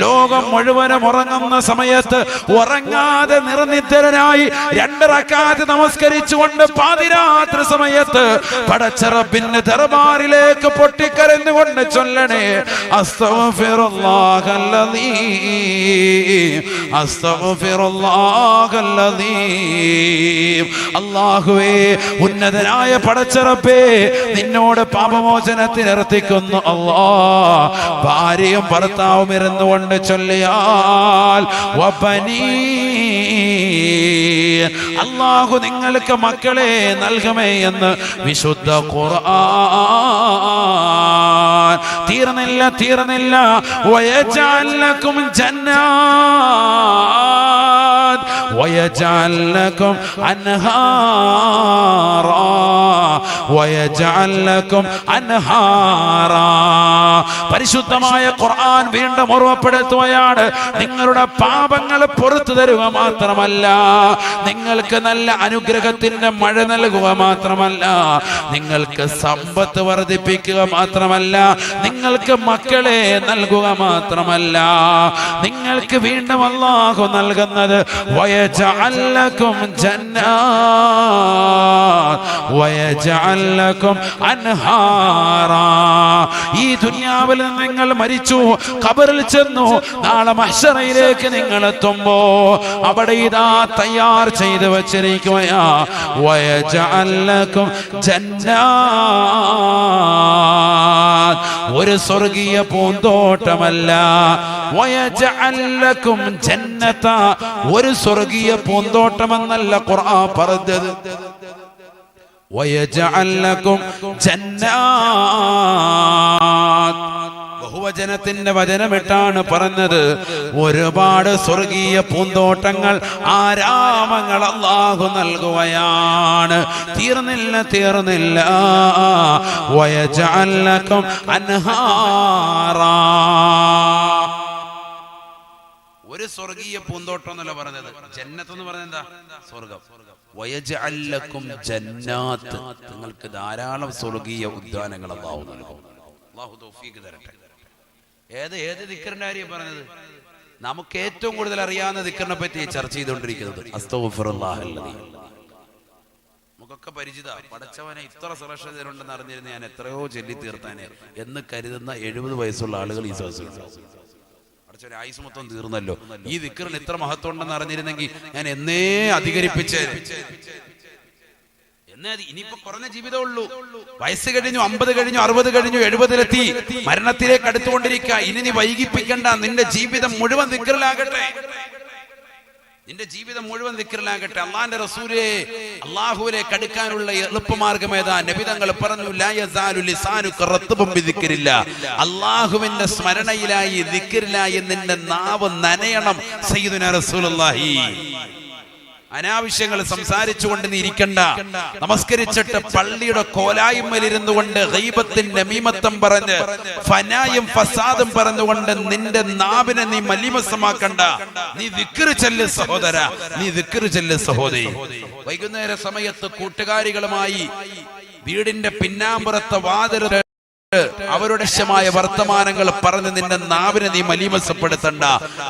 ലോകം മുഴുവനും ഉറങ്ങുന്ന സമയത്ത് ഉറങ്ങാതെ നിർനിദ്രനായി 2 റക്അത്ത് നമസ്കരിച്ചുകൊണ്ട് പാതിരാത്രി സമയത്ത് പടച്ച റബ്ബിന്റെ ദർബാറിലേക്ക് പൊട്ടിക്കരഞ്ഞുകൊണ്ട് ചൊല്ലണേ, അസ്തഗ്ഫിറുല്ലാഹൽ അദീം, അസ്തഗ്ഫിറുല്ലാഹൽ അദീം. അല്ലാഹുവേ, ഉന്നതനായ പടച്ച റബ്ബേ, നിന്നോട് പാപമോചനത്തിന് അർത്ഥിക്കുന്നു. അല്ലാഹ്, ഭാര്യയും ഭർത്താവും ഇരുന്നുകൊണ്ട് ചൊല്ലിയാൽ വബനീൻ, അല്ലാഹു നിങ്ങൾക്ക് മക്കളെ നൽകുമേ എന്ന് വിശുദ്ധ ഖുർആൻ. തീർന്നില്ല വയജഅൽ ലക്കും ജന്നാത് വയജഅൽ ലക്കും അൻഹാറാ വയജഅൽ ലക്കും അൻഹാറാ. പരിശുദ്ധമായ ഖുർആൻ വീണ്ടും ഓർമ്മപ്പെടുത്തുകയാണ്, നിങ്ങളുടെ പാപങ്ങൾ പുറത്തു തരുക മാത്രമല്ല, നിങ്ങൾക്ക് നല്ല അനുഗ്രഹത്തിന്റെ മഴ നൽകുക മാത്രമല്ല, നിങ്ങൾക്ക് സമ്പത്ത് വർദ്ധിപ്പിക്കുക മാത്രമല്ല, നിങ്ങൾക്ക് മക്കളെ നൽകുക മാത്രമല്ല, നിങ്ങൾക്ക് വീണ്ടും അല്ലാഹു നൽകുന്നത് വയജഅൽ ലക്കും ജന്നാത് വയജഅൽ ലക്കും അൻഹാറാ. ഈ ദുനിയാവിൽ നിന്ന് നിങ്ങൾ മരിച്ചു, ഖബറിൽ ചെന്നു, നാളെ മഹ്ശറയിലേക്ക് നിങ്ങൾ എത്തുമ്പോ അവിടെ ഇതാ തയ്യാർ ചെയ്തു വച്ചിരിക്കുകയാ, വയജഅൽ ലക്കും ജന്നാത്, ഒരു സ്വർഗീയ പൂന്തോട്ടമല്ല, വയജഅൽ ലക്കും ജന്നത, ഒരു സ്വർഗീയ പൂന്തോട്ടമെന്നല്ല ഖുർആൻ പറഞ്ഞത്, വയജഅൽ ലക്കും ജന്നാത്. ബഹുവചനത്തിന്റെ വചനമിട്ടാണ് പറഞ്ഞത്. ഒരുപാട് സ്വർഗീയ പൂന്തോട്ടങ്ങൾ, ആരാമങ്ങൾ അല്ലാഹു നൽകുകയാണ്. തീർന്നില്ല വയജഅൽ ലക്കും അൻഹാറാ. ഒരു സ്വർഗീയ പൂന്തോട്ടം എന്നല്ല പറഞ്ഞത്, ജന്നത്ത് എന്ന് പറഞ്ഞത് എന്താ? സ്വർഗം. വയജ്അൽ ലക്കും ജന്നാത്ത്, നിങ്ങൾക്ക് ധാരാളം സ്വർഗീയ ഉദ്യാനങ്ങൾ അല്ലാഹു നൽകും. അല്ലാഹു തൗഫീഖ് തരട്ടെ. ഏത് ദിക്റിന്റെ കാര്യം പറഞ്ഞത്? നമുക്ക് ഏറ്റവും കൂടുതൽ അറിയാവുന്ന ദിക്റിനെ പറ്റി ചർച്ച ചെയ്തുകൊണ്ടിരിക്കുന്നത്. അസ്തഗ്ഫിറുല്ലാഹല്ലദീ, നമുക്കൊക്കെ പരിചിത. പടച്ചവനെ ഇത്ര സുരക്ഷിതരുണ്ടെന്ന് അറിഞ്ഞിരുന്ന ഞാൻ എത്രയോ ചൊല്ലി തീർത്താനെ എന്ന് കരുതുന്ന 70 വയസ്സുള്ള ആളുകൾ ഈ സദസ്സിലുണ്ട്. പടച്ചവനെ ആയുസ് മൊത്തം തീർന്നല്ലോ, ഈ ദിക്റിന് ഇത്ര മഹത്വം ഉണ്ടെന്ന് അറിഞ്ഞിരുന്നെങ്കിൽ ഞാൻ എന്നേ അധികരിപ്പിച്ചേ. ഇനിയിപ്പോ കുറഞ്ഞ ജീവിതമുള്ളൂ. വയസ്സ് കഴിഞ്ഞു, 50 കഴിഞ്ഞു, 60 കഴിഞ്ഞു, 70-ലെത്തി, മരണത്തിലേക്ക് അടുത്തുകൊണ്ടിരിക്കുക. ഇനി നീ വൈകിപ്പിക്കണ്ട. നിന്റെ ജീവിതം മുഴുവൻ ദിക്റിലാകട്ടെ. നിന്റെ ജീവിതം മുഴുവൻ ദിക്റിലാകട്ടെ. അള്ളാന്റെ റസൂലേ, അള്ളാഹുവിലേക്ക് അടുക്കാനുള്ള എളുപ്പമാർഗം ഏതാ? നബി തങ്ങൾ പറഞ്ഞു, ലാ യസാലു ലിസാനുക റത്ബൻ ബിദിക്രില്ലാ, അള്ളാഹുവിന്റെ സ്മരണയിലായി ദിക്റിലായി നിന്റെ നാവ് നനയണം. സയ്യിദുനാ റസൂലുള്ളാഹി. അനാവശ്യങ്ങൾ സംസാരിച്ചുകൊണ്ട് നീ ഇരിക്കണ്ട. നമസ്കരിച്ചിട്ട് പള്ളിയുടെ കോലായ്മലിരുന്നു കൊണ്ട് ഗീബത്തും നമീമത്തും പറഞ്ഞ് ഫനായും ഫസാദും പറഞ്ഞുകൊണ്ട് നിന്റെ നാവിനെ നീ മലിമസമാക്കണ്ട. നീ ദിക്ർ ചൊല്ല് സഹോദര, നീ ദിക്ർ ചൊല്ല് സഹോദരി. വൈകുന്നേര സമയത്ത് കൂട്ടുകാരികളുമായി വീടിന്റെ പിന്നാമ്പുറത്തെ വാതിൽ അവരുടെ ശമായ വർത്തമാനങ്ങൾ പറഞ്ഞ് നിന്റെ നാവിനെ നീ മലീമസപ്പെടുത്തണ്ട.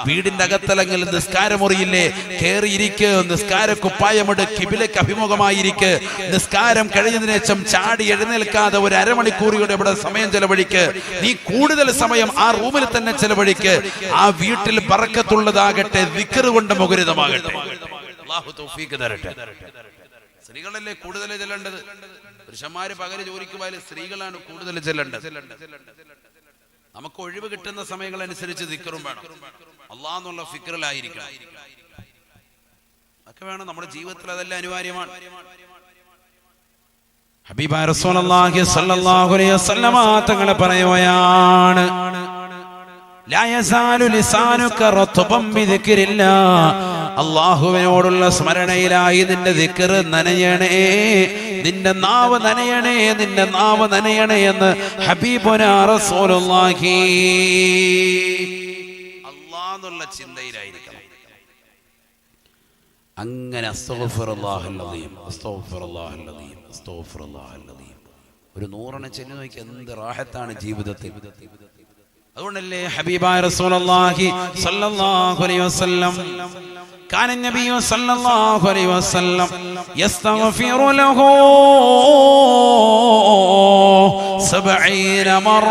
വീടിന്റെ അകത്തലങ്ങളിൽ നിസ്കാരമുറിയില്ലേ, കേറിയിരിക്ക്, നിസ്കാര കുപ്പായമിട്, കിബിലക്ക് അഭിമുഖമായിരിക്ക്. നിസ്കാരം കഴിഞ്ഞതിന് ശേഷം ചാടി എഴുന്നേൽക്കാതെ ഒരു അരമണിക്കൂറിയുടെ ഇവിടെ സമയം ചെലവഴിക്ക്. നീ കൂടുതൽ സമയം ആ റൂമിൽ തന്നെ ചെലവഴിക്ക്. ആ വീട്ടിൽ ബറക്കത്തുള്ളതാകട്ടെ, ദിക്ർ കൊണ്ട് മുഖരിതമാകട്ടെ. അല്ലാഹു തൗഫീഖ് തരട്ടെ. സ്ത്രീകളല്ലേ കൂടുതൽ ചെല്ലേണ്ടത്. പുരുഷന്മാര് പകല് ജോലിക്ക് പോയാലും സ്ത്രീകളാണ് കൂടുതൽ ചെല്ലേണ്ടത്. നമുക്ക് ഒഴിവ് കിട്ടുന്ന സമയങ്ങളനുസരിച്ച് ദിക്റും വേണം. അല്ലാഹ് എന്നുള്ള ഫിക്റിലായിരിക്കണം. ഒക്കെ വേണം നമ്മുടെ ജീവിതത്തിൽ, അതെല്ലാം അനിവാര്യമാണ്. ഹബീബായ റസൂലുള്ളാഹി സ്വല്ലല്ലാഹു അലൈഹി വസല്ലമ തങ്ങൾ പറയുകയാണ്, ലാ യസാലു ലിസാനുക റത്ബൻ ബിദിക്രില്ലാ, അല്ലാഹുവിനോടുള്ള സ്മരണയിലായി നിന്റെ ദിക്ർ നനയണേ, നിന്റെ നാവ് നനയണേ, നിന്റെ നാവ് നനയണേ എന്ന് ഹബീബുനാ റസൂലുള്ളാഹി. അല്ലാഹ് എന്നുള്ള ചിന്തയിലായിരിക്കണം. അങ്ങനെ അസ്തഗ്ഫിറുല്ലാഹല്ലദീം, അസ്തഗ്ഫിറുല്ലാഹല്ലദീം, അസ്തഗ്ഫിറുല്ലാഹല്ലദീം ഒരു 100 ചെല്ലി നോക്കി എന്ത് റാഹത്താണ് ജീവിതത്തിൽ. അതുകൊണ്ടല്ലേ ഹബീബായ റസൂലുള്ളാഹി സ്വല്ലല്ലാഹു അലൈഹി വസല്ലം കാന നബിയു സ്വല്ലല്ലാഹു അലൈഹി വസല്ലം യസ്തഗ്ഫിറു ലഹു 70 മറ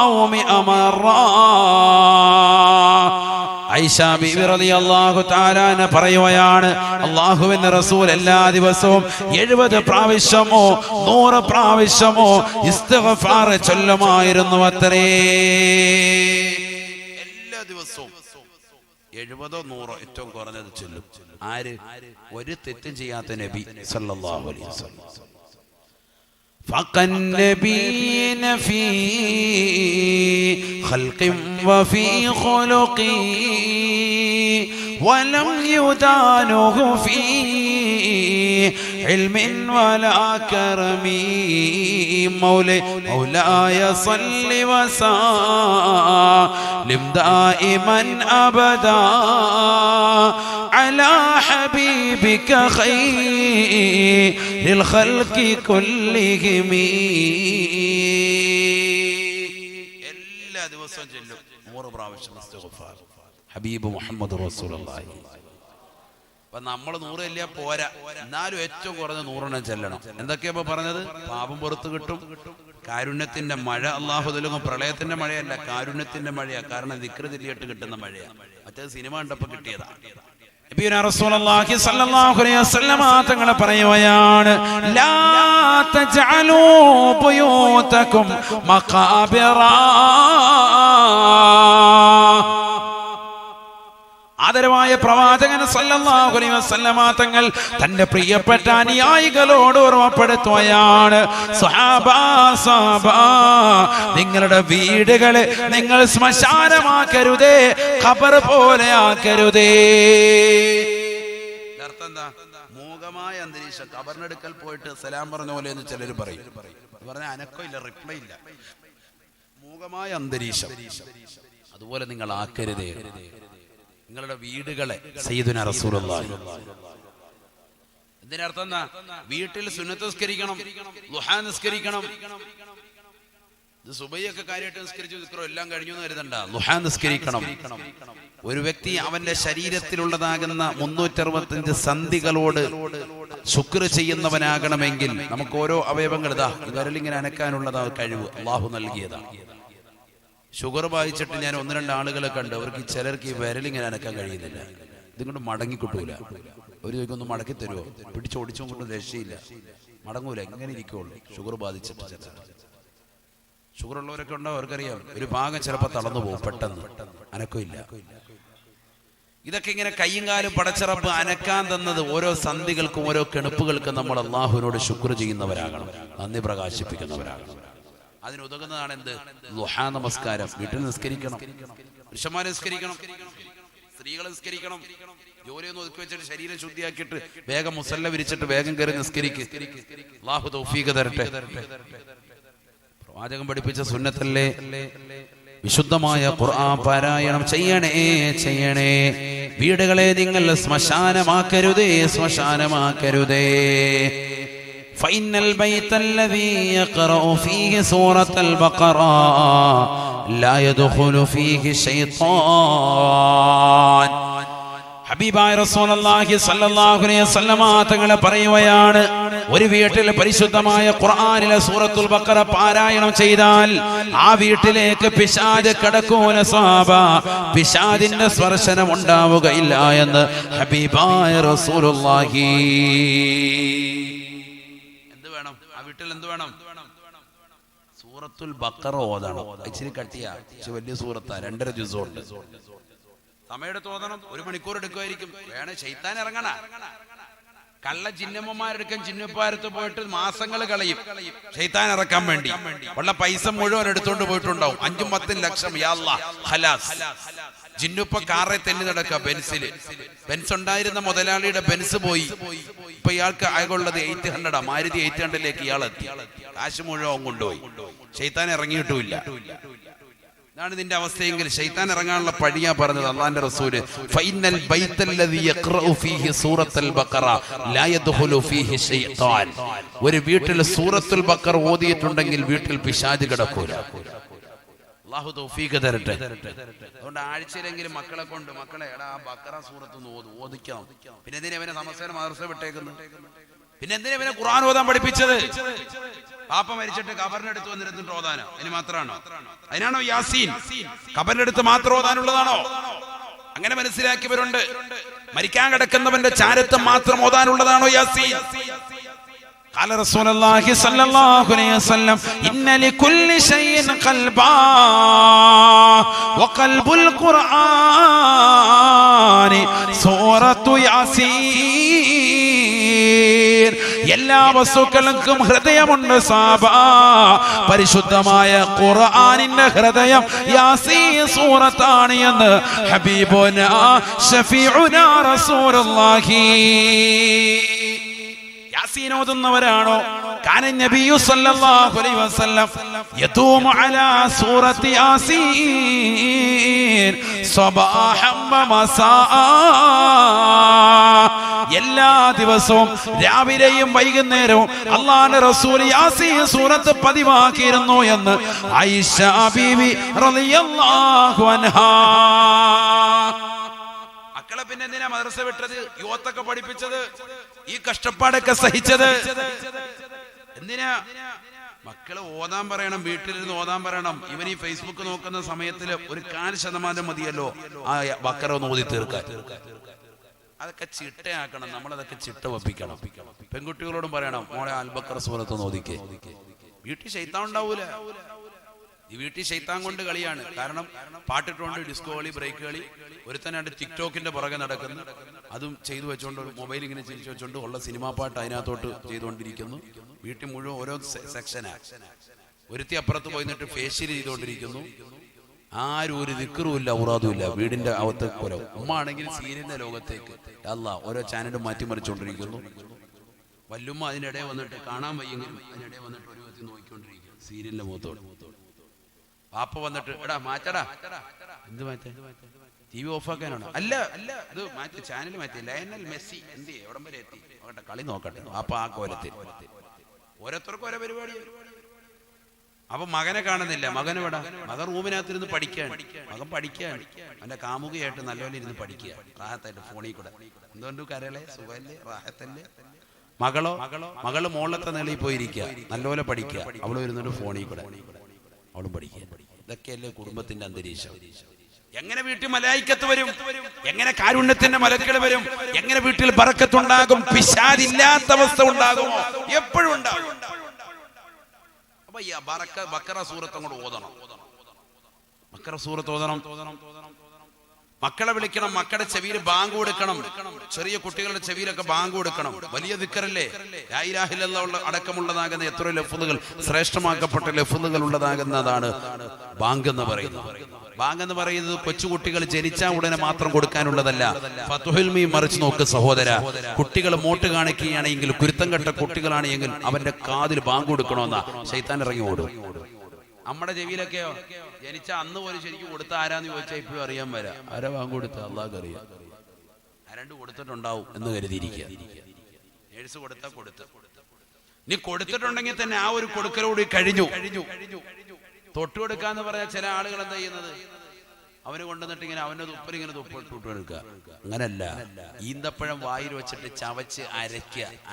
ഔ 100 മറ. ആയിഷ ബീവി റളിയല്ലാഹു തആല അൻഹ പറയുകയാണ്, അല്ലാഹുവിന്റെ റസൂൽ എല്ലാ ദിവസവും 70 പ്രാവശ്യമോ 100 പ്രാവശ്യമോ ഇസ്തിഗ്ഫാർ ചൊല്ലുമായിരുന്നു അത്രേ. എല്ലാ ദിവസവും 70 100 ഏറ്റവും കുറഞ്ഞത് ചൊല്ലും. ആര്? ഒരു തെറ്റും ചെയ്യാത്ത നബി സല്ലല്ലാഹു അലൈഹി വസല്ലം. فَقَنَّبِينَ فِي خَلْقٍ وَفِي خُلُقٍ وَلَمْ يُدَانُهُ فِي عِلْمٍ وَلَا كَرَمٍ. مولاي صل وسلم دائما أبدا على حبيبك خير الخلق كلهم. എല്ലാ ദിവസവും ചൊല്ലും 100 പ്രാവശ്യം ഇസ്തിഗ്ഫാർ ഹബീബ് മുഹമ്മദ് റസൂലുള്ളാഹി. അപ്പൊ നമ്മൾ 100 ഇല്ല പോരാ, എന്നാലും ഏറ്റവും കുറഞ്ഞ 100 ചെല്ലണം. എന്തൊക്കെയാ ഇപ്പൊ പറഞ്ഞത്? പാപം പുറത്ത് കിട്ടും, കാരുണ്യത്തിന്റെ മഴ അല്ലാഹു നൽകും. പ്രളയത്തിന്റെ മഴയല്ല, കാരുണ്യത്തിന്റെ മഴയാ. കാരണം ദിക്ർ ചൊല്ലിയിട്ട് കിട്ടുന്ന മഴയാ. മറ്റേത് സിനിമ കണ്ടപ്പോ കിട്ടിയതാ. നബിയുനാ റസൂലുള്ളാഹി സ്വല്ലല്ലാഹു അലൈഹി വസല്ലം തങ്ങൾ പറയുകയാണ്, ലാ തജഅലൂ ബുയൂതകും മഖാബിറാ. ആദരവായ പ്രവാചകൻ സല്ലല്ലാഹു അലൈഹി വസല്ലം തങ്ങൾ തന്റെ പ്രിയപ്പെട്ട അനുയായികളോട് ഓർമ്മപ്പെടുത്തുകയാണ്, സ്വഹാബാ, നിങ്ങളുടെ വീടുകളെ നിങ്ങൾ ശ്മശാനമാക്കരുതേ, ഖബർ പോലെ ആക്കരുതേ. അർത്ഥം എന്താ? മൂകമായ അന്തരീക്ഷം. ഖബറിനടുക്കൽ പോയിട്ട് സലാം പറഞ്ഞ പോലെ എന്ന് ചിലർ പറയും. പറഞ്ഞ അനക്കോ ഇല്ല, റിപ്ലൈ ഇല്ല. മൂകമായ അന്തരീക്ഷം അതുപോലെ നിങ്ങൾ ആക്കരുതേ. നിങ്ങളുടെ വീടുകളെ സയ്യിദുനാ റസൂലുള്ളാഹി. ഇതിനർത്ഥം എന്താ? വീട്ടിൽ സുന്നത്ത് നിസ്കരിക്കണം, ദുഹാ നിസ്കരിക്കണം. ഇത് സുബഹിയൊക്കെ കാര്യമായിട്ട് നിസ്കരിച്ചു ദിക്റോ എല്ലാം കഴിഞ്ഞു എന്ന് കരുതണ്ട. ദുഹാ നിസ്കരിക്കണം. ഒരു വ്യക്തി അവന്റെ ശരീരത്തിലുള്ളതാകുന്ന 365 സന്ധികളോട് ശുക്ർ ചെയ്യുന്നവനാകണമെങ്കിൽ നമുക്ക് ഓരോ അവയവങ്ങൾ ഇതാ വിരലിങ്ങനെ അനക്കാനുള്ളതാ കഴിവ് അള്ളാഹു നൽകിയതാണ്. ഷുഗർ ബാധിച്ചിട്ട് ഞാൻ 1-2 ആളുകളെ കണ്ട് അവർക്ക് ചിലർക്ക് ഈ വിരലിങ്ങനെ അനക്കാൻ കഴിയുന്നില്ല. ഇതുകൊണ്ട് മടങ്ങി കിട്ടൂല. ഒരു ചോദിക്കൊന്ന് മടക്കി തരുമോ? പിടിച്ചോടിച്ചും കൊണ്ട് രക്ഷയില്ല, മടങ്ങൂല, എങ്ങനെ ഇരിക്കുള്ളൂ ഷുഗർ ബാധിച്ചിട്ട്. ഷുഗർ ഉള്ളവരൊക്കെ ഉണ്ടോ അവർക്കറിയാം, ഒരു ഭാഗം ചിലപ്പോൾ തളർന്നു പോകും, പെട്ടെന്ന് അനക്കമില്ല. ഇതൊക്കെ ഇങ്ങനെ കയ്യും കാലും പടച്ചിറപ്പ് അനക്കാൻ തന്നത് ഓരോ സന്ധികൾക്കും ഓരോ കെണുപ്പുകൾക്കും നമ്മൾ അള്ളാഹുവിനോട് ശുക്ർ ചെയ്യുന്നവരാകണം, നന്ദി പ്രകാശിപ്പിക്കുന്നവരാകണം. അതിനുതകുന്നതാണ് എന്ത്? ദുഹാ നമസ്കാരം. വീട്ടിൽ നിസ്കരിക്കണം, പുരുഷന്മാരെ നിസ്കരിക്കണം, സ്ത്രീകൾ നിസ്കരിക്കണം. ജോലിയൊന്നും ഒതുക്കി വെച്ചിട്ട് ശരീരം ശുദ്ധിയാക്കിയിട്ട് വേഗം മുസല്ല വിരിച്ചിട്ട് വേഗം കയറി നിസ്കരിക്ക്. അല്ലാഹു തൗഫീഖ് തരട്ടെ. പ്രവാചകൻ പഠിപ്പിച്ച സുന്നത്തല്ലേ. വിശുദ്ധമായ ഖുർആൻ പാരായണം ചെയ്യണേ. വീടുകളെ നിങ്ങൾ ശ്മശാനമാക്കരുതേ. فإن البيت الذي يقرأ فيه سورة البقرة لا يدخل فيه شيطان. ഹബീബായ റസൂലുള്ളാഹി സ്വല്ലല്ലാഹു അലൈഹി വസല്ലമ തങ്ങൾ പറയുകയാണ്, ഒരു വീട്ടിൽ പരിശുദ്ധമായ ഖുർആനിലെ സൂറത്തുൽ ബഖറ പാരായണം ചെയ്താൽ ആ വീട്ടിലേക്ക് പിശാച് കടക്കൂല സ്വഹാബ. പിശാചിന്റെ സ്പർശനം ഉണ്ടാവുകയില്ല എന്ന് ഹബീബായ റസൂലുള്ളാഹി. എന്ത് വേണം? സൂറത്തുൽ ബഖറ ഓതണം. ഇച്ചിരി കട്ടിയാ, വലിയ സൂറത്താ, 2.5 ജുസുണ്ട്. സമയത്ത് ഓതണം. 1 മണിക്കൂർ എടുക്കുമായിരിക്കും. വേണേ ശൈത്താൻ ഇറങ്ങണ. കള്ള ചിന്നമ്മമാരെടുക്കാൻ ചിന്നപ്പാരത്ത് പോയിട്ട് മാസങ്ങൾ കളയും ശൈത്താൻ ഇറക്കാൻ വേണ്ടി. ഉള്ള പൈസ മുഴുവൻ എടുത്തോണ്ട് പോയിട്ടുണ്ടാവും, 5-10 ലക്ഷം. യാ അല്ലാഹ് ഖലാസ്. ജിന്നുപ്പ കാറെ തെന്നി നടക്കുക. ബെൻസ് ഉണ്ടായിരുന്ന മുതലാളിയുടെ ബെൻസ് പോയി. ഇപ്പൊ ഇയാൾക്ക് ആകുള്ളത് 800, മാരുതി 800ലേക്ക് ഇയാളെത്തി. കാശ് മുഴുവൻ കൊണ്ടുപോയി. ശൈത്താൻ ഇറങ്ങിയിട്ടുമില്ല. ഇതാണ് ഇതിന്റെ അവസ്ഥയെങ്കിൽ ശൈത്താൻ ഇറങ്ങാനുള്ള പഴിയാ പറഞ്ഞത് അല്ലാഹുവിന്റെ റസൂല്. ഫൈനൽ ബൈത്തല്ലദീ യഖറഉ ഫീഹി സൂറത്തുൽ ബഖറ ലാ യദ്ഖുലു ഫീഹി ശൈത്താൻ. ഒരു വീട്ടിൽ സൂറത്തുൽ ബഖറ ഓതിയിട്ടുണ്ടെങ്കിൽ വീട്ടിൽ പിശാച് കിടക്കൂല. അല്ലാഹു തൗഫീഖ് തരട്ടെ. അതുകൊണ്ട് ആഴ്ചയിലെങ്കിലും മക്കളെ കൊണ്ട്, മക്കളെ എടാ ആ ബഖറ സൂറത്ത് ഓദിക്കണം. പിന്നെ എന്തിനാ ഇവനെ സമസ്തയുടെ മദ്രസ വിട്ടേക്കുന്നത്? പിന്നെ എന്തിനാ ഇവനെ ഖുർആൻ ഓതാൻ പഠിപ്പിച്ചത്? പാപ്പ മരിച്ചിട്ട് കബറിനടുത്ത് വന്നിരുന്നിട്ട് ഓതാനോ? അതിന് മാത്രമാണോ? അതിനാണോ യാസീൻ? കബറിനടുത്ത് മാത്രം ഓതാനുള്ളതാണോ? അങ്ങനെ മനസ്സിലാക്കിയവരുണ്ട്. മരിക്കാൻ കിടക്കുന്നവന്റെ ചാരത്ത് മാത്രം ഓതാനുള്ളതാണോ യാസീൻ? قال رسول الله صلى الله عليه وسلم إن لكل شيء قلبا وقلب القرآن سورة ياسين. എല്ലാ വസ്തുക്കൾക്കും ഹൃദയമുണ്ട് സാബ. പരിശുദ്ധമായ ഖുർആനിന്റെ ഹൃദയം യാസീൻ സൂറത്താണ് എന്ന് ഹബീബുനാ ശഫീഉനാ റസൂലുള്ളാഹി. യാസീൻ ഓതുന്നവരാണോ? കാന നബിയു സല്ലല്ലാഹു അലൈഹി വസല്ലം യതൂമു അലാ സൂറത്തി യാസീൻ സബാഹം വമസാഅ. എല്ലാ ദിവസവും രാവിലെയും വൈകുന്നേരവും അല്ലാഹുവിന്റെ റസൂൽ യാസീൻ സൂറത്ത് പതിവാക്കിയിരുന്നു എന്ന് ആയിഷ ബീവി റളിയല്ലാഹു അൻഹാ. മക്കളെ പിന്നെ എന്തിനാ മദ്രസ വിട്ടത്? യുവത്തൊക്കെ പഠിപ്പിച്ചത്, ഈ കഷ്ടപ്പാടൊക്കെ സഹിച്ചത് എന്തിനാ? മക്കളെ ഓതാൻ പറയണം, വീട്ടിലിരുന്ന് ഓതാൻ പറയണം. ഇവൻ ഈ ഫേസ്ബുക്ക് നോക്കുന്ന സമയത്തിൽ 1% മതിയല്ലോ ആ ബഖറ ഒന്ന് ഓതി തീർക്കാൻ. അതൊക്കെ ചിട്ടയാക്കണം. നമ്മളതൊക്കെ ചിട്ട വപ്പിക്കണം. പെൺകുട്ടികളോടും പറയണം, മോളെ അൽ ബഖറ സൂറത്ത് ഒന്ന് ഓതിക്കേ. വീട്ടിൽ ശൈത്താൻ ഉണ്ടാവൂല. ഈ വീട്ടിൽ ശൈത്താൻ കൊണ്ട് കളിയാണ്. കാരണം പാട്ടിട്ടുകൊണ്ട് ഡിസ്കോ കളി, ബ്രേക്ക് കളി. ഒരുത്തനായിട്ട് ടിക്ടോക്കിന്റെ പുറകെ നടക്കുന്നു. അതും ചെയ്തു വെച്ചോണ്ട് മൊബൈൽ ഇങ്ങനെ ചിരിച്ചു വെച്ചോണ്ട് ഉള്ള സിനിമാ പാട്ട് അതിനകത്തോട്ട് ചെയ്തുകൊണ്ടിരിക്കുന്നു. വീട്ടിൽ മുഴുവൻ ഓരോ സെക്ഷനാ. ഒരുത്തി അപ്പുറത്ത് പോയി നിന്നിട്ട് ഫേഷ്യൽ ചെയ്തുകൊണ്ടിരിക്കുന്നു. ആരും ഒരു ദിക്റുമില്ല, ഔറാദുമില്ല. വീടിന്റെ അകത്ത് ഓരോ ഉമ്മ ആണെങ്കിൽ സീരിയലിന്റെ ലോകത്തേക്ക് അല്ലാഹ് ഓരോ ചാനലും മാറ്റിമറിച്ചുകൊണ്ടിരിക്കുന്നു. വല്ലുമ്മ അതിനിടെ വന്നിട്ട് കാണാൻ വയ്യെങ്കിലും അതിനിടെ വന്നിട്ട് ഒരു വ്യക്തി നോക്കിക്കൊണ്ടിരിക്കുന്നു സീരിയലിന്റെ മുഖത്തോട്. വാപ്പ വന്നിട്ട് എടാ മാറ്റടാ, എന്ത് മാറ്റ, TV ഓഫാക്കാനാണ്? അല്ല ഇത് മാറ്റി, ചാനൽ മാറ്റി. ലയണൽ മെസ്സി എന്ത് എവിടം വരെ എത്തി നോക്കട്ടെ, കളി നോക്കട്ടെ. വാപ്പ ആ കോലത്തിൽ. ഓരോരുത്തർക്കും ഓരോ പരിപാടി. അപ്പൊ മകനെ കാണുന്നില്ല. മകൻ എവിടാ? മകൻ റൂമിനകത്തിരുന്ന് പഠിക്കുകയാണ്. മകൻ പഠിക്കുകയാണ്. അവന്റെ കാമുകയായിട്ട് നല്ലപോലെ ഇരുന്ന് പഠിക്കുക, റാഹത്തായിട്ട് ഫോണിൽ കൂടെ. എന്തുകൊണ്ട് കരളെ സുഖല്ലേ, റാഹത്തല്ലേ? മകള് മോളത്തെ നിലയിൽ പോയിരിക്കുക, നല്ലപോലെ പഠിക്കുക. അവളും ഇരുന്നിട്ട് ഫോണിൽ കൂടെ അവളും പഠിക്കുക. ഇതൊക്കെയല്ലേ കുടുംബത്തിന്റെ അന്തരീക്ഷം. എങ്ങനെ വീട്ടിൽ മലായിക്കത്ത് വരും? എങ്ങനെ കാരുണ്യത്തിന്റെ മലക്കൾ വരും? എങ്ങനെ വീട്ടിൽ ബറക്കത്തുണ്ടാകും? പിശാചില്ലാത്ത അവസ്ഥ ഉണ്ടാകുമോ? എപ്പോഴും ഉണ്ടാകും. അപ്പൊ ഈ ബക്കറ സൂറത്ത് അങ്ങോട്ട് ഓതണം. ബക്കറ സൂറത്ത് ഓതണം. മക്കളെ വിളിക്കണം, മക്കളുടെ ചെവിയിൽ ബാങ്ക് കൊടുക്കണം. ചെറിയ കുട്ടികളുടെ ചെവിയിലൊക്കെ ബാങ്ക് കൊടുക്കണം. വലിയ ദിക്റല്ലേ, ലാ ഇലാഹ ഇല്ലല്ലാഹ് അടക്കമുള്ളതാകുന്ന എത്ര ലഫ്ളുകൾ, ശ്രേഷ്ഠമാക്കപ്പെട്ട ലഫ്ളുകൾ ഉള്ളതാകുന്നതാണ് ബാങ്ക് എന്ന് പറയുന്നത്. ബാങ്ക് എന്ന് പറയുന്നത് കൊച്ചുകുട്ടികൾ ജനിച്ച ഉടനെ മാത്രം കൊടുക്കാനുള്ളതല്ല. ഫത്ഹുൽ മീം മറിച്ച് നോക്ക് സഹോദര. കുട്ടികൾ മോട്ട് കാണിക്കുകയാണെങ്കിൽ, കുരുത്തം കെട്ട കുട്ടികളാണെങ്കിൽ അവന്റെ കാതിൽ ബാങ്ക് കൊടുക്കണമെന്നാ ശൈത്താൻ ഇറങ്ങി ഓടും. നമ്മുടെ ചെവിയിലൊക്കെയോ ജനിച്ച അന്ന് പോലും ശരിക്കും കൊടുത്ത ആരാന്ന് ചോദിച്ചാൽ ഇപ്പോഴും അറിയാൻ വരാം. ആരാ ബാങ്ക് കൊടുത്ത അള്ളാഹ്ക്ക് അറിയാം. ആരാണ്ട് കൊടുത്തിട്ടുണ്ടാവും എന്ന് കരുതിയിരിക്കുക. നേഴ്സ് കൊടുത്ത നീ കൊടുത്തിട്ടുണ്ടെങ്കിൽ തന്നെ ആ ഒരു കൊടുക്കലോട് കഴിഞ്ഞു. തൊട്ടുകൊടുക്കാന്ന് പറഞ്ഞാൽ ചില ആളുകൾ എന്താ ചെയ്യുന്നത്, അവന് കൊണ്ടുവന്നിട്ട് ഇങ്ങനെ അവന്റെ തുപ്പലിങ്ങനെ തൊട്ടുകൊടുക്കുക. അങ്ങനല്ല, ഈന്തപ്പഴം വായിൽ വെച്ചിട്ട് ചവച്ച്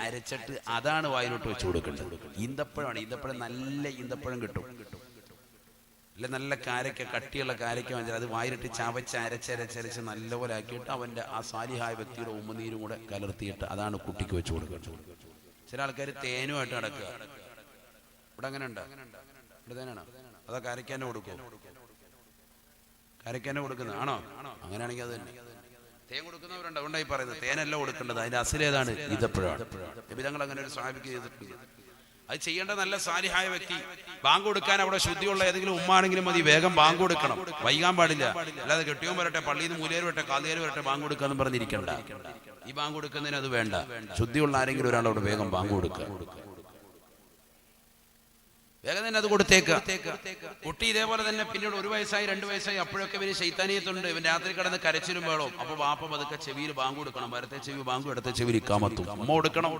അരച്ചിട്ട് അതാണ് വായിലോട്ട് വെച്ച് കൊടുക്കേണ്ടത്. ഈന്തപ്പഴമാണ്. ഈന്തപ്പഴം നല്ല ഈന്തപ്പഴം കിട്ടും. അല്ലെ നല്ല കാരക്ക, കട്ടിയുള്ള കാരക്ക വാങ്ങിച്ചാൽ അത് വായിലിട്ട് ചവച്ച് അരച്ചരച്ച് നല്ലപോലെ ആക്കിയിട്ട് അവന്റെ ആ സാലിഹായ വ്യക്തിയുടെ ഉമ്മനീരും കൂടെ കലർത്തിയിട്ട് അതാണ് കുട്ടിക്ക് വെച്ച് കൊടുക്കുന്നത്. ചില ആൾക്കാർ തേനുമായിട്ട് നടക്കുക. ഇവിടെ അങ്ങനെ ഉണ്ടോ? ഇവിടെ തേനാണോ? അതോ കാരക്കാനെ കൊടുക്കുമോ? കാരക്കാനെ കൊടുക്കുന്നത് ആണോ? അങ്ങനെയാണെങ്കിൽ അത് തന്നെ. തേൻ കൊടുക്കുന്നവരുണ്ട്. അതുകൊണ്ടായി പറയുന്നത് തേനല്ല കൊടുക്കേണ്ടത്. അതിന്റെ അസിലേതാണ്? ഈന്തപ്പഴമാണ്. നബിതങ്ങൾ അങ്ങനെ ഒരു സ്വഹാബിക്ക് ചെയ്തിട്ടുണ്ട്. അത് ചെയ്യേണ്ട നല്ല സാലിഹായ വ്യക്തി. ബാങ്ക് കൊടുക്കാൻ അവിടെ ശുദ്ധിയുള്ള ഏതെങ്കിലും ഉമ്മാണെങ്കിലും മതി, വേഗം ബാങ്ക് കൊടുക്കണം, വൈകാൻ പാടില്ല. അല്ലാതെ കെട്ടിയോൻ വരട്ടെ, പള്ളിയിൽ നിന്ന് മൂലേര് വരട്ടെ, കാതേര് വരട്ടെ, ബാങ്ക് കൊടുക്കാന്ന് പറഞ്ഞിരിക്കണ്ട. ഈ ബാങ്ക് കൊടുക്കുന്നതിന് അത് വേണ്ട. ശുദ്ധിയുള്ള ആരെങ്കിലും ഒരാളോട് വേഗം ബാങ്ക് കൊടുക്കുക. വേഗം തന്നെ അത് കൊടുത്തേക്ക്. കുട്ടി ഇതേപോലെ തന്നെ പിന്നീട് 1 വയസ്സായി 2 വയസ്സായി അപ്പോഴൊക്കെ ഇവന് ശൈത്താനിയത്തുണ്ട്. ഇവൻ രാത്രി കിടന്ന് കരച്ചിലും വേണം. അപ്പൊ വാപ്പ പതുക്കെ ചെവിയിൽ ബാങ്ക് കൊടുക്കണം. വലത്തെ ചെവി ബാങ്കും ഇടത്തെ ചെവിയിൽ ഇക്കാമത്തും. ഉമ്മ കൊടുക്കണം.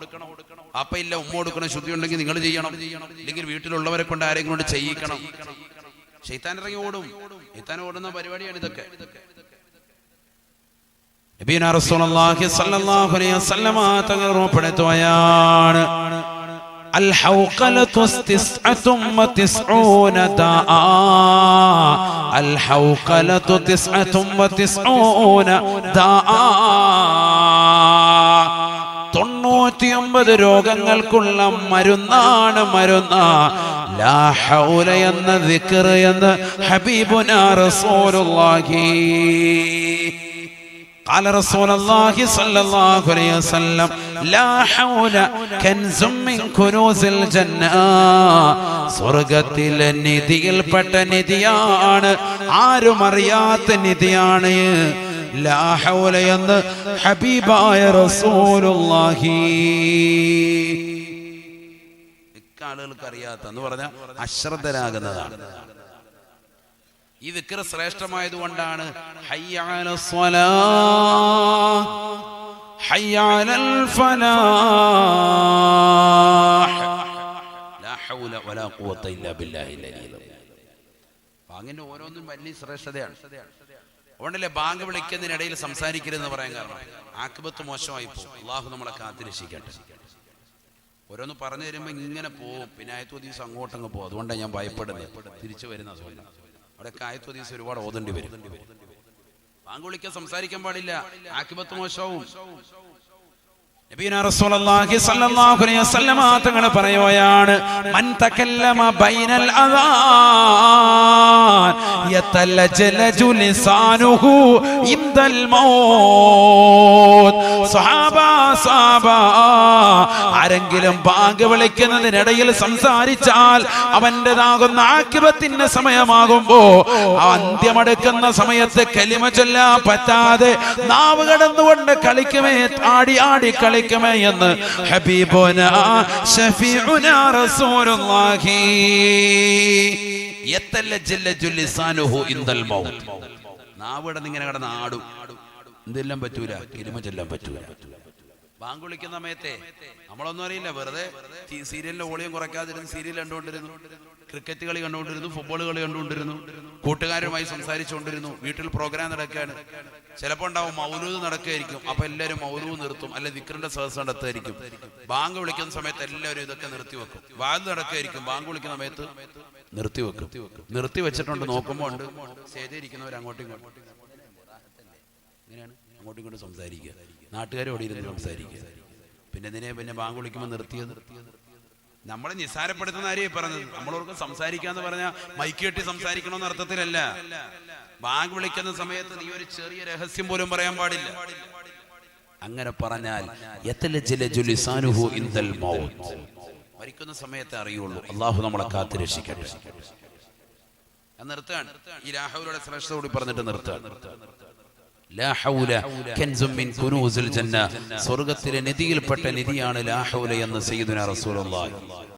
അപ്പ ഇല്ല, ഉമ്മ കൊടുക്കണം. ശുദ്ധി ഉണ്ടെങ്കിൽ നിങ്ങൾ ചെയ്യണം. ഇല്ലെങ്കിൽ വീട്ടിലുള്ളവരെ കൊണ്ട് ആരെങ്കിലും കൊണ്ട് ചെയ്യിക്കണം. ശൈത്താൻ ഇറങ്ങി ഓടും. ശൈത്താൻ ഓടുന്ന പരിപാടിയാണ് ഇതൊക്കെ. നബിയുനാ റസൂലുള്ളാഹി സ്വല്ലല്ലാഹു അലൈഹി വസല്ലമ തങ്ങൾ ഓർമ്മപ്പെടുത്തുകയാണ്, الحوقلة 99 داء. الحوقلة 99 داء. 99 രോഗങ്ങൾക്കുള്ള മരുന്നാണ് ലാ ഹൗല എന്ന ദിക്ർ എന്ന് ഹബീബുനാ റസൂലുള്ളാഹി. قال رسول الله صلى الله عليه وسلم لا حول كنز من كنوز الجنة. സ്വർഗ്ഗത്തിലെ നിധിയിൽപ്പെട്ട നിധിയാണ്, ആരും അറിയാത്ത നിധിയാണ് ലാ ഹൗല എന്ന് ഹബീബായ റസൂലുള്ളാഹി. ആളുകൾക്ക് അറിയാത്തെന്ന് പറഞ്ഞാൽ അശ്രദ്ധരാകുന്നതാണ്. ഈ ദിക്ർ ശ്രേഷ്ഠമായതുകൊണ്ടാണ് ഹയ്യ അലൽ സ്വലാഹ് ഹയ്യ അലൽ ഫലാഹ് ലാ ഹൗല വലാ ഖുവത ഇല്ലാ ബില്ലാഹിൽ അലിയിൽ. ബാങ്കിന്റെ ഓരോന്നും വലിയ ശ്രേഷ്ഠതയാണ്. അതുകൊണ്ടല്ലേ ബാങ്ക് വിളിക്കുന്നതിനിടയിൽ സംസാരിക്കരുതെന്ന് പറയാൻ കാരണം, ആഖിബത്ത് മോശമായി പോകും. അള്ളാഹു നമ്മളെ കാത്തിരക്ഷിക്കട്ടെ. ഓരോന്ന് പറഞ്ഞു തരുമ്പോൾ ഇങ്ങനെ പോവും, പിന്നെ ആയത്ത് ദിവസം അങ്ങോട്ടങ്ങ് പോകും. അതുകൊണ്ടാണ് ഞാൻ ഭയപ്പെടുന്നത്. തിരിച്ചു വരുന്ന സമയം അവിടെ ആയത്ത് ദിവസം ഒരുപാട് ഓതേണ്ടി വരും. ബാങ്ക് വിളിക്കാൻ സംസാരിക്കാൻ പാടില്ല, ആഖിബത്ത് മോശവും. നബിയുനാ റസൂലുള്ളാഹി സ്വല്ലല്ലാഹു അലൈഹി വസല്ലമ തങ്ങൾ പറയുകയാണ്, മൻ തകല്ലമ ബൈനൽ അദാൻ യതലജലജു ലിസാനുഹു ഇൻദൽ മൗത്ത്. സ്വഹാബ ആരെങ്കിലും ബാങ്ക് വിളിക്കുന്നതിനിടയിൽ സംസാരിച്ചാൽ അവന്റേതാകുന്ന ആഖിബത്തിന്റെ സമയമാകുമ്പോ, അന്ത്യമെടുക്കുന്ന സമയത്ത് കലിമ ചൊല്ലാൻ പറ്റാതെ നാവ് കടന്നുകൊണ്ട് കളിക്കുമേ, ആടി കളിക്കുമേ എന്ന് ഹബീബുനാ ശഫീഉനാ റസൂലുള്ളാഹി. യതലജ്ജലജു ലിസാനുഹു ഇൻദൽ മൗത്ത്. നാവിട ഇങ്ങനെ കിടന്ന് ആടും. എന്തെല്ലാം പറ്റൂല, ഇരുമ ചെല്ലാൻ പറ്റൂല. ബാങ്ക് വിളിക്കുന്ന സമയത്തെ നമ്മളൊന്നും അറിയില്ല, വെറുതെ സീരിയലിന്റെ വോളിയം കുറയ്ക്കാതിരുന്ന് സീരിയൽ കണ്ടുകൊണ്ടിരുന്നു, ക്രിക്കറ്റ് കളി കണ്ടുകൊണ്ടിരുന്നു, ഫുട്ബോൾ കളി കണ്ടുകൊണ്ടിരുന്നു, കൂട്ടുകാരുമായി സംസാരിച്ചുകൊണ്ടിരുന്നു, വീട്ടിൽ പ്രോഗ്രാം നടക്കുകയാണ്. ചിലപ്പോൾ ഉണ്ടാവും മൗലൂദ് നടക്കുകയായിരിക്കും. അപ്പൊ എല്ലാവരും മൗലൂദ് നിർത്തും, അല്ലെ ദിക്റിന്റെ സദസ്സ് നടത്തുമായിരിക്കും. ബാങ്ക് വിളിക്കുന്ന സമയത്ത് എല്ലാവരും ഇതൊക്കെ നിർത്തിവെക്കും. വാത് നടക്കുകയായിരിക്കും, ബാങ്ക് വിളിക്കുന്ന സമയത്ത് നിർത്തിവെക്കും. നിർത്തി വെച്ചിട്ടുണ്ട്, നോക്കുമ്പോൾ ഉണ്ട് സ്റ്റേജിരിക്കുന്നവർ അങ്ങോട്ടും ഇങ്ങോട്ടും ഇങ്ങനെയാണ് അങ്ങോട്ടും ഇങ്ങോട്ടും സംസാരിക്കുക, നാട്ടുകാരോട് ഇരുന്ന് സംസാരിക്കുക. പിന്നെ ബാങ്ക് വിളിക്കുമ്പോൾ നിർത്തിയത് നമ്മളെ നിസ്സാരപ്പെടുത്തുന്ന ആരെയും പറഞ്ഞത്. നമ്മളോർക്ക് സംസാരിക്കാന്ന് പറഞ്ഞാൽ മൈക്ക് കെട്ടി സംസാരിക്കണമെന്ന അർത്ഥത്തിലല്ല. ബാങ്ക് വിളിക്കുന്ന സമയത്ത് നീ ഒരു ചെറിയ രഹസ്യം പോലും പറയാൻ പാടില്ല. അങ്ങനെ പറഞ്ഞാൽ മരിക്കുന്ന സമയത്ത് അറിയുള്ളൂ. അള്ളാഹു നമ്മളെ കാത്ത് രക്ഷിക്കട്ടെ. നിർത്തുകയാണ്. ഈ ലാഹൗലയുടെ ശ്രേഷ്ഠ കൂടി പറഞ്ഞിട്ട് നിർത്തുകയാണ്. ലാ ഹൗല കൻസും മിൻ കുനൂസിൽ ജന്ന, സ്വർഗ്ഗത്തിലെ നിധിയിൽപ്പെട്ട നിധിയാണ് ലാ ഹൗല എന്ന് സയ്യിദുനാ റസൂലുള്ളാഹി